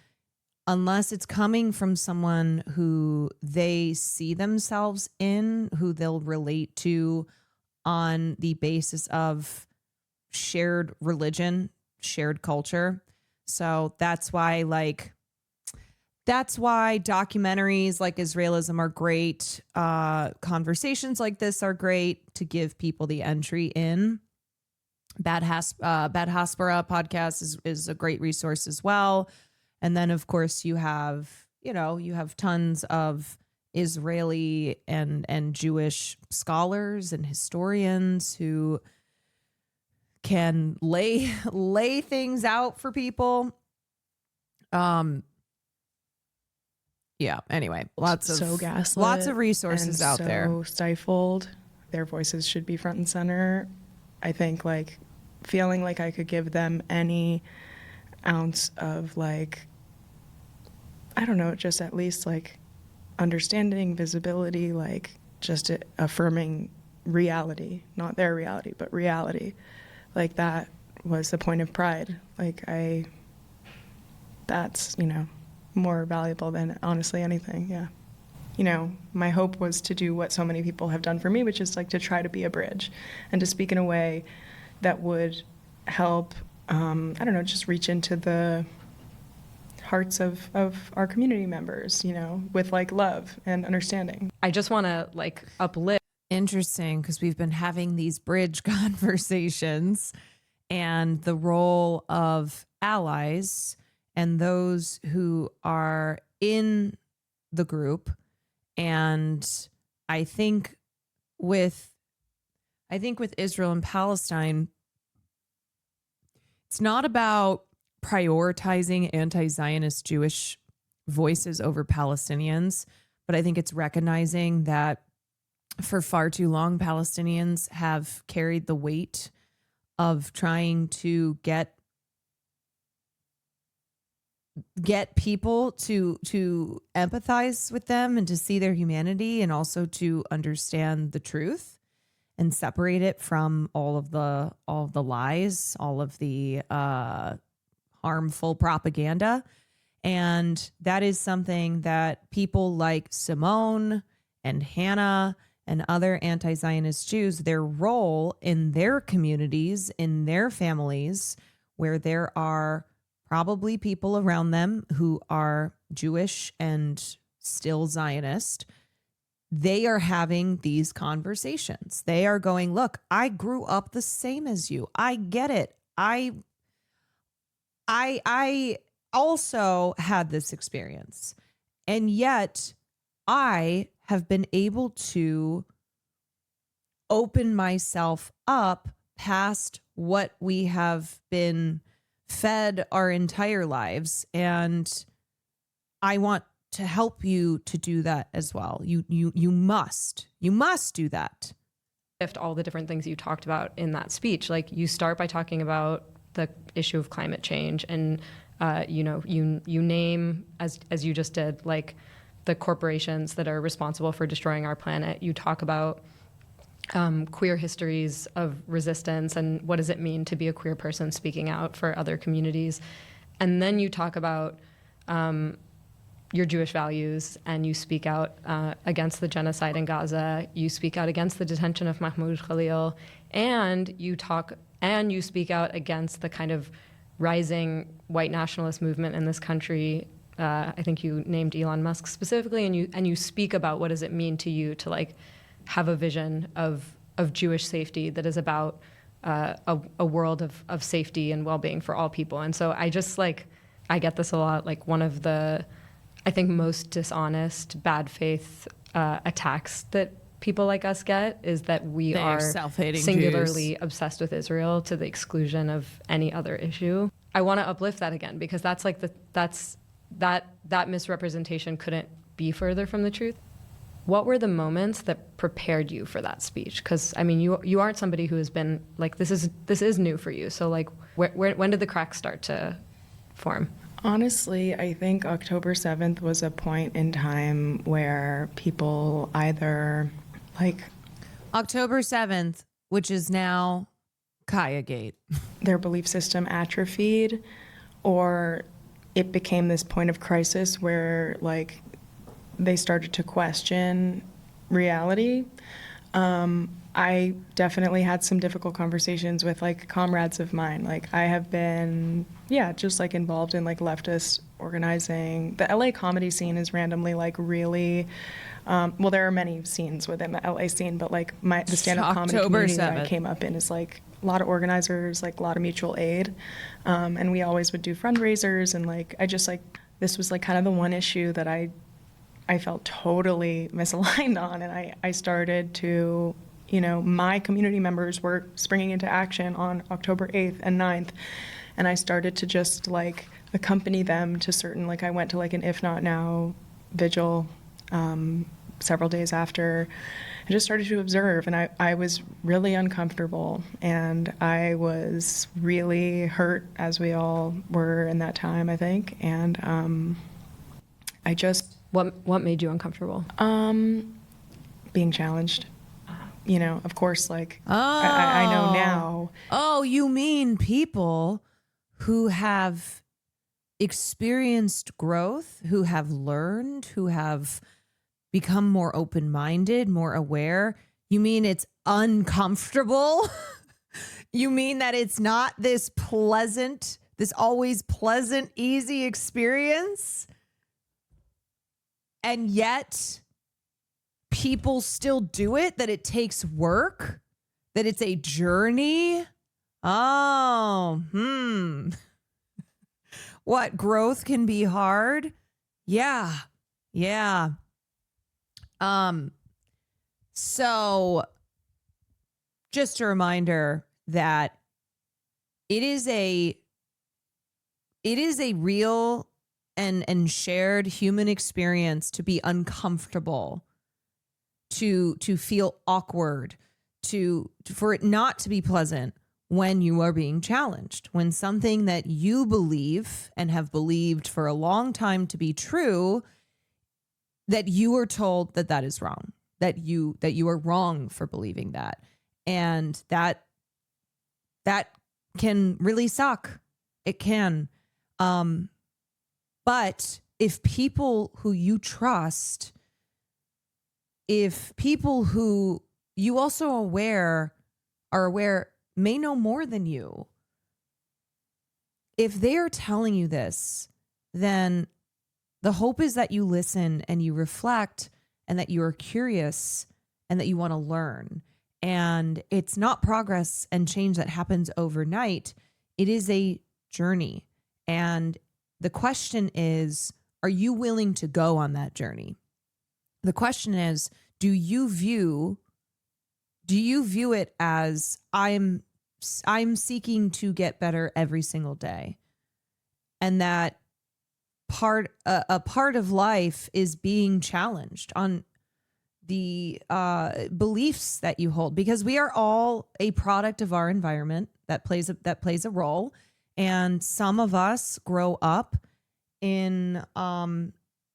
unless it's coming from someone who they see themselves in, who they'll relate to on the basis of shared religion, shared culture. So that's why documentaries like Israelism are great. Conversations like this are great to give people the entry in. Bad Haspera podcast is a great resource as well. And then, of course, you have tons of Israeli and Jewish scholars and historians who can lay things out for people. Yeah. Anyway, lots of resources out there. So stifled. Their voices should be front and center. I think like feeling like I could give them any ounce of like, I don't know, just at least like understanding, visibility, like just affirming reality, not their reality, but reality. Like that was the point of pride. Like that's, more valuable than honestly anything. Yeah. My hope was to do what so many people have done for me, which is like to try to be a bridge and to speak in a way that would help, just reach into the hearts of our community members, with like love and understanding. I just want to uplift. Interesting, because we've been having these bridge conversations and the role of allies and those who are in the group. And I think with Israel and Palestine, it's not about prioritizing anti-Zionist Jewish voices over Palestinians, but I think it's recognizing that for far too long, Palestinians have carried the weight of trying to get people to empathize with them and to see their humanity, and also to understand the truth and separate it from all of the lies, all of the harmful propaganda. And that is something that people like Simone and Hannah and other anti-Zionist Jews, their role in their communities, in their families, where there are probably people around them who are Jewish and still Zionist, they are having these conversations. They are going, look, I grew up the same as you. I get it. I also had this experience. And yet I have been able to open myself up past what we have been fed our entire lives. And I want to help you to do that as well. You must do that. Shift all the different things you talked about in that speech. Like, you start by talking about the issue of climate change, and you name, as you just did, like the corporations that are responsible for destroying our planet. You talk about queer histories of resistance and what does it mean to be a queer person speaking out for other communities. And then you talk about your Jewish values, and you speak out against the genocide in Gaza. You speak out against the detention of Mahmoud Khalil, and you speak out against the kind of rising white nationalist movement in this country. I think you named Elon Musk specifically, and you speak about what does it mean to you to like have a vision of Jewish safety that is about a world of safety and well-being for all people. And so I just I get this a lot. Like, one of the, I think, most dishonest, bad faith attacks that people like us get is that we They're are self-hating singularly Jews. obsessed with Israel to the exclusion of any other issue. I want to uplift that again, because that's like that misrepresentation couldn't be further from the truth. What were the moments that prepared you for that speech? Because I mean, you aren't somebody who has been like, this is new for you. So like, when did the cracks start to form? Honestly, I think October 7th was a point in time where people either October 7th, which is now Kaya Gate, their belief system atrophied, or it became this point of crisis where like they started to question reality. I definitely had some difficult conversations with like comrades of mine. Like, I have been, just like involved in like leftist organizing. The LA comedy scene is randomly like really, well, there are many scenes within the LA scene, but like the stand-up comedy October community that I 7th. came up in is like a lot of organizers, like a lot of mutual aid. And we always would do fundraisers, and like, this was like kind of the one issue that I felt totally misaligned on. And I started to, my community members were springing into action on October 8th and 9th. And I started to just like accompany them to certain, like I went to like an If Not Now vigil several days after. I just started to observe, and I was really uncomfortable, and I was really hurt, as we all were in that time, I think. And I just... What made you uncomfortable? Being challenged. Of course, like, I know now. Oh, you mean people who have experienced growth, who have learned, who have become more open-minded, more aware? You mean it's uncomfortable? You mean that it's not this always pleasant, easy experience? And yet people still do it, that it takes work, that it's a journey? What, growth can be hard? Yeah. So just a reminder that it is a real and shared human experience to be uncomfortable, to feel awkward, for it not to be pleasant when you are being challenged, when something that you believe and have believed for a long time to be true, that you are told that is wrong, that you are wrong for believing that. And that can really suck. It can. But if people who you trust, if people who you also are aware may know more than you, if they are telling you this, then the hope is that you listen and you reflect and that you are curious and that you want to learn. And it's not progress and change that happens overnight. It is a journey. And the question is, are you willing to go on that journey? The question is, do you view it as I'm seeking to get better every single day? And that a part of life is being challenged on the beliefs that you hold, because we are all a product of our environment that plays a role. And some of us grow up in,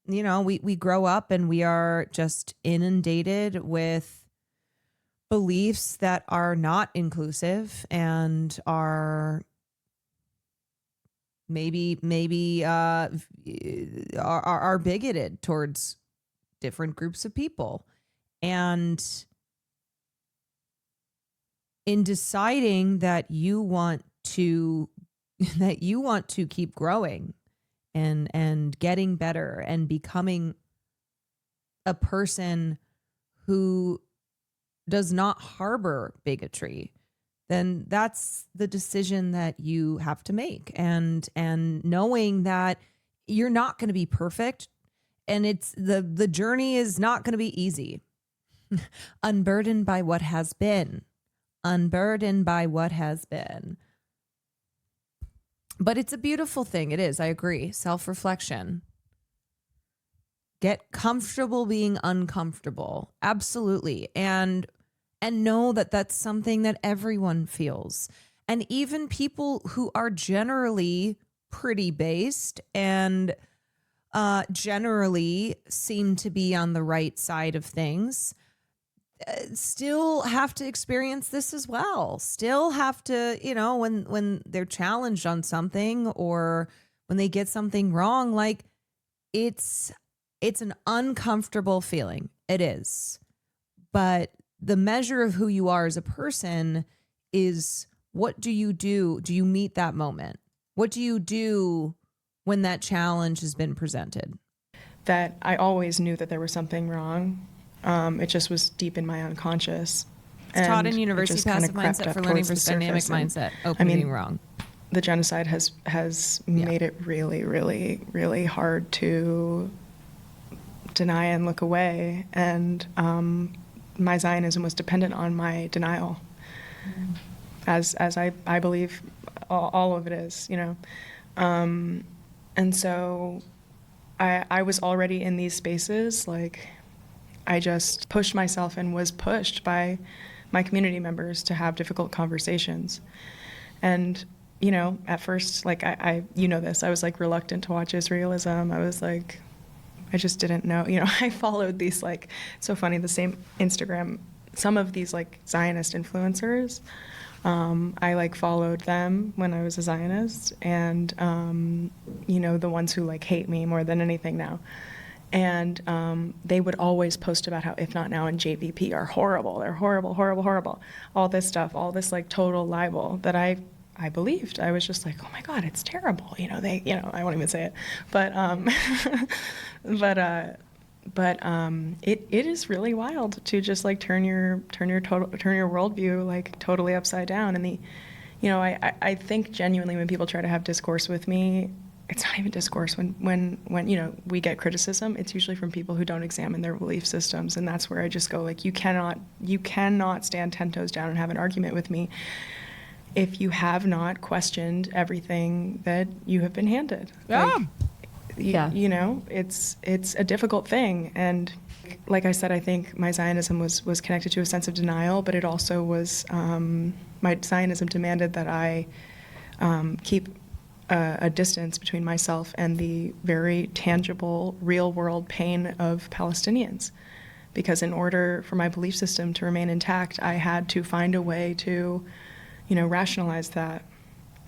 we grow up and we are just inundated with beliefs that are not inclusive and are maybe are bigoted towards different groups of people. And in deciding that you want to keep growing and getting better and becoming a person who does not harbor bigotry, then that's the decision that you have to make. And knowing that you're not going to be perfect, and it's the journey is not going to be easy. Unburdened by what has been. Unburdened by what has been. But it's a beautiful thing. It is. I agree. Self-reflection. Get comfortable being uncomfortable. Absolutely. And know that that's something that everyone feels. And even people who are generally pretty based and generally seem to be on the right side of things still have to experience this as well. Still have to, when they're challenged on something or when they get something wrong, like it's an uncomfortable feeling. It is. But the measure of who you are as a person is, what do you do? Do you meet that moment? What do you do when that challenge has been presented? That I always knew that there was something wrong. It just was deep in my unconscious. It's taught in University Passive Mindset for Learning versus Dynamic Mindset. Being wrong. The genocide has made it really, really, really hard to deny and look away. And my Zionism was dependent on my denial, as I believe all of it is, and so I was already in these spaces. Like, I just pushed myself and was pushed by my community members to have difficult conversations. And at first, like I this, I was like reluctant to watch Israelism. I was like, I just didn't know. I followed these, like, so funny, the same Instagram, some of these like Zionist influencers. I like followed them when I was a Zionist, and the ones who like hate me more than anything now. And they would always post about how If Not Now and JVP are horrible. They're horrible, horrible, horrible. All this stuff, all this like total libel that I believed. I was just like, oh my God, it's terrible. I won't even say it, but it is really wild to just like turn your worldview like totally upside down. And I think genuinely when people try to have discourse with me, it's not even discourse. When we get criticism, it's usually from people who don't examine their belief systems, and that's where I just go like, you cannot stand 10 toes down and have an argument with me if you have not questioned everything that you have been handed. Yeah. It's a difficult thing. And like I said, I think my Zionism was connected to a sense of denial, but it also was, my Zionism demanded that I keep a distance between myself and the very tangible, real-world pain of Palestinians. Because in order for my belief system to remain intact, I had to find a way to, rationalize that.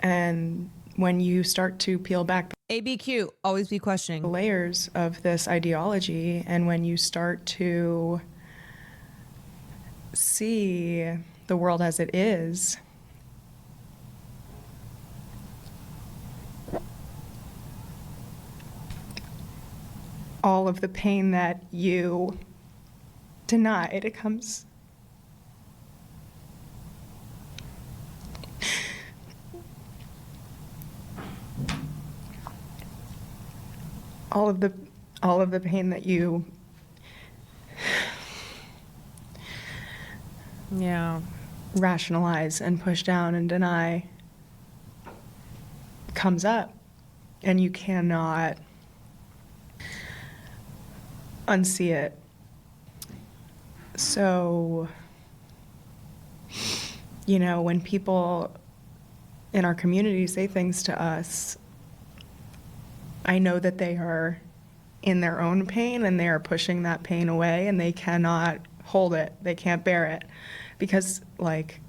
And when you start to peel back ABQ, always be questioning the layers of this ideology, and when you start to see the world as it is, all of the pain that you denied. It comes all of the pain that you rationalize and push down and deny comes up, and you cannot unsee it. So, you know, when people in our community say things to us, I know that they are in their own pain and they are pushing that pain away, and they cannot hold it. They can't bear it because, like,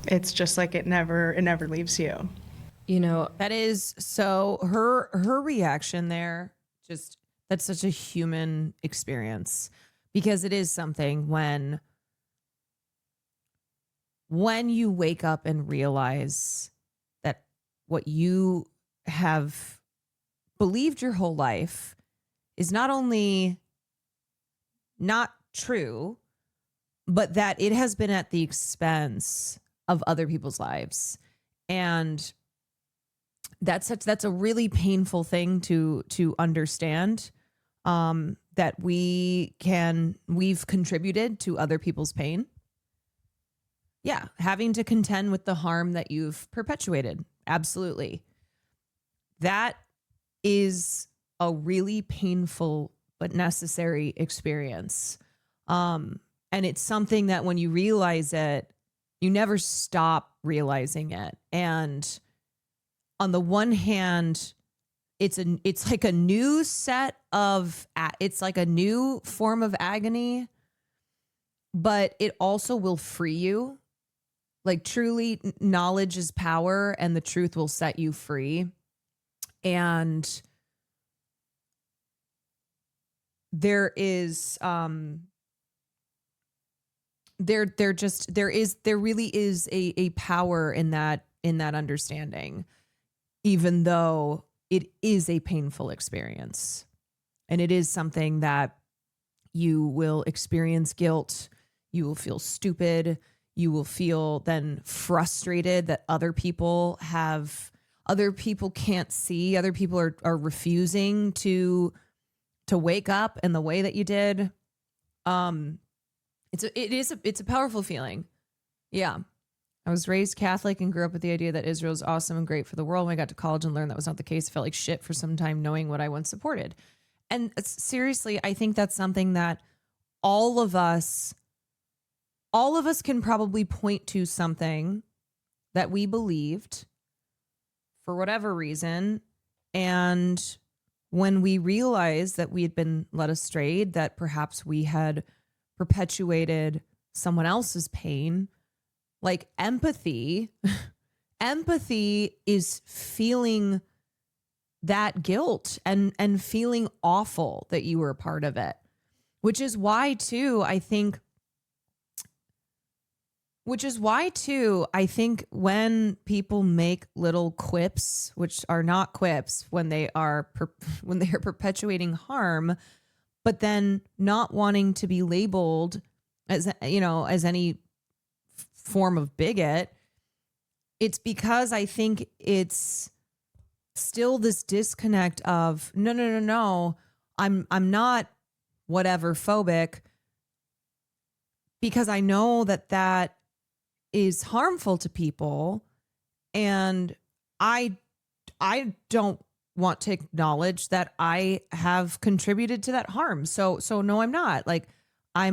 it's just like it never leaves you. You know, that is so her reaction there, just that's such a human experience, because it is something when you wake up and realize that what you have believed your whole life is not only not true, but that it has been at the expense of other people's lives. And that's a really painful thing to understand, that we've contributed to other people's pain. Yeah, having to contend with the harm that you've perpetuated. Absolutely. That is a really painful but necessary experience. And it's something that when you realize it, you never stop realizing it. And on the one hand, it's like a new set of, it's like a new form of agony, but it also will free you. Like, truly, knowledge is power, and the truth will set you free. And there is there really is a power in that understanding, even though it is a painful experience. And it is something that you will experience guilt, you will feel stupid, you will feel then frustrated that other people can't see, other people are refusing to wake up in the way that you did. It's a powerful feeling. Yeah. I was raised Catholic and grew up with the idea that Israel is awesome and great for the world. When I got to college and learned that was not the case, I felt like shit for some time knowing what I once supported. And seriously, I think that's something that all of us can probably point to something that we believed for whatever reason. And when we realized that we had been led astray, that perhaps we had perpetuated someone else's pain, like empathy is feeling that guilt and feeling awful that you were a part of it, which is why too, I think when people make little quips, which are not quips, when they are perpetuating harm, but then not wanting to be labeled as any form of bigot, it's because I think it's still this disconnect of no, I'm not whatever phobic, because I know that is harmful to people, and I don't want to acknowledge that I have contributed to that harm. So no, I'm not. Like, I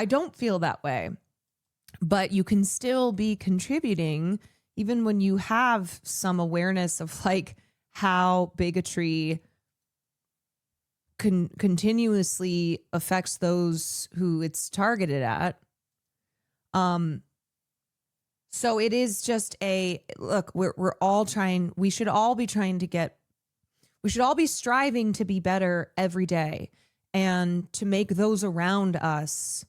don't feel that way. But you can still be contributing even when you have some awareness of like how bigotry continuously affects those who it's targeted at. So it is just look, we're all trying, we should all be striving to be better every day and to make those around us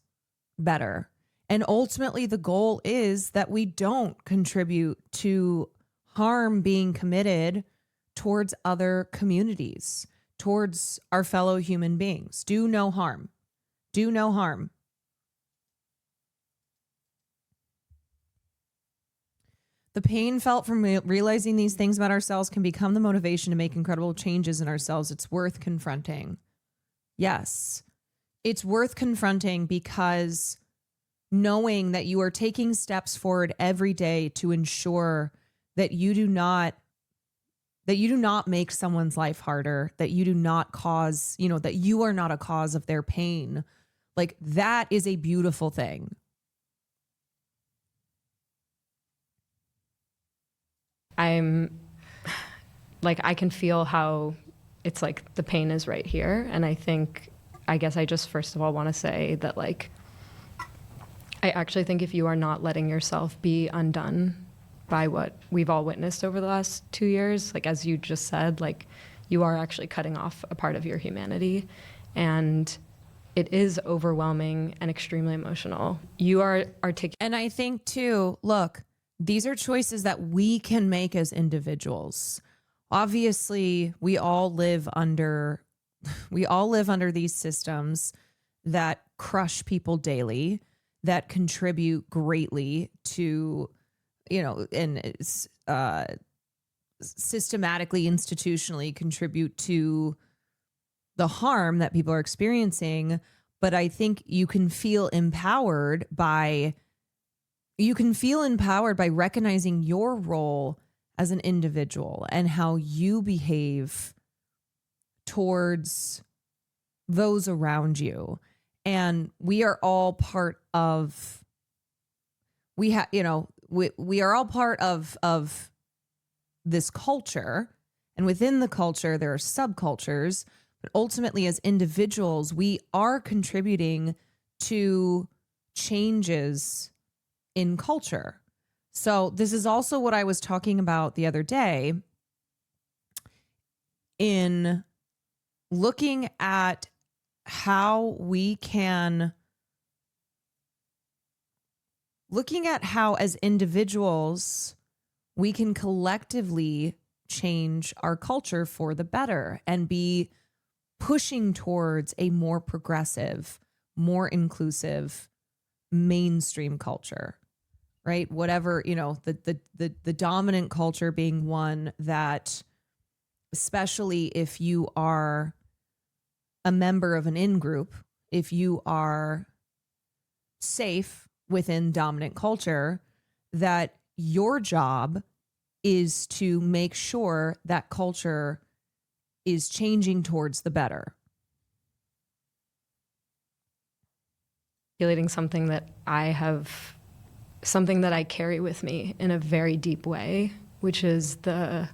better. And ultimately the goal is that we don't contribute to harm being committed towards other communities, towards our fellow human beings. Do no harm. Do no harm. The pain felt from realizing these things about ourselves can become the motivation to make incredible changes in ourselves. It's worth confronting. Yes, it's worth confronting, because knowing that you are taking steps forward every day to ensure that you do not make someone's life harder, that you do not cause, that you are not a cause of their pain. Like, that is a beautiful thing. I can feel how it's like the pain is right here. And I guess I just first of all want to say that, like, I actually think if you are not letting yourself be undone by what we've all witnessed over the last 2 years, like, as you just said, like, you are actually cutting off a part of your humanity. And it is overwhelming and extremely emotional. You are articulating. And I think too, look, these are choices that we can make as individuals. Obviously, we all live under these systems that crush people daily, that contribute greatly to, and systematically, institutionally contribute to the harm that people are experiencing. But I think you can feel empowered by recognizing your role as an individual and how you behave towards those around you. And we are all part of, we are all part of this culture. And within the culture, there are subcultures. But ultimately, as individuals, we are contributing to changes in culture. So this is also what I was talking about the other day in looking at how as individuals, we can collectively change our culture for the better and be pushing towards a more progressive, more inclusive mainstream culture, right? Whatever, the dominant culture being one that, especially if you are a member of an in-group, if you are safe within dominant culture, that your job is to make sure that culture is changing towards the better. Something that I carry with me in a very deep way, which is I'm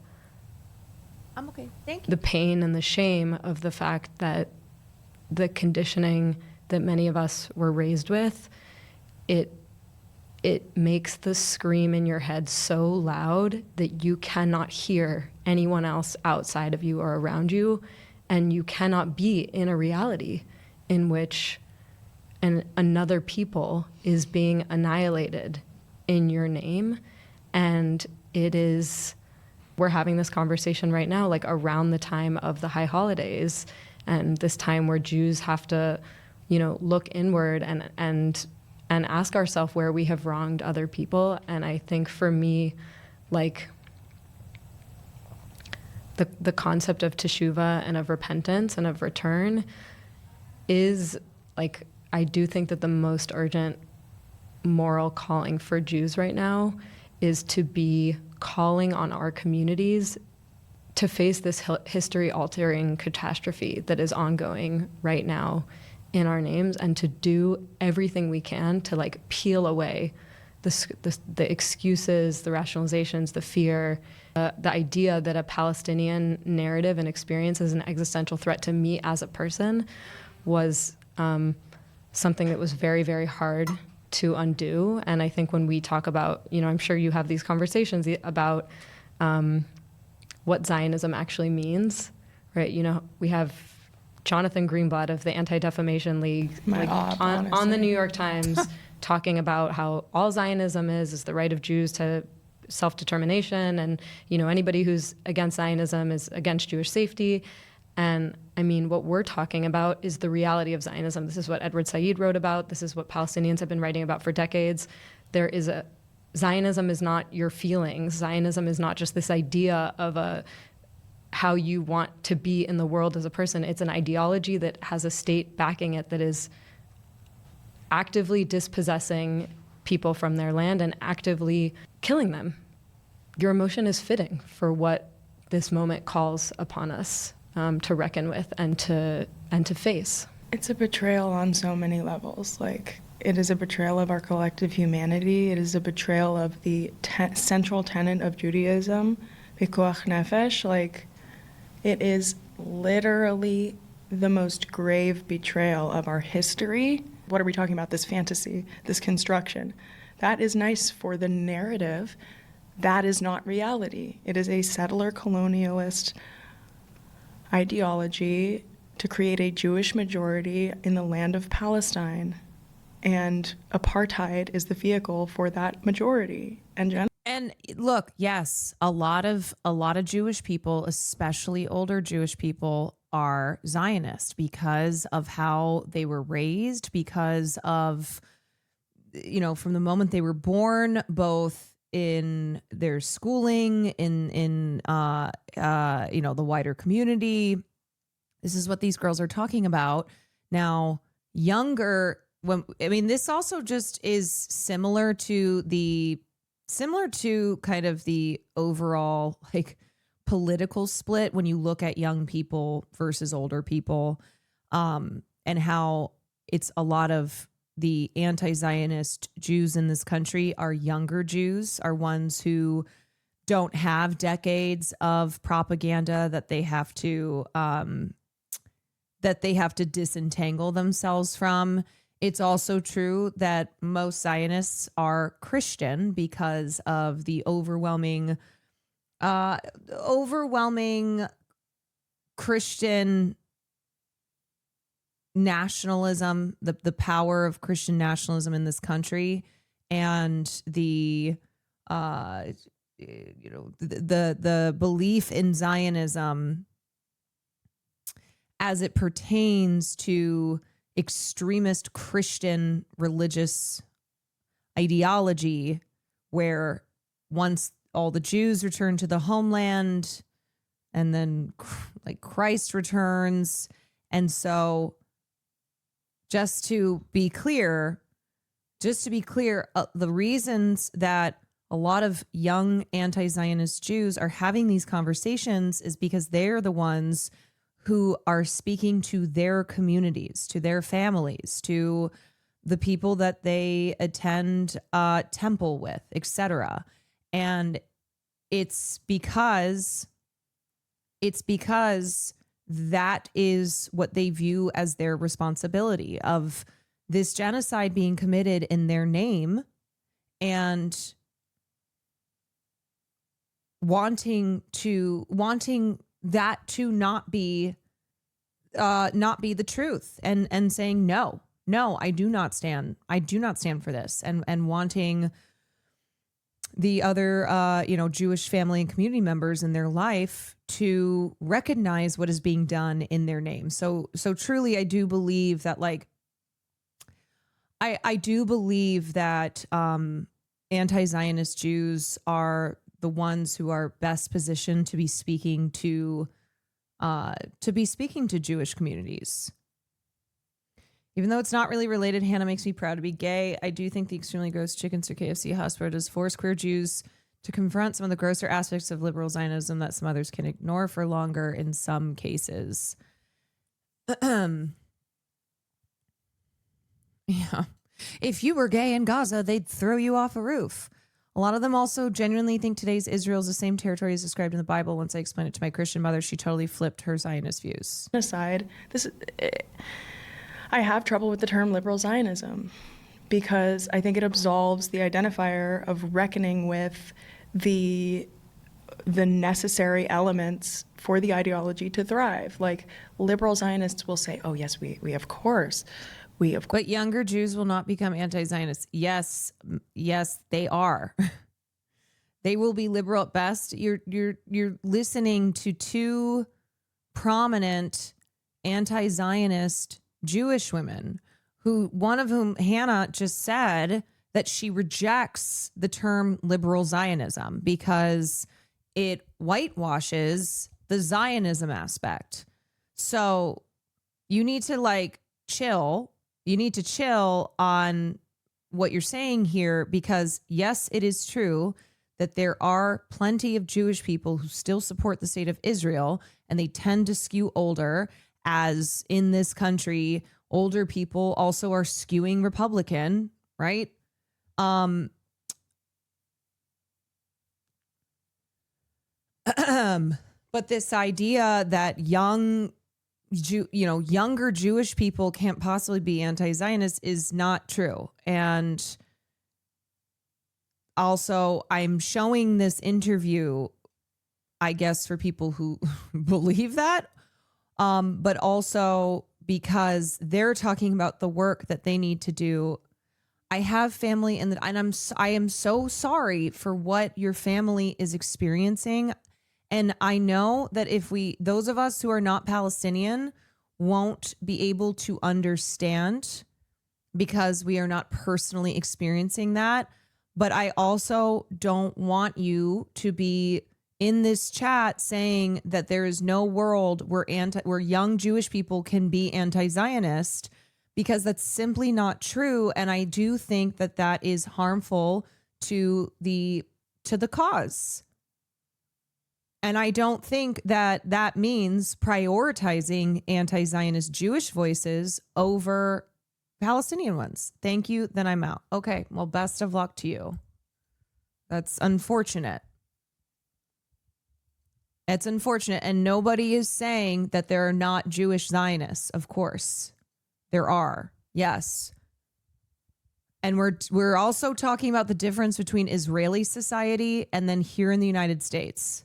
okay. Thank you. The pain and the shame of the fact that the conditioning that many of us were raised with, it makes the scream in your head so loud that you cannot hear anyone else outside of you or around you, and you cannot be in a reality in which another people is being annihilated in your name. And we're having this conversation right now, like around the time of the high holidays, and this time where Jews have to, look inward and ask ourselves where we have wronged other people. And I think for me, like, the concept of teshuvah and of repentance and of return is, like, I do think that the most urgent moral calling for Jews right now is to be calling on our communities to face this history-altering catastrophe that is ongoing right now in our names, and to do everything we can to, like, peel away the excuses, the rationalizations, the fear, the idea that a Palestinian narrative and experience is an existential threat to me as a person was something that was very, very hard to undo. And I think when we talk about, I'm sure you have these conversations about what Zionism actually means, right? We have Jonathan Greenblatt of the Anti-Defamation League on the New York Times talking about how all Zionism is the right of Jews to self-determination, and anybody who's against Zionism is against Jewish safety. And I mean, what we're talking about is the reality of Zionism. This is what Edward Said wrote about. This is what Palestinians have been writing about for decades. Zionism is not your feelings. Zionism is not just this idea of how you want to be in the world as a person. It's an ideology that has a state backing it that is actively dispossessing people from their land and actively killing them. Your emotion is fitting for what this moment calls upon us to reckon with and to face. It's a betrayal on so many levels. Like, it is a betrayal of our collective humanity. It is a betrayal of the central tenet of Judaism, pikuach nefesh. Like, it is literally the most grave betrayal of our history. What are we talking about? This fantasy, this construction. That is nice for the narrative. That is not reality. It is a settler colonialist ideology to create a Jewish majority in the land of Palestine. And apartheid is the vehicle for that majority. And look, yes, a lot of Jewish people, especially older Jewish people, are Zionist because of how they were raised, because of, from the moment they were born, both in their schooling, in the wider community. This is what these girls are talking about. Now, this also just is similar to kind of the overall political split when you look at young people versus older people, and how it's a lot of the anti-Zionist Jews in this country are younger Jews, are ones who don't have decades of propaganda that they have to disentangle themselves from. It's also true that most Zionists are Christian because of the overwhelming Christian nationalism, the power of Christian nationalism in this country, and the belief in Zionism as it pertains to extremist Christian religious ideology, where once all the Jews return to the homeland and then Christ returns. And so just to be clear, the reasons that a lot of young anti-Zionist Jews are having these conversations is because they're the ones who are speaking to their communities, to their families, to the people that they attend temple with, etc. And it's because that is what they view as their responsibility of this genocide being committed in their name, and wanting that to not be the truth, and saying no, I do not stand for this, and wanting the other Jewish family and community members in their life to recognize what is being done in their name. So truly, I do believe that I do believe that anti-Zionist Jews are the ones who are best positioned to be speaking to Jewish communities. Even though it's not really related, Hannah makes me proud to be gay. I do think the extremely gross chicken to KFC hospital does force queer Jews to confront some of the grosser aspects of liberal Zionism that some others can ignore for longer in some cases. Yeah. If you were gay in Gaza, they'd throw you off a roof. A lot of them also genuinely think today's Israel is the same territory as described in the Bible. Once I explained it to my Christian mother, she totally flipped her Zionist views. Aside, I have trouble with the term liberal Zionism because I think it absolves the identifier of reckoning with the necessary elements for the ideology to thrive. Like, liberal Zionists will say, oh yes, we of course. But younger Jews will not become anti-Zionists. Yes, they are. They will be liberal at best. You're listening to two prominent anti-Zionist Jewish women, who one of whom, Hannah, just said that she rejects the term liberal Zionism because it whitewashes the Zionism aspect. So you need to chill. You need to chill on what you're saying here, because yes, it is true that there are plenty of Jewish people who still support the state of Israel, and they tend to skew older, as in this country, older people also are skewing Republican, right? But this idea that younger Jewish people can't possibly be anti-Zionist is not true. And also, I'm showing this interview, I guess, for people who believe that, but also because they're talking about the work that they need to do. I have family, and I am so sorry for what your family is experiencing. And I know that those of us who are not Palestinian won't be able to understand because we are not personally experiencing that. But I also don't want you to be in this chat saying that there is no world where young Jewish people can be anti-Zionist, because that's simply not true. And I do think that that is harmful to the cause. And I don't think that means prioritizing anti-Zionist Jewish voices over Palestinian ones. Thank you. Then I'm out. Okay. Well, best of luck to you. That's unfortunate. It's unfortunate. And nobody is saying that there are not Jewish Zionists. Of course, there are. Yes. And we're also talking about the difference between Israeli society and then here in the United States.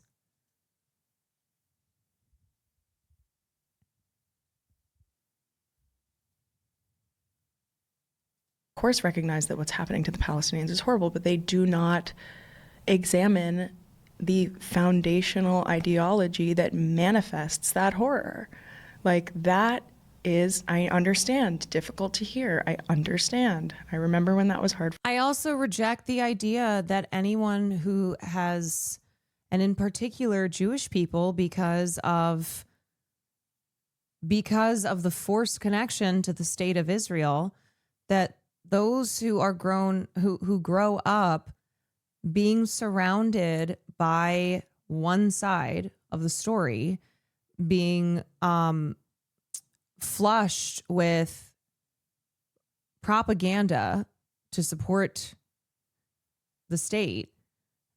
Of course, recognize that what's happening to the Palestinians is horrible, but they do not examine the foundational ideology that manifests that horror. That is, I understand, difficult to hear. I understand. I remember when that was hard. I also reject the idea that anyone who has, and in particular Jewish people, because of the forced connection to the state of Israel, that those who grow up being surrounded by one side of the story, being flushed with propaganda to support the state,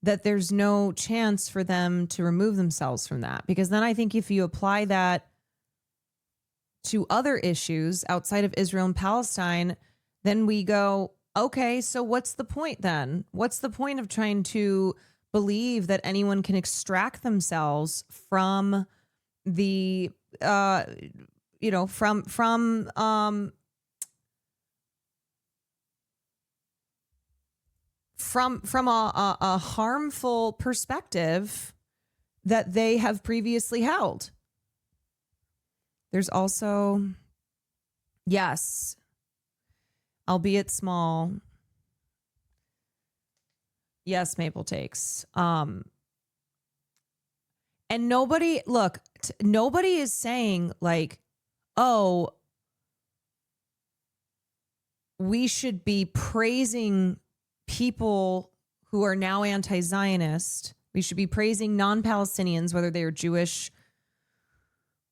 that there's no chance for them to remove themselves from that. Because then I think if you apply that to other issues outside of Israel and Palestine, then we go, okay, so what's the point then? What's the point of trying to believe that anyone can extract themselves from the, from a harmful perspective that they have previously held? There's also, yes, albeit small. Yes, Maple Takes. And nobody is saying oh, we should be praising people who are now anti-Zionist. We should be praising non-Palestinians, whether they are Jewish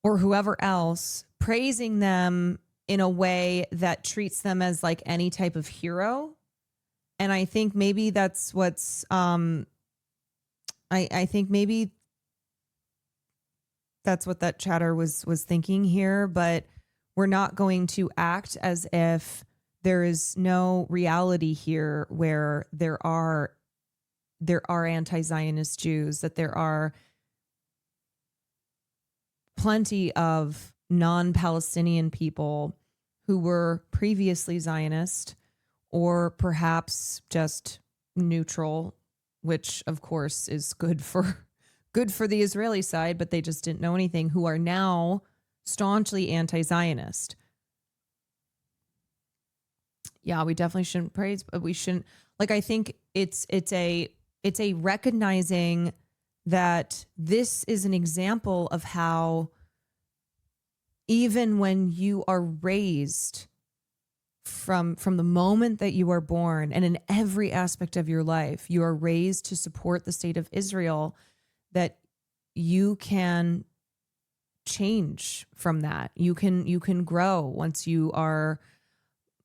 or whoever else, praising them in a way that treats them as any type of hero. And I think maybe that's what's, I think maybe that's what that chatter was thinking here, but we're not going to act as if there is no reality here where there are anti-Zionist Jews, that there are plenty of non-Palestinian people who were previously Zionist or perhaps just neutral which of course is good for the Israeli side, but they just didn't know anything, who are now staunchly anti-Zionist. Yeah, we definitely shouldn't praise, but we shouldn't, like, I think it's a recognizing that this is an example of how even when you are raised from the moment that you are born and in every aspect of your life, you are raised to support the state of Israel, that you can change from that. You can grow once you are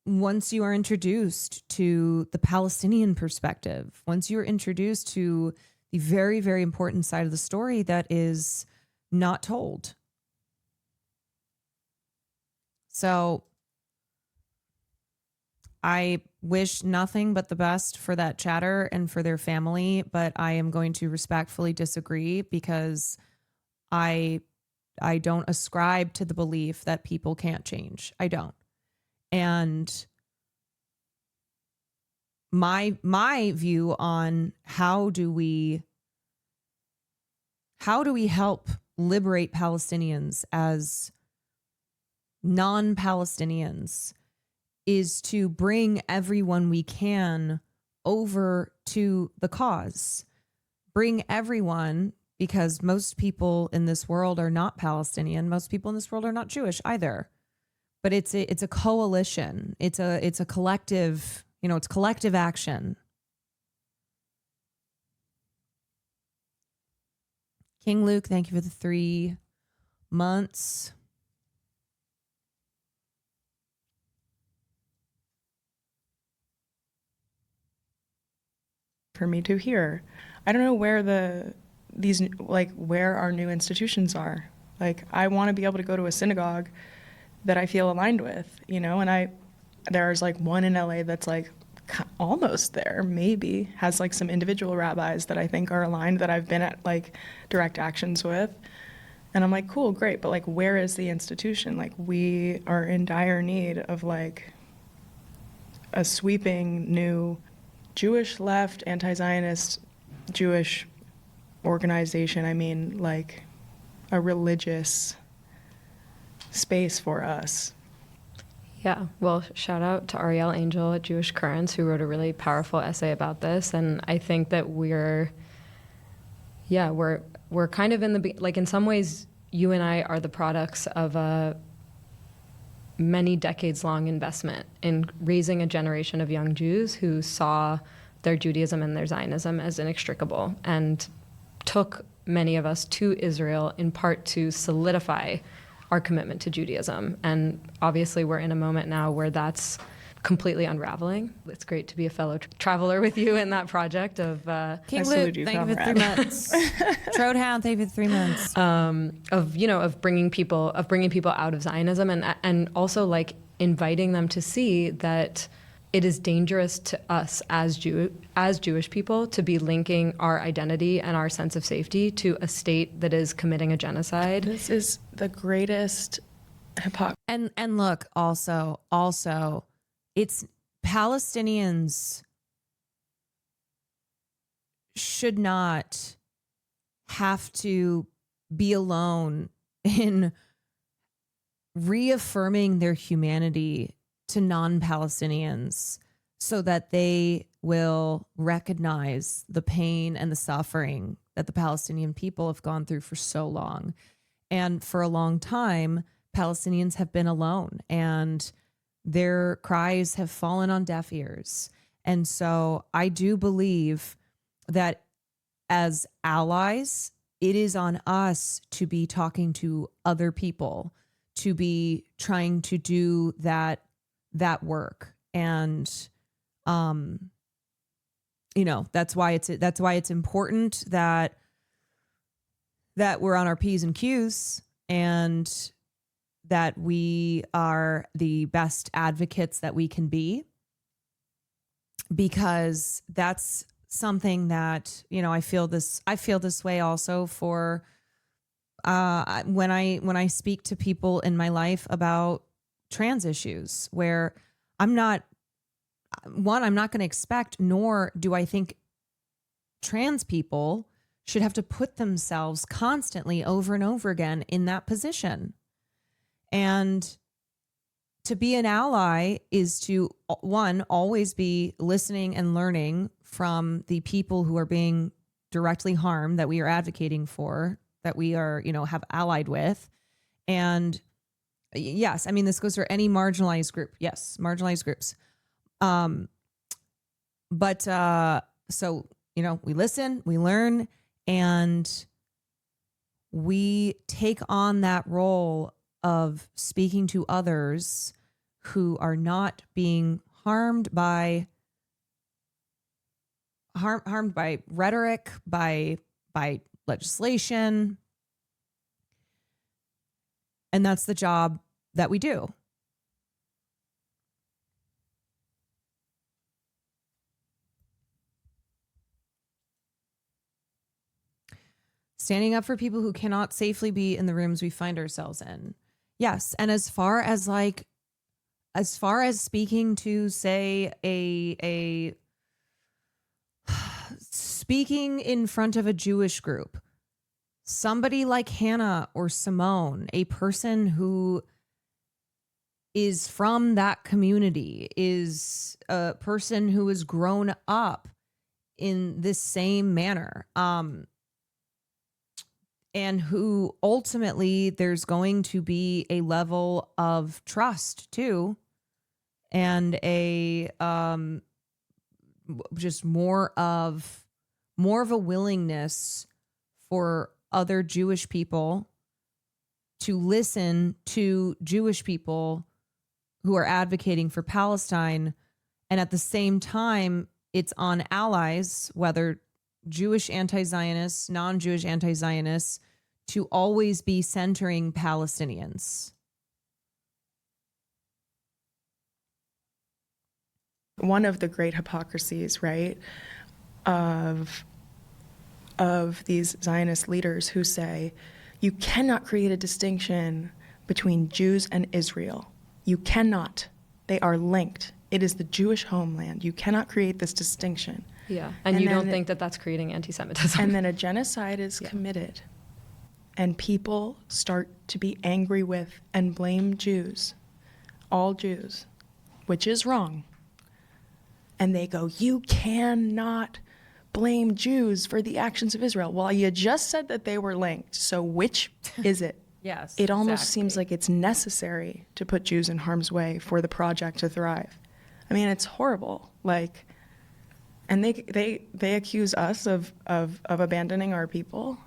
introduced to the Palestinian perspective, once you're introduced to the very, very important side of the story that is not told. So I wish nothing but the best for that chatter and for their family, but I am going to respectfully disagree because I don't ascribe to the belief that people can't change. I don't. And my view on how do we help liberate Palestinians as non-Palestinians is to bring everyone we can over to the cause. Bring everyone, because most people in this world are not Palestinian. Most people in this world are not Jewish either. But it's a coalition. It's a collective, it's collective action. King Luke, thank you for the 3 months. For me to hear. I don't know where where our new institutions are. Like, I want to be able to go to a synagogue that I feel aligned with, and there's like one in LA that's like almost there, maybe has like some individual rabbis that I think are aligned, that I've been at like direct actions with. And I'm like, cool, great. But like, where is the institution? Like, we are in dire need of like a sweeping new Jewish left, anti-Zionist Jewish organization. I mean, like a religious space for us. Yeah, well, shout out to Ariel Angel at Jewish Currents, who wrote a really powerful essay about this. And I think that we're kind of in some ways, you and I are the products of a many decades long investment in raising a generation of young Jews who saw their Judaism and their Zionism as inextricable, and took many of us to Israel in part to solidify our commitment to Judaism. And obviously we're in a moment now where that's completely unraveling. It's great to be a fellow traveler with you in that project of King Luke, thank you for 3 months. Trodehound, thank you for 3 months. Of bringing people out of Zionism, and also like inviting them to see that it is dangerous to us as Jewish people to be linking our identity and our sense of safety to a state that is committing a genocide. This is the greatest hypocrisy. And look, also, it's Palestinians should not have to be alone in reaffirming their humanity to non-Palestinians so that they will recognize the pain and the suffering that the Palestinian people have gone through for so long. And for a long time, Palestinians have been alone, and their cries have fallen on deaf ears. And so I do believe that as allies, it is on us to be talking to other people, to be trying to do that work. And that's why it's important that we're on our P's and Q's, and that we are the best advocates that we can be, because that's something that, I feel this way also for when I speak to people in my life about trans issues, where I'm not going to expect, nor do I think trans people should have to put themselves constantly over and over again in that position. And to be an ally is to, one, always be listening and learning from the people who are being directly harmed, that we are advocating for, that we are, have allied with. And yes, I mean, this goes for any marginalized group. Yes, marginalized groups. So, we listen, we learn, and we take on that role of speaking to others who are not being harmed by rhetoric, by legislation. And that's the job that we do. Standing up for people who cannot safely be in the rooms we find ourselves in. Yes. And as far as speaking to, say, speaking in front of a Jewish group, somebody like Hannah or Simone, a person who is from that community, is a person who has grown up in this same manner, and who ultimately there's going to be a level of trust too, and a just more of a willingness for other Jewish people to listen to Jewish people who are advocating for Palestine. And at the same time, it's on allies, whether Jewish anti-Zionists, non-Jewish anti-Zionists, to always be centering Palestinians. One of the great hypocrisies, right, of these Zionist leaders who say, you cannot create a distinction between Jews and Israel. You cannot. They are linked. It is the Jewish homeland. You cannot create this distinction. Yeah, and you don't think that that's creating anti-Semitism. And then a genocide is committed, and people start to be angry with and blame Jews, all Jews, which is wrong. And they go, you cannot blame Jews for the actions of Israel. Well, you just said that they were linked, so which is it? Yes, it almost seems like it's necessary to put Jews in harm's way for the project to thrive. I mean, it's horrible. And they accuse us of abandoning our people.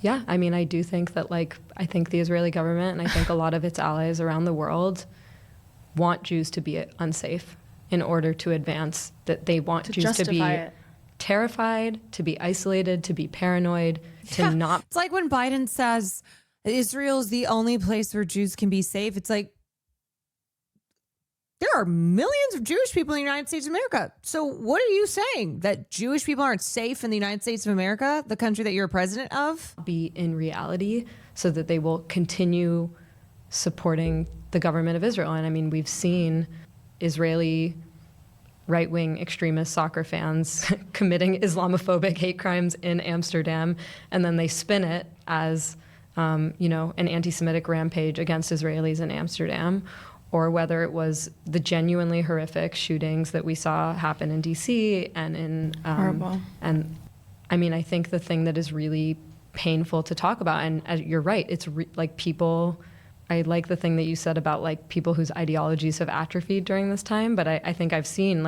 Yeah, I mean, I do think that, I think the Israeli government and I think a lot of its allies around the world want Jews to be unsafe in order to advance, that they want Jews to be terrified, to be isolated, to be paranoid, to not. It's like when Biden says Israel is the only place where Jews can be safe. It's like, there are millions of Jewish people in the United States of America. So what are you saying? That Jewish people aren't safe in the United States of America, the country that you're president of? Be in reality, so that they will continue supporting the government of Israel. And I mean, we've seen Israeli right-wing extremist soccer fans committing Islamophobic hate crimes in Amsterdam, and then they spin it as, an anti-Semitic rampage against Israelis in Amsterdam, or whether it was the genuinely horrific shootings that we saw happen in DC and in horrible. And I mean, I think the thing that is really painful to talk about, and you're right, it's people. I like the thing that you said about people whose ideologies have atrophied during this time, but I think I've seen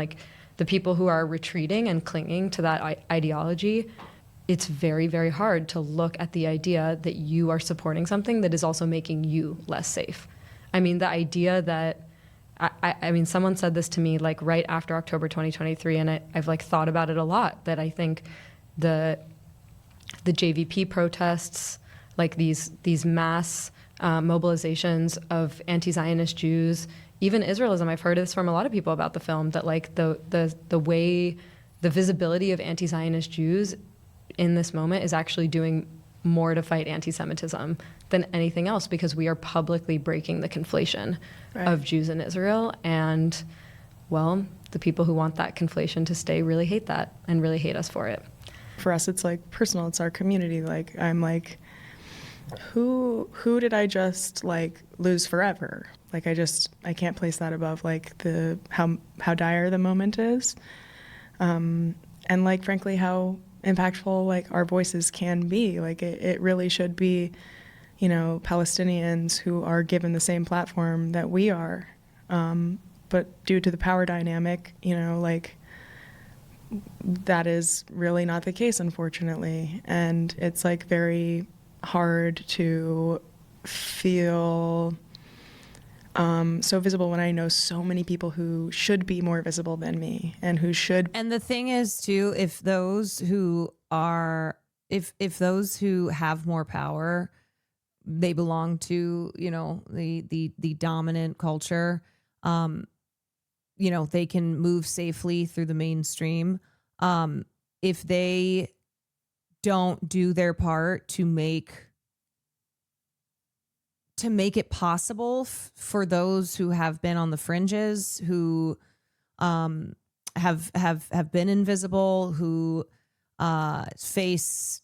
the people who are retreating and clinging to that ideology. It's very, very hard to look at the idea that you are supporting something that is also making you less safe. I mean, the idea that, I mean, someone said this to me right after October 2023, and I've thought about it a lot, that I think the JVP protests, these mass mobilizations of anti-Zionist Jews, even Israelism. I've heard this from a lot of people about the film, that the way, the visibility of anti-Zionist Jews in this moment is actually doing more to fight anti-Semitism than anything else, because we are publicly breaking the conflation of Jews in Israel. And, well, the people who want that conflation to stay really hate that and really hate us for it. For us, it's like personal, it's our community. Like, I'm like, who did I just like lose forever? Like, I can't place that above like the how dire the moment is, and like frankly how impactful like our voices can be. Like it really should be, you know, Palestinians who are given the same platform that we are, but due to the power dynamic, you know, like that is really not the case, unfortunately, and it's like very hard to feel so visible when I know so many people who should be more visible than me and who should. And the thing is too, if those who have more power, they belong to, you know, the dominant culture, you know, they can move safely through the mainstream. If they don't do their part to make it possible for those who have been on the fringes, who have been invisible, who face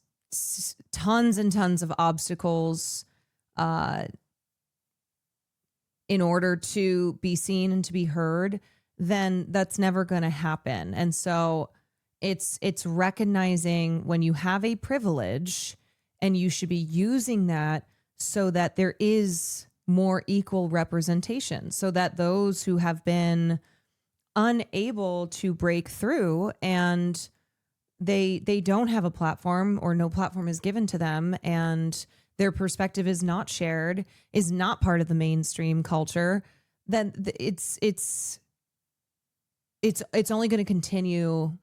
tons and tons of obstacles in order to be seen and to be heard, then that's never going to happen. And so it's recognizing when you have a privilege, and you should be using that so that there is more equal representation, so that those who have been unable to break through and they don't have a platform, or no platform is given to them, and their perspective is not shared, is not part of the mainstream culture, then it's only going to continue.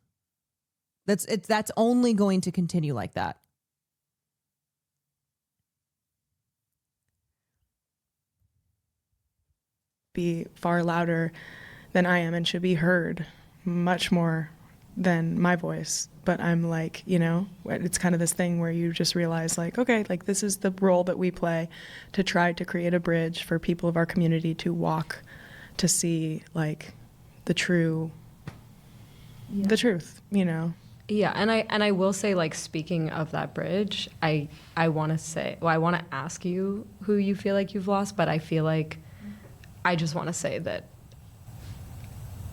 That's only going to continue like that. Be far louder than I am and should be heard much more than my voice. But I'm like, you know, it's kind of this thing where you just realize like, okay, like this is the role that we play to try to create a bridge for people of our community to walk, to see like the truth, you know? Yeah, and I will say, like, speaking of that bridge, I want to say, well, I want to ask you who you feel like you've lost, but I feel like I just want to say that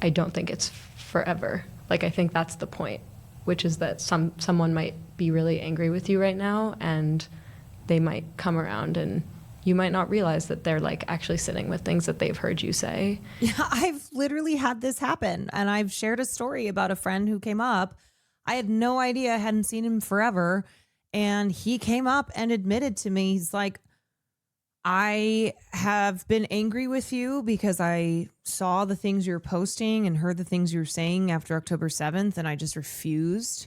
I don't think it's forever. Like, I think that's the point, which is that someone might be really angry with you right now, and they might come around, and you might not realize that they're like actually sitting with things that they've heard you say. Yeah, I've literally had this happen, and I've shared a story about a friend who came up. I had no idea, I hadn't seen him forever. And he came up and admitted to me, he's like, I have been angry with you because I saw the things you're posting and heard the things you were saying after October 7th, and I just refused.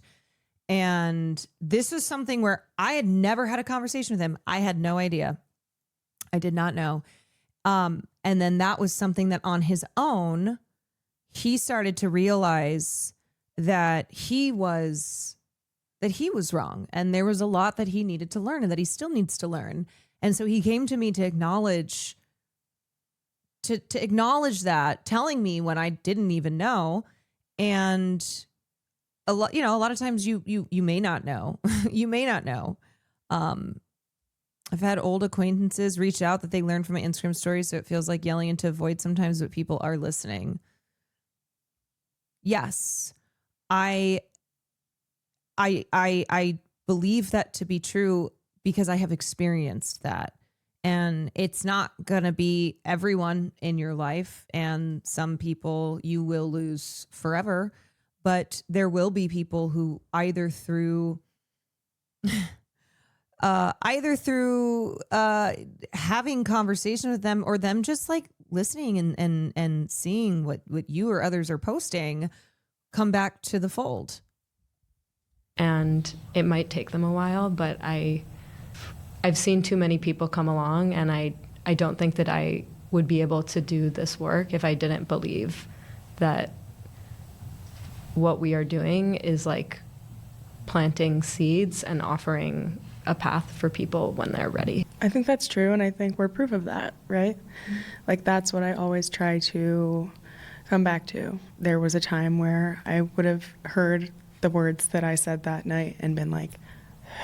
And this was something where I had never had a conversation with him. I had no idea. I did not know. And then that was something that on his own, he started to realize that he was wrong, and there was a lot that he needed to learn and that he still needs to learn. And so he came to me to acknowledge that, telling me when I didn't even know. And a lot of times you may not know. You may not know. I've had old acquaintances reach out that they learned from my Instagram story, so it feels like yelling into a void sometimes, but people are listening. Yes. I believe that to be true because I have experienced that. And it's not going to be everyone in your life, and some people you will lose forever, but there will be people who either through having conversation with them, or them just like listening and seeing what you or others are posting, come back to the fold. And it might take them a while, but I've seen too many people come along, and I don't think that I would be able to do this work if I didn't believe that what we are doing is like planting seeds and offering a path for people when they're ready. I think that's true, and I think we're proof of that, right? Like, that's what I always try to come back to. There was a time where I would have heard the words that I said that night and been like,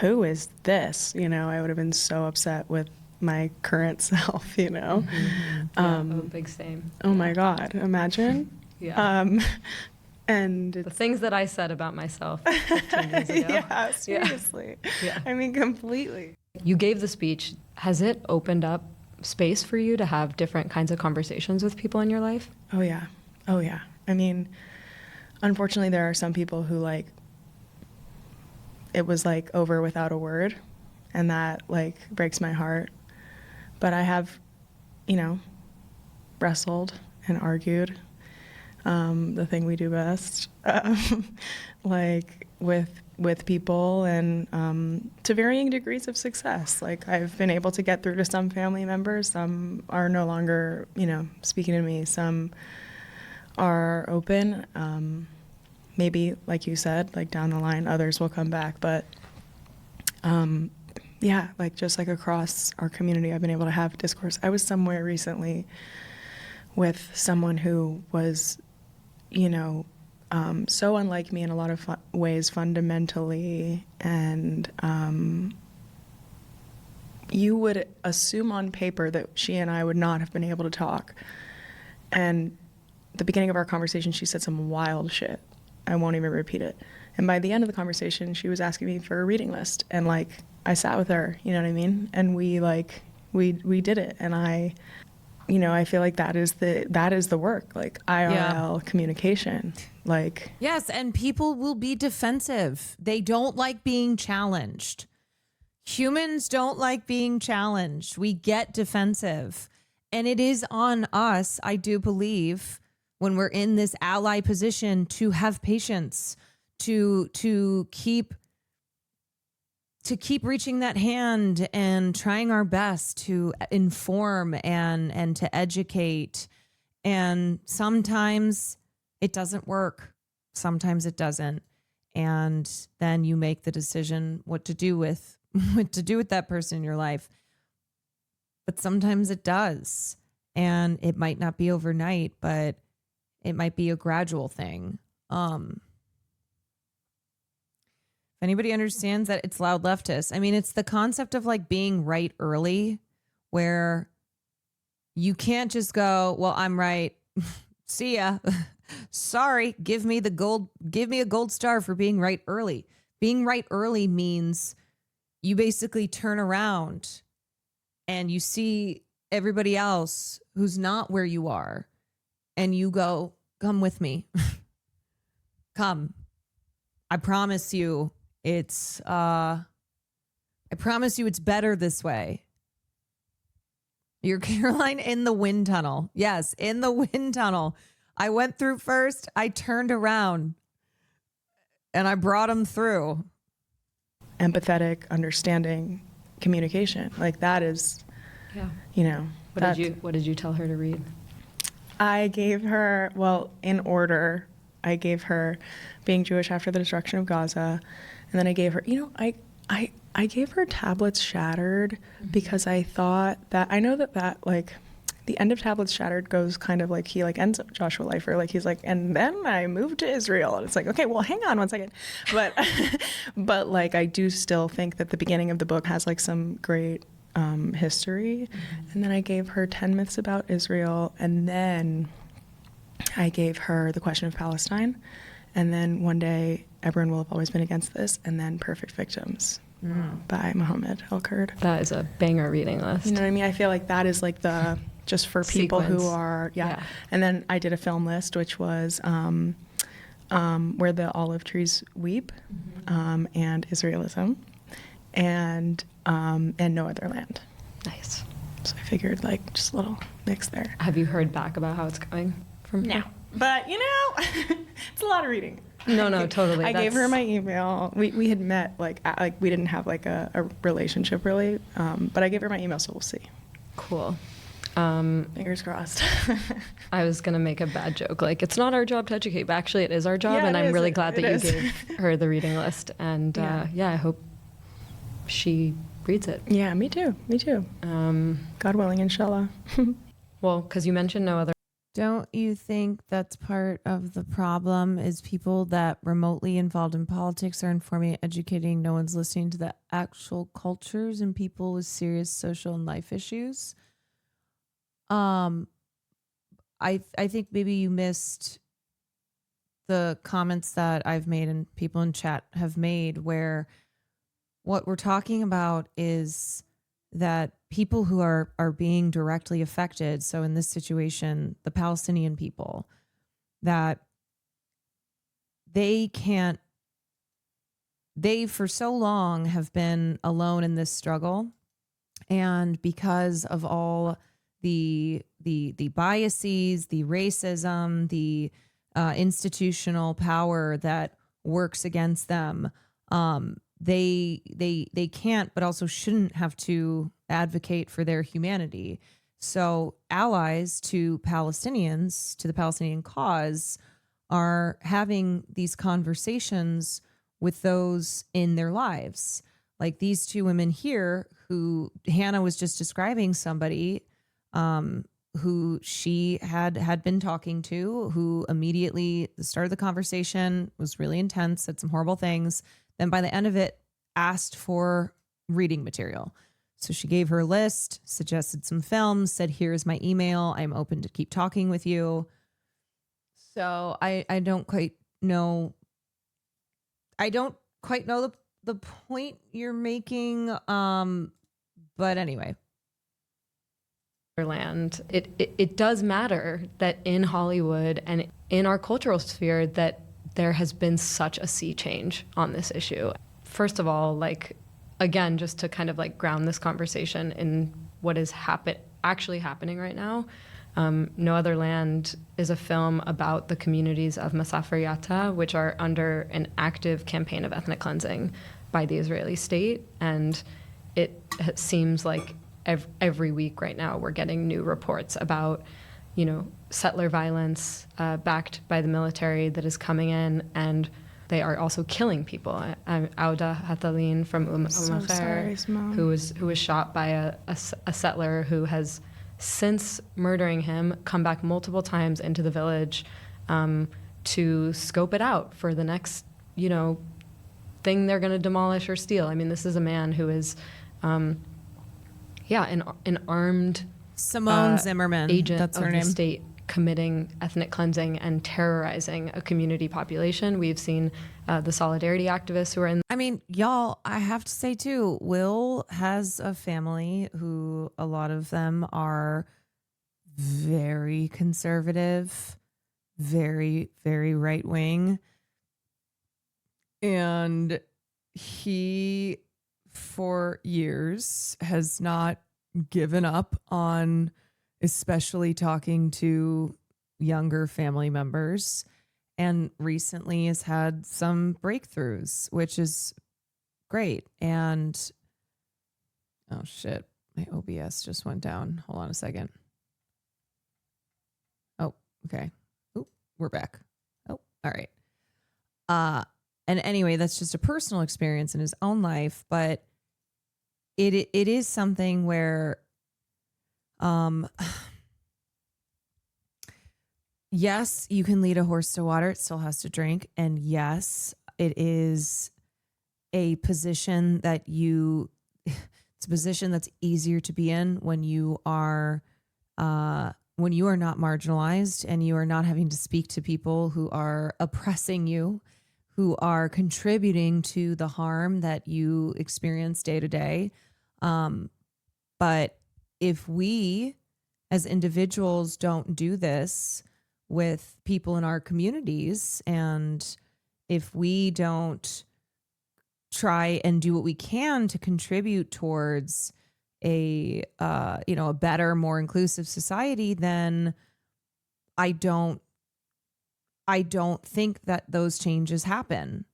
who is this? You know, I would have been so upset with my current self, you know? Big same. Oh my God, imagine. Yeah. And the things that I said about myself 15 years ago. Yeah, seriously. Yeah. I mean, completely. You gave the speech. Has it opened up space for you to have different kinds of conversations with people in your life? Oh yeah. Oh yeah. I mean, unfortunately, there are some people who like, it was like over without a word, and that like breaks my heart. But I have, you know, wrestled and argued, the thing we do best, like with people, and to varying degrees of success. Like I've been able to get through to some family members. Some are no longer, you know, speaking to me. Some are open. Maybe, like you said, like down the line, others will come back. But yeah, like just like across our community, I've been able to have discourse. I was somewhere recently with someone who was, you know, so unlike me in a lot of ways fundamentally, and you would assume on paper that she and I would not have been able to talk. And at the beginning of our conversation, she said some wild shit. I won't even repeat it. And by the end of the conversation, she was asking me for a reading list, and like I sat with her, you know what I mean? And we did it. And I, you know, I feel like that is the work, like IRL communication. Like, yes, and people will be defensive. They don't like being challenged. Humans don't like being challenged. We get defensive. And it is on us, I do believe, when we're in this ally position, to have patience, to keep reaching that hand and trying our best to inform and to educate. And sometimes it doesn't work. Sometimes it doesn't. And then you make the decision what to do with that person in your life. But sometimes it does. And it might not be overnight, but it might be a gradual thing. If anybody understands that, it's loud leftists. I mean, it's the concept of like being right early, where you can't just go, well, I'm right. See ya. Sorry. Give me a gold star for being right early. Being right early means you basically turn around and you see everybody else who's not where you are, and you go, come with me. Come. I promise you it's better this way. You're Caroline in the wind tunnel. Yes, in the wind tunnel. I went through first, I turned around, and I brought them through. Empathetic, understanding, communication. Like that is, you know. What did you tell her to read? I gave her, well, in order, I gave her Being Jewish After the Destruction of Gaza. And then I gave her, you know, I gave her Tablets Shattered because I thought that, I know that like the end of Tablets Shattered goes kind of like, he like ends up Joshua Leifer, like he's like, and then I moved to Israel. And it's like, okay, well, hang on one second. But like, I do still think that the beginning of the book has like some great history. And then I gave her 10 myths about Israel. And then I gave her The Question of Palestine. And then One Day, Everyone Will Have Always Been Against This. And then Perfect Victims by Mohammed El-Kurd. That is a banger reading list. You know what I mean? I feel like that is like the, just for people who are, And then I did a film list, which was Where the Olive Trees Weep, and Israelism, and No Other Land. Nice. So I figured like just a little mix there. Have you heard back about how it's going from No. her? But you know, it's a lot of reading. No, totally. I gave her my email. We had met like we didn't have like a relationship really, but I gave her my email, so we'll see. Cool. Fingers crossed. I was gonna make a bad joke, like it's not our job to educate, but actually it is our job, Yeah, and it I'm is. really glad that It you is. gave her the reading list, and I hope she reads it. Yeah, me too. God willing, inshallah. Well, because you mentioned No Other Don't you think that's part of the problem is people that remotely involved in politics are informing and educating. No one's listening to the actual cultures and people with serious social and life issues. I think maybe you missed the comments that I've made and people in chat have made where what we're talking about is that people who are being directly affected, so in this situation, the Palestinian people, that they for so long have been alone in this struggle. And because of all the biases, the racism, the institutional power that works against them, they can't, but also shouldn't have to advocate for their humanity. So allies to Palestinians, to the Palestinian cause, are having these conversations with those in their lives. Like these two women here who Hannah was just describing somebody who she had been talking to, who immediately started the conversation, was really intense, said some horrible things. Then by the end of it, asked for reading material. So she gave her list, suggested some films, said, here's my email. I'm open to keep talking with you. So I don't quite know. I don't quite know the point you're making. But anyway. Land. It does matter that in Hollywood and in our cultural sphere that there has been such a sea change on this issue. First of all, like, again, just to kind of like ground this conversation in what is actually happening right now. No Other Land is a film about the communities of Masafer Yatta, which are under an active campaign of ethnic cleansing by the Israeli state. And it seems like every week right now we're getting new reports about, settler violence backed by the military that is coming in, and they are also killing people. Auda Hatalin from Umm who was shot by a settler who has, since murdering him, come back multiple times into the village to scope it out for the next, thing they're going to demolish or steal. I mean, this is a man who is, an armed Simone Zimmerman agent that's her of name. the state committing ethnic cleansing and terrorizing a community population. We've seen the solidarity activists who are in. I mean, y'all, I have to say too, Will has a family who a lot of them are very conservative, very, very right wing. And he, for years, has not given up on especially talking to younger family members, and recently has had some breakthroughs, which is great. And oh shit, my OBS just went down. Hold on a second. Oh, okay. Oh, we're back. Oh, all right. And anyway, that's just a personal experience in his own life, but it is something where yes, you can lead a horse to water, it still has to drink. And yes, it is a position that it's a position that's easier to be in when you are not marginalized and you are not having to speak to people who are oppressing you, who are contributing to the harm that you experience day to day. But if we as individuals don't do this with people in our communities, and if we don't try and do what we can to contribute towards a better, more inclusive society, then I don't think that those changes happen.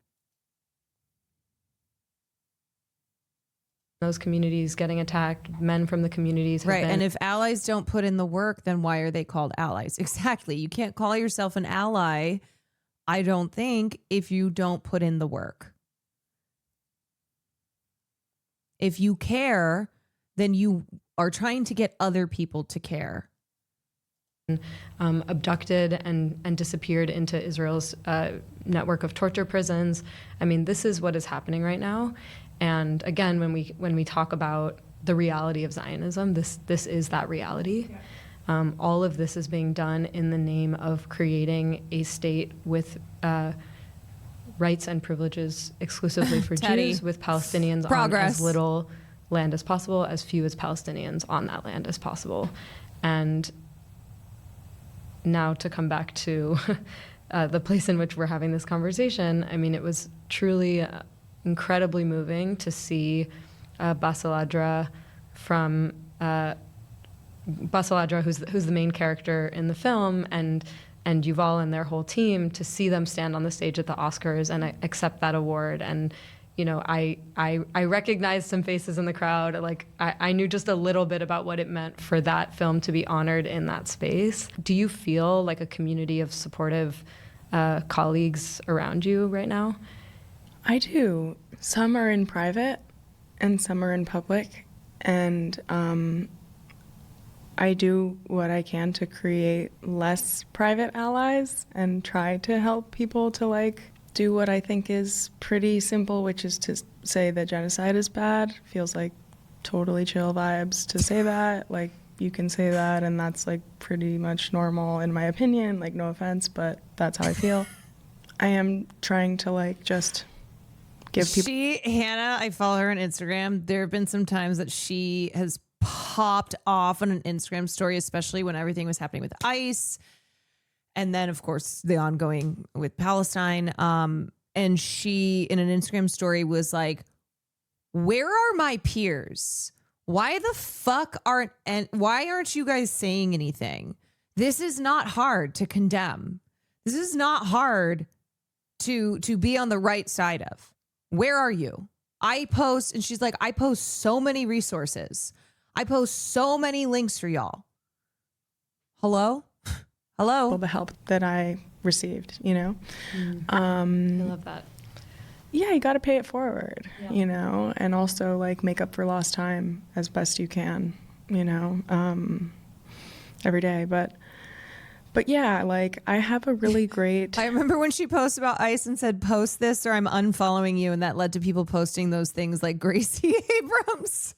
Those communities getting attacked, men from the communities have Right. been. And if allies don't put in the work, then why are they called allies? Exactly. You can't call yourself an ally, I don't think, if you don't put in the work. If you care, then you are trying to get other people to care. abducted and disappeared into Israel's network of torture prisons. I mean, this is what is happening right now. And again, when we talk about the reality of Zionism, this is that reality. Yeah. All of this is being done in the name of creating a state with rights and privileges exclusively for Jews, with Palestinians on as little land as possible, as few as Palestinians on that land as possible. And now to come back to the place in which we're having this conversation, I mean, it was truly incredibly moving to see Basaladra from Basaladra, who's the main character in the film, and Yuval and their whole team, to see them stand on the stage at the Oscars and accept that award. And you know, I recognized some faces in the crowd. Like I knew just a little bit about what it meant for that film to be honored in that space. Do you feel like a community of supportive colleagues around you right now? I do. Some are in private and some are in public. And I do what I can to create less private allies and try to help people to like do what I think is pretty simple, which is to say that genocide is bad. Feels like totally chill vibes to say that. Like, you can say that, and that's like pretty much normal in my opinion. Like, no offense, but that's how I feel. I am trying to like just give people. Hannah, I follow her on Instagram. There have been some times that she has popped off on an Instagram story, especially when everything was happening with ICE. And then, of course, the ongoing with Palestine. And she, in an Instagram story, was like, where are my peers? Why the fuck why aren't you guys saying anything? This is not hard to condemn. This is not hard to be on the right side of. Where are you? I post, and she's like, I post so many resources. I post so many links for y'all. Hello? Hello. The help that I received, you know? I love that. Yeah, you got to pay it forward, you know, and also like make up for lost time as best you can, you know, every day. But yeah, like I have a really great. I remember when she posted about ICE and said, post this or I'm unfollowing you. And that led to people posting those things like Gracie Abrams.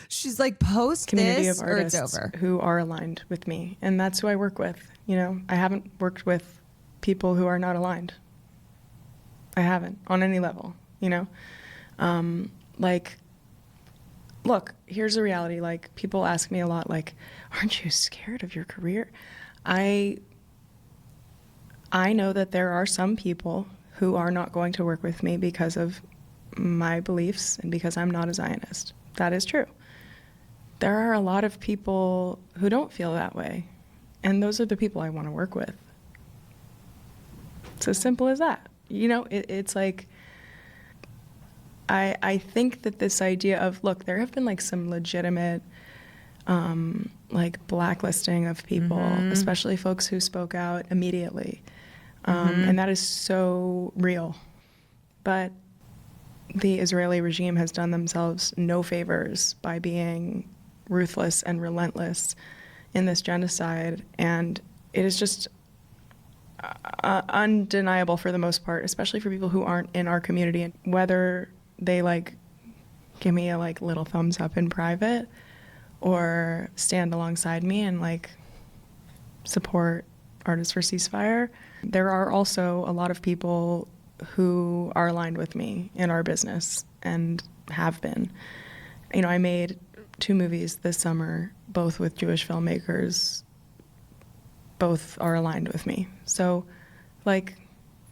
She's like, post community this of or it's artists over. Who are aligned with me. And that's who I work with. You know, I haven't worked with people who are not aligned. I haven't on any level, you know? Like, look, here's the reality. Like, people ask me a lot, like, aren't you scared of your career? I know that there are some people who are not going to work with me because of my beliefs and because I'm not a Zionist. That is true. There are a lot of people who don't feel that way, and those are the people I want to work with. It's as simple as that. You know, it's like, I think that this idea of, look, there have been like some legitimate like blacklisting of people, especially folks who spoke out immediately. And that is so real. But the Israeli regime has done themselves no favors by being ruthless and relentless in this genocide. And it is just undeniable for the most part, especially for people who aren't in our community. And whether they like give me a like little thumbs up in private or stand alongside me and like support Artists for Ceasefire, there are also a lot of people who are aligned with me in our business and have been. You know, I made 2 movies this summer, both with Jewish filmmakers. Both are aligned with me. So, like,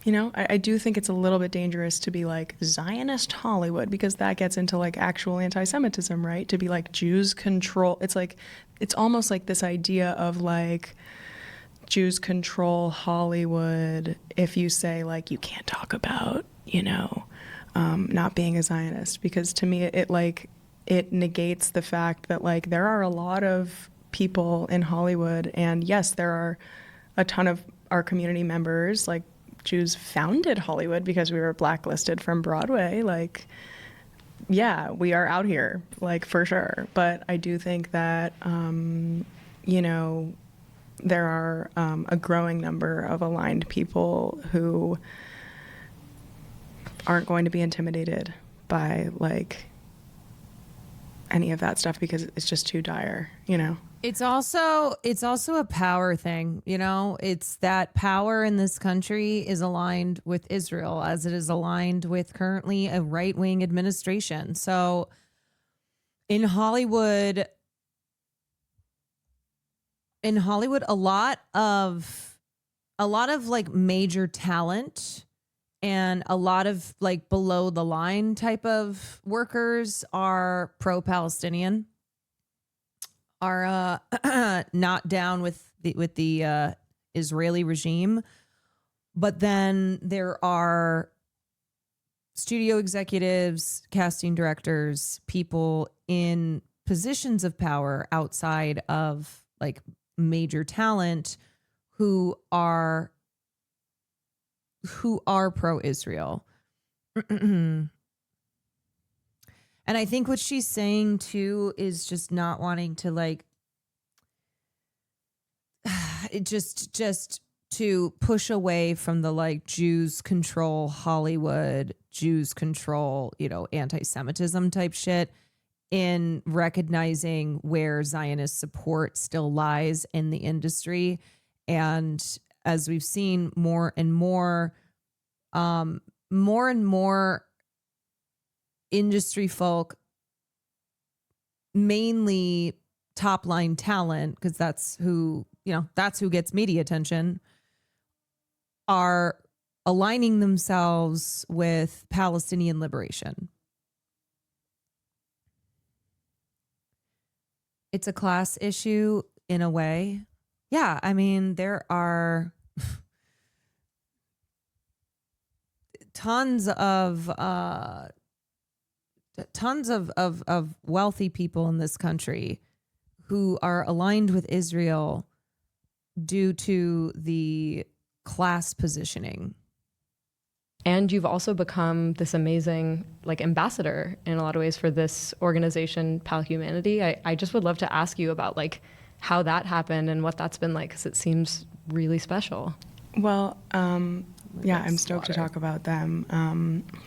you know, I do think it's a little bit dangerous to be like Zionist Hollywood, because that gets into like actual anti-Semitism, right? To be like Jews control. It's like, it's almost like this idea of like Jews control Hollywood if you say like you can't talk about, you know, not being a Zionist, because to me it negates the fact that like there are a lot of people in Hollywood, and yes, there are a ton of our community members, like Jews founded Hollywood because we were blacklisted from Broadway. Like, yeah, we are out here, like, for sure. But I do think that, you know, there are a growing number of aligned people who aren't going to be intimidated by like any of that stuff because it's just too dire, you know? It's also a power thing, you know? It's that power in this country is aligned with Israel as it is aligned with currently a right-wing administration. So in Hollywood, a lot of like major talent and a lot of like below the line type of workers are pro-Palestinian, are not down with the Israeli regime. But then there are studio executives, casting directors, people in positions of power outside of like major talent who are pro-Israel. And I think what she's saying too is just not wanting to like just to push away from the like Jews control Hollywood, Jews control, you know, anti-Semitism type shit, in recognizing where Zionist support still lies in the industry. And as we've seen more and more industry folk, mainly top line talent, because that's who gets media attention, are aligning themselves with Palestinian liberation. It's a class issue in a way. Yeah, I mean, there are tons of wealthy people in this country who are aligned with Israel due to the class positioning. And you've also become this amazing like ambassador in a lot of ways for this organization, Pal Humanity. I just would love to ask you about like how that happened and what that's been like, because it seems really special. Well, yeah, I'm stoked to talk about them.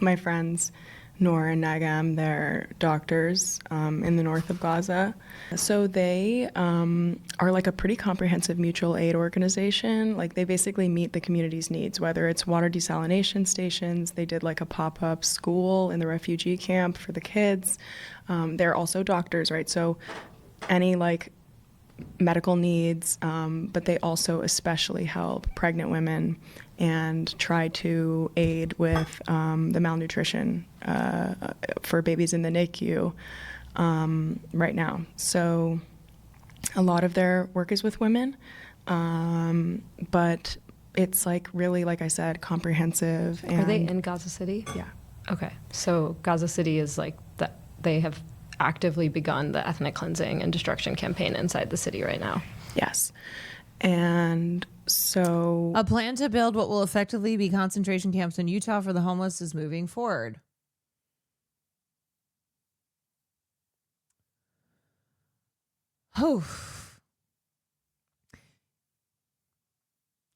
My friends, Noor and Nagam, they're doctors in the north of Gaza. So they are like a pretty comprehensive mutual aid organization. Like they basically meet the community's needs, whether it's water desalination stations. They did like a pop-up school in the refugee camp for the kids. They're also doctors, right? So any like medical needs, but they also especially help pregnant women and try to aid with the malnutrition for babies in the NICU right now. So a lot of their work is with women, but it's like really, like I said, comprehensive. And are they in Gaza City? Yeah. Okay. So Gaza City is like that. They have actively begun the ethnic cleansing and destruction campaign inside the city right now. Yes. And so a plan to build what will effectively be concentration camps in Utah for the homeless is moving forward. Oh.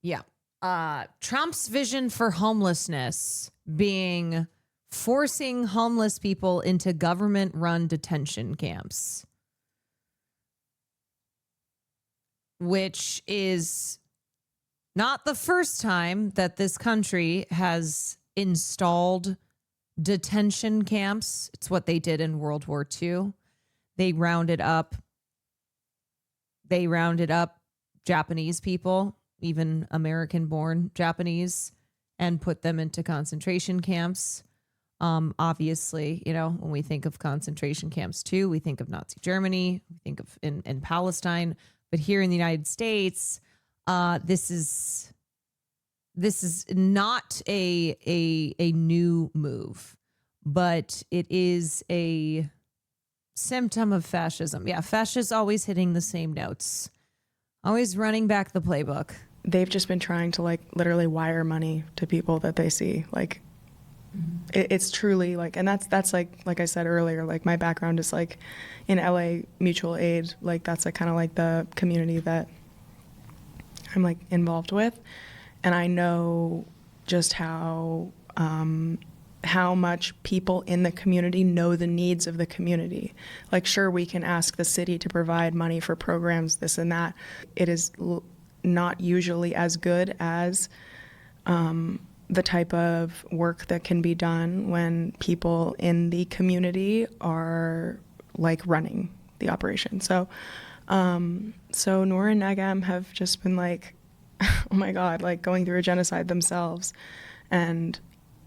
Yeah. Trump's vision for homelessness being forcing homeless people into government-run detention camps, which is not the first time that this country has installed detention camps. It's what they did in World War II. They rounded up Japanese people, even American-born Japanese, and put them into concentration camps. Obviously, you know, when we think of concentration camps too, we think of Nazi Germany, we think of in Palestine, but here in the United States, this is not a new move, but it is a symptom of fascism. Yeah, fascists always hitting the same notes, always running back the playbook. They've just been trying to like literally wire money to people that they see. Like it's truly like, and that's like I said earlier, like my background is like in LA mutual aid. Like that's like kind of like the community that I'm like involved with, and I know just how much people in the community know the needs of the community. Like, sure, we can ask the city to provide money for programs, this and that. It is not usually as good as the type of work that can be done when people in the community are like running the operation. So Noor and Nagam have just been like, oh my God, like going through a genocide themselves, and,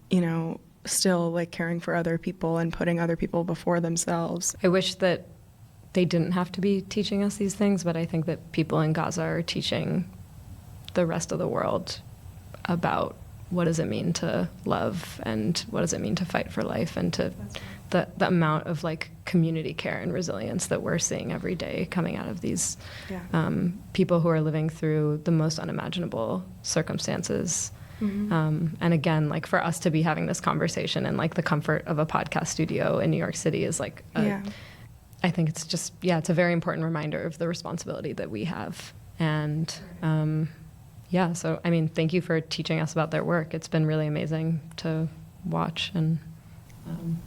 you know, still like caring for other people and putting other people before themselves. I wish that they didn't have to be teaching us these things, but I think that people in Gaza are teaching the rest of the world about what does it mean to love and what does it mean to fight for life, and to the amount of like community care and resilience that we're seeing every day coming out of these people who are living through the most unimaginable circumstances. And again, like for us to be having this conversation in like the comfort of a podcast studio in New York City is like, I think it's just, it's a very important reminder of the responsibility that we have. And so, I mean, thank you for teaching us about their work. It's been really amazing to watch. And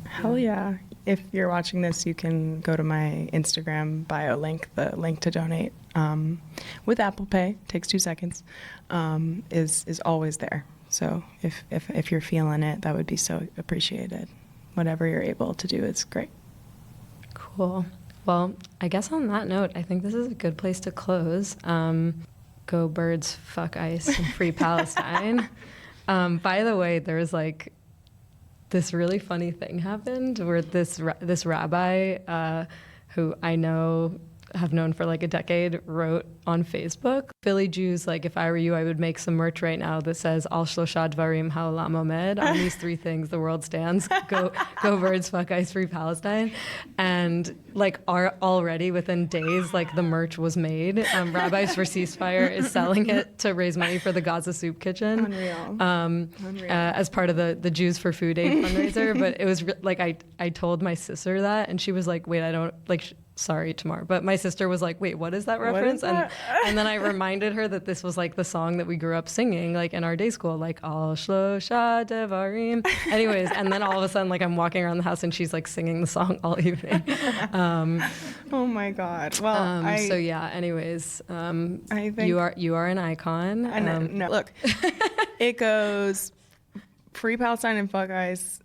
hell yeah. If you're watching this, you can go to my Instagram bio link. The link to donate with Apple Pay, takes 2 seconds, is always there. So if you're feeling it, that would be so appreciated. Whatever you're able to do is great. Cool. Well, I guess on that note, I think this is a good place to close. Go Birds, fuck ICE, and free Palestine. By the way, there was like this really funny thing happened where this rabbi who I have known for like a decade wrote on Facebook, Philly Jews, like if I were you, I would make some merch right now that says Al Shlosha Dvarim Ha'olam Omed, on these 3 things the world stands, go Birds, fuck ICE, free Palestine. And like already within days, like the merch was made. Rabbis for Ceasefire is selling it to raise money for the Gaza Soup Kitchen. Unreal. As part of the Jews for Food Aid fundraiser. But it was like I told my sister that, and she was like, wait, I don't like sorry, Tamar. But my sister was like, wait, what is that reference? And then I reminded her that this was like the song that we grew up singing like in our day school, like Al Shlosha Devarim. Anyways, and then all of a sudden, like I'm walking around the house and she's like singing the song all evening. Oh my God. Well, anyways, I think you are an icon. No, look, it goes free Palestine and fuck ICE,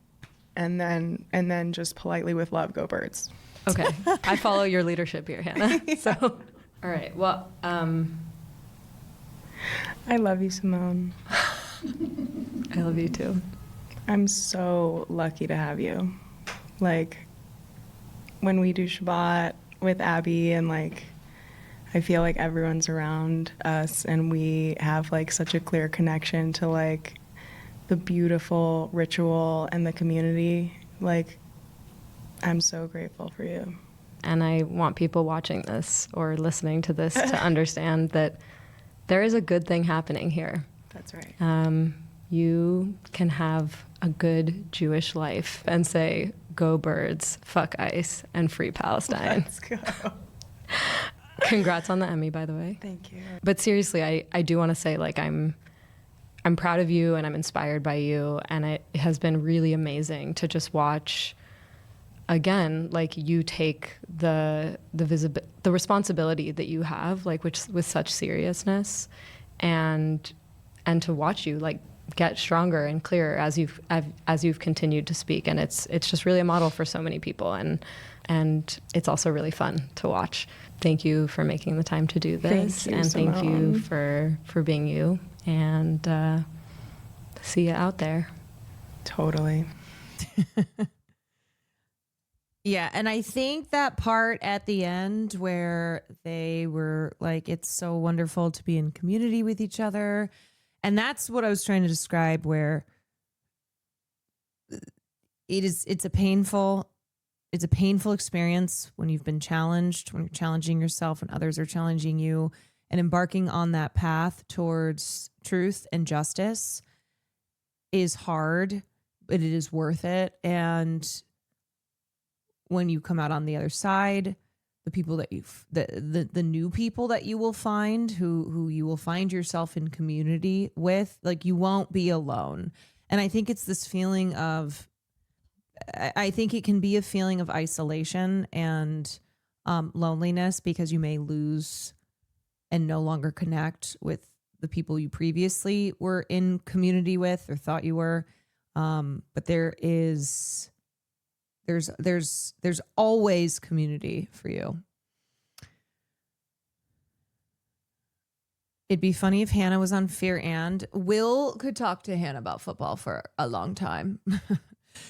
and then just politely with love, go Birds. Okay, I follow your leadership here, Hannah. So, all right. Well, I love you, Simone. I love you too. I'm so lucky to have you. Like, when we do Shabbat with Abby, and like, I feel like everyone's around us, and we have like such a clear connection to like the beautiful ritual and the community. Like, I'm so grateful for you. And I want people watching this or listening to this to understand that there is a good thing happening here. That's right. You can have a good Jewish life and say, go Birds, fuck ICE, and free Palestine. Let's go. Congrats on the Emmy, by the way. Thank you. But seriously, I do want to say, like, I'm proud of you and I'm inspired by you. And it has been really amazing to just watch, again, like you take the responsibility that you have, like with such seriousness, and to watch you like get stronger and clearer as you've continued to speak, and it's just really a model for so many people, and it's also really fun to watch. Thank you for making the time to do this, thank you, and Simone. thank you for being you, and see you out there. Totally. Yeah, and I think that part at the end where they were like, it's so wonderful to be in community with each other. And that's what I was trying to describe, where it's a painful experience when you've been challenged, when you're challenging yourself and others are challenging you, and embarking on that path towards truth and justice is hard, but it is worth it. And when you come out on the other side, the people that the new people that you will find who you will find yourself in community with. Like, you won't be alone. And I think it's this feeling of, I think it can be a feeling of isolation and loneliness, because you may lose and no longer connect with the people you previously were in community with or thought you were. But there's always community for you. It'd be funny if Hannah was on Fear and. Will could talk to Hannah about football for a long time.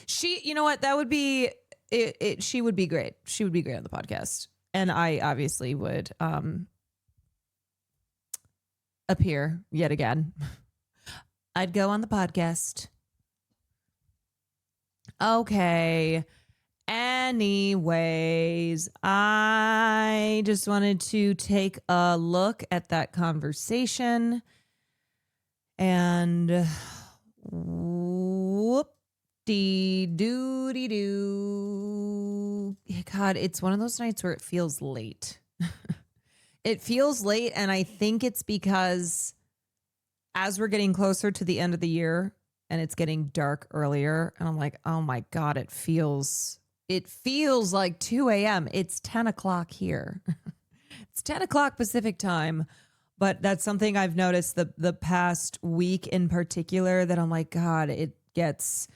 You know what? That would be it. She would be great. She would be great on the podcast. And I obviously would appear yet again. I'd go on the podcast. Okay. Anyways, I just wanted to take a look at that conversation, and whoop-de-doo-de-doo. God, it's one of those nights where it feels late. It feels late, and I think it's because as we're getting closer to the end of the year and it's getting dark earlier, and I'm like, oh my God, it feels like 2 a.m. It's 10 o'clock here. It's 10 o'clock Pacific time. But that's something I've noticed the past week in particular, that I'm like, God, it gets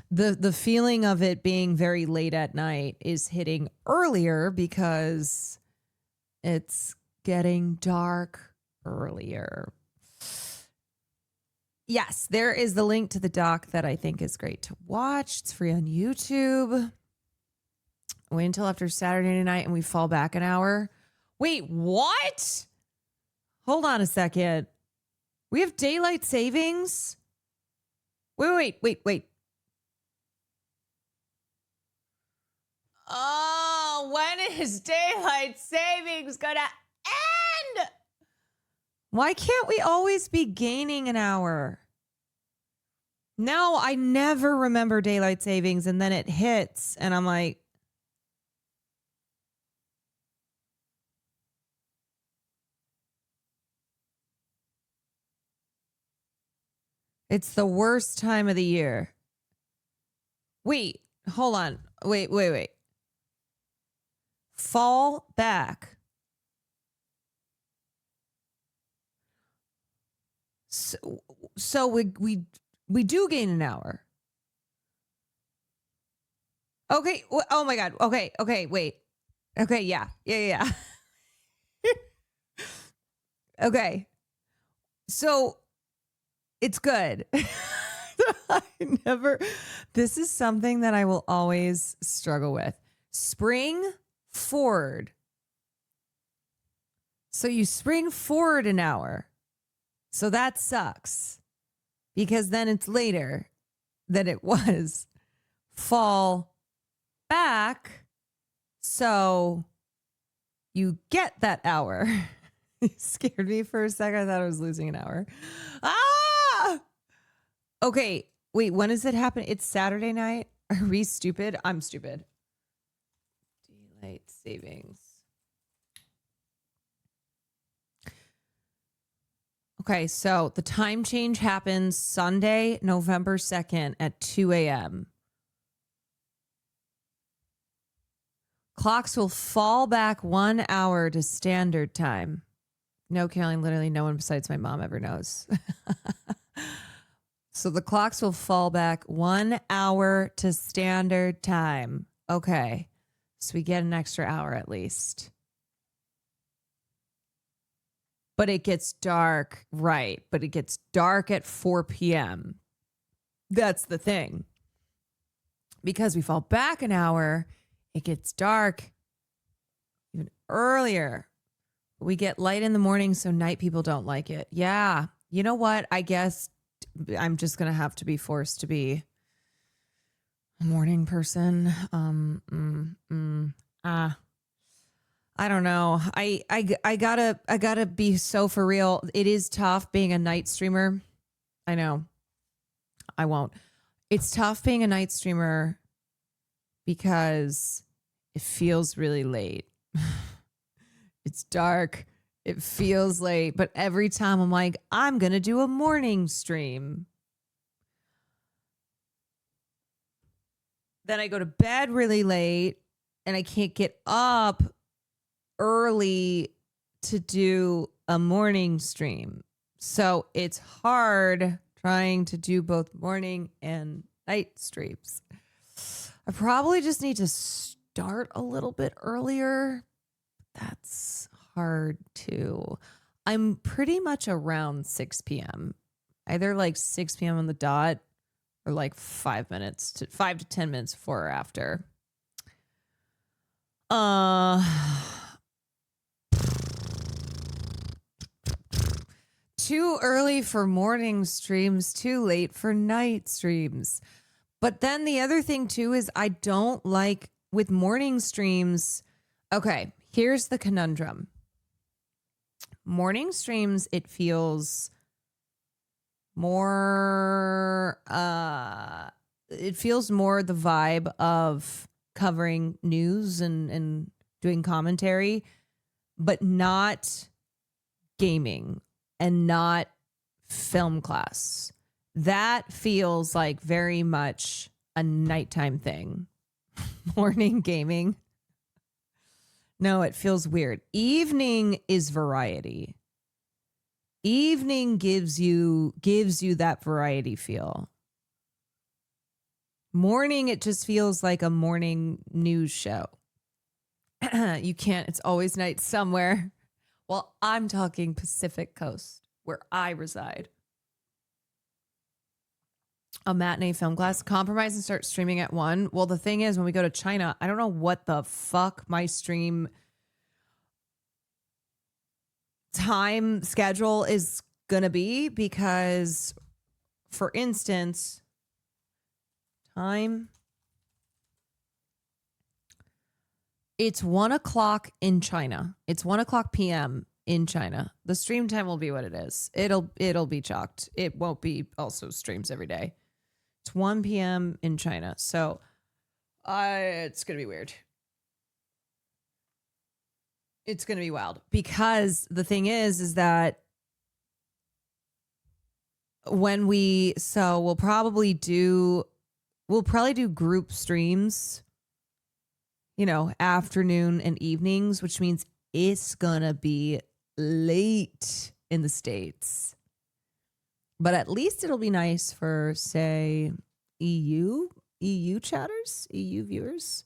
the feeling of it being very late at night is hitting earlier because it's getting dark earlier. Yes, there is the link to the doc that I think is great to watch. It's free on YouTube. Wait until after Saturday night and we fall back an hour. Wait, what? Hold on a second. We have daylight savings? Wait. Oh, when is daylight savings gonna end? Why can't we always be gaining an hour? No, I never remember daylight savings, and then it hits and I'm like, it's the worst time of the year. Wait, hold on. Wait. Fall back. So we do gain an hour. Okay. Oh my God. Okay. Wait. Okay. Yeah. Okay. So it's good. This is something that I will always struggle with. Spring forward. So you spring forward an hour. So that sucks, because then it's later than it was. Fall back. So you get that hour. You scared me for a second. I thought I was losing an hour. Okay, wait, when does it happen? It's Saturday night. Are we stupid? I'm stupid. Daylight savings. Okay, so the time change happens Sunday, November 2nd at 2 a.m. Clocks will fall back 1 hour to standard time. No, Caroline, literally no one besides my mom ever knows. So the clocks will fall back 1 hour to standard time. Okay. So we get an extra hour at least. But it gets dark, right? But it gets dark at 4 p.m. That's the thing. Because we fall back an hour, it gets dark even earlier. We get light in the morning, so night people don't like it. Yeah. You know what? I guess I'm just going to have to be forced to be a morning person. I don't know. I gotta be so for real. It is tough being a night streamer. I know. I won't. It's tough being a night streamer because it feels really late. It's dark. It feels late, but every time I'm like, I'm going to do a morning stream. Then I go to bed really late and I can't get up early to do a morning stream. So it's hard trying to do both morning and night streams. I probably just need to start a little bit earlier. That's hard too. I'm pretty much around 6 p.m. Either like 6 p.m. on the dot or like 5 to 10 minutes before or after. Too early for morning streams, too late for night streams. But then the other thing too is I don't like with morning streams. Okay, here's the conundrum. Morning streams, it feels more the vibe of covering news and doing commentary, but not gaming and not film class. That feels like very much a nighttime thing. Morning gaming. No, it feels weird. Evening is variety. Evening gives you that variety feel. Morning, it just feels like a morning news show. You can't, it's always night somewhere. Well, I'm talking Pacific Coast, where I reside. A matinee film class, compromise and start streaming at 1. Well, the thing is, when we go to China, I don't know what the fuck my stream time schedule is gonna be, because, for instance, time, it's 1 o'clock in China. It's 1 o'clock p.m. in China. The stream time will be what it is. It'll be chalked. It won't be also streams every day. It's 1 p.m. in China. So it's going to be weird. It's going to be wild, because the thing is that we'll probably do group streams, afternoon and evenings, which means it's gonna be late in the States. But at least it'll be nice for, say, EU chatters, EU viewers.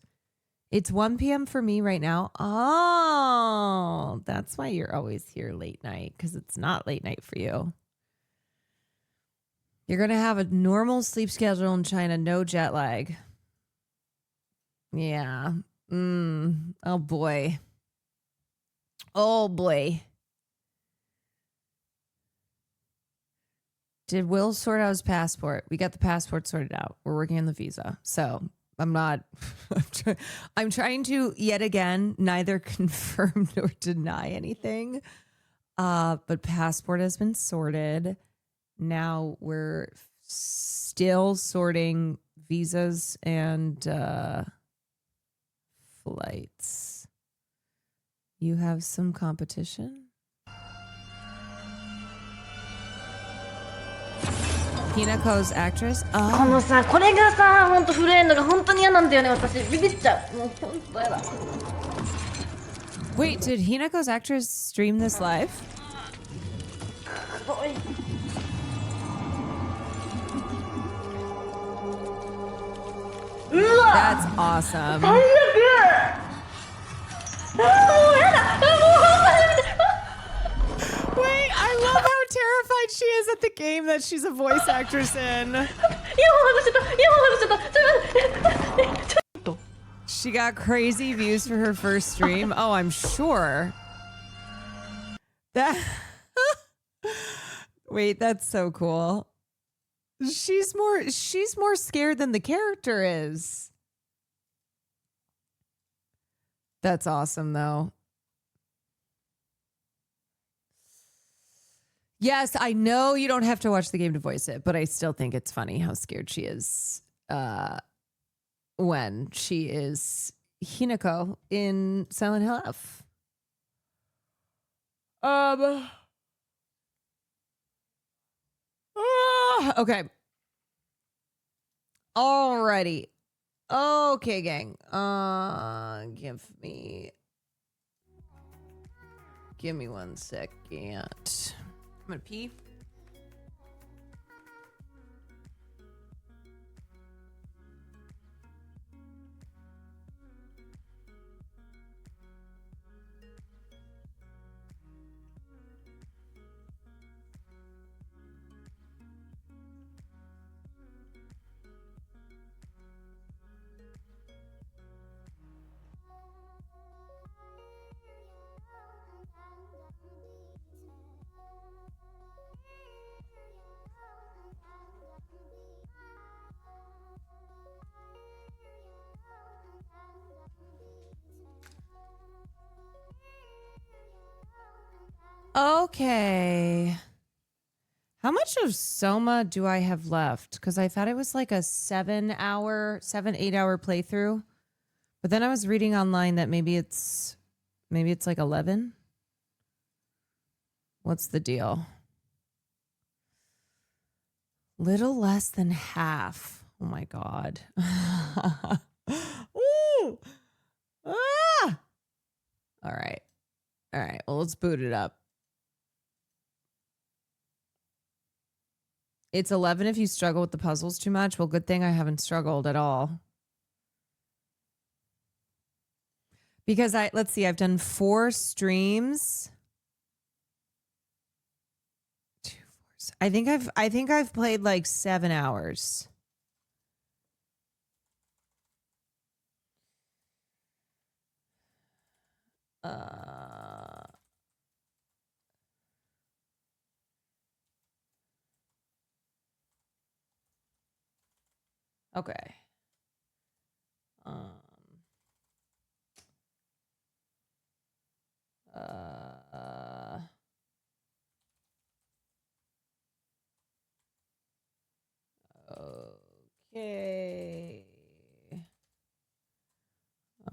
It's 1 p.m. for me right now. Oh, that's why you're always here late night, because it's not late night for you. You're going to have a normal sleep schedule in China, no jet lag. Yeah. Oh, boy. Oh, boy. Did Will sort out his passport? We got the passport sorted out. We're working on the visa. So I'm not... I'm trying to, yet again, neither confirm nor deny anything. But passport has been sorted. Now we're still sorting visas and flights. You have some competition? Hinako's actress? このさ、これがさ、ほんと震えるのが本当に嫌なんだよね、私。ビビっちゃう。もうほんとやだ。Wait, did Hinako's actress stream this live? That's awesome. Wait, I love how terrified she is at the game that she's a voice actress in. She got crazy views for her first stream. Oh, I'm sure. Wait, that's so cool. She's more scared than the character is. That's awesome, though. Yes, I know you don't have to watch the game to voice it, but I still think it's funny how scared she is when she is Hinako in Silent Hill F. Okay. Alrighty. Okay, gang. Give me 1 second. I'm gonna pee. Okay. How much of Soma do I have left? Because I thought it was like a 8 hour playthrough. But then I was reading online that maybe it's like 11. What's the deal? Little less than half. Oh my God. Ooh. Ah! All right. Well, let's boot it up. It's 11 if you struggle with the puzzles too much. Well, good thing I haven't struggled at all. Because let's see, I've done 4 streams. I think I've played like 7 hours. Okay.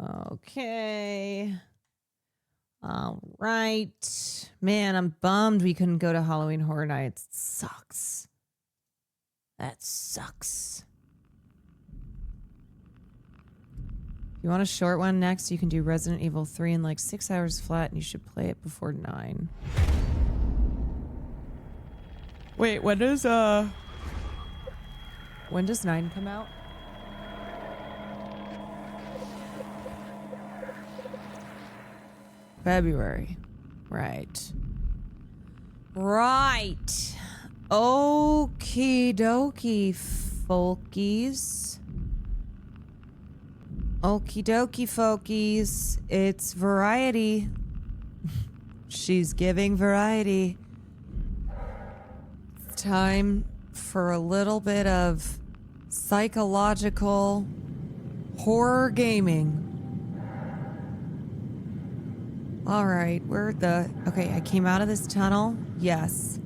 Okay. All right. Man, I'm bummed we couldn't go to Halloween Horror Nights. It sucks. That sucks. If you want a short one next, you can do Resident Evil 3 in like 6 hours flat, and you should play it before 9. Wait, when does 9 come out? February. Right. Okie dokie, folkies. Okie dokie, folkies. It's variety. She's giving variety. It's time for a little bit of psychological horror gaming. All right, okay, I came out of this tunnel. Yes.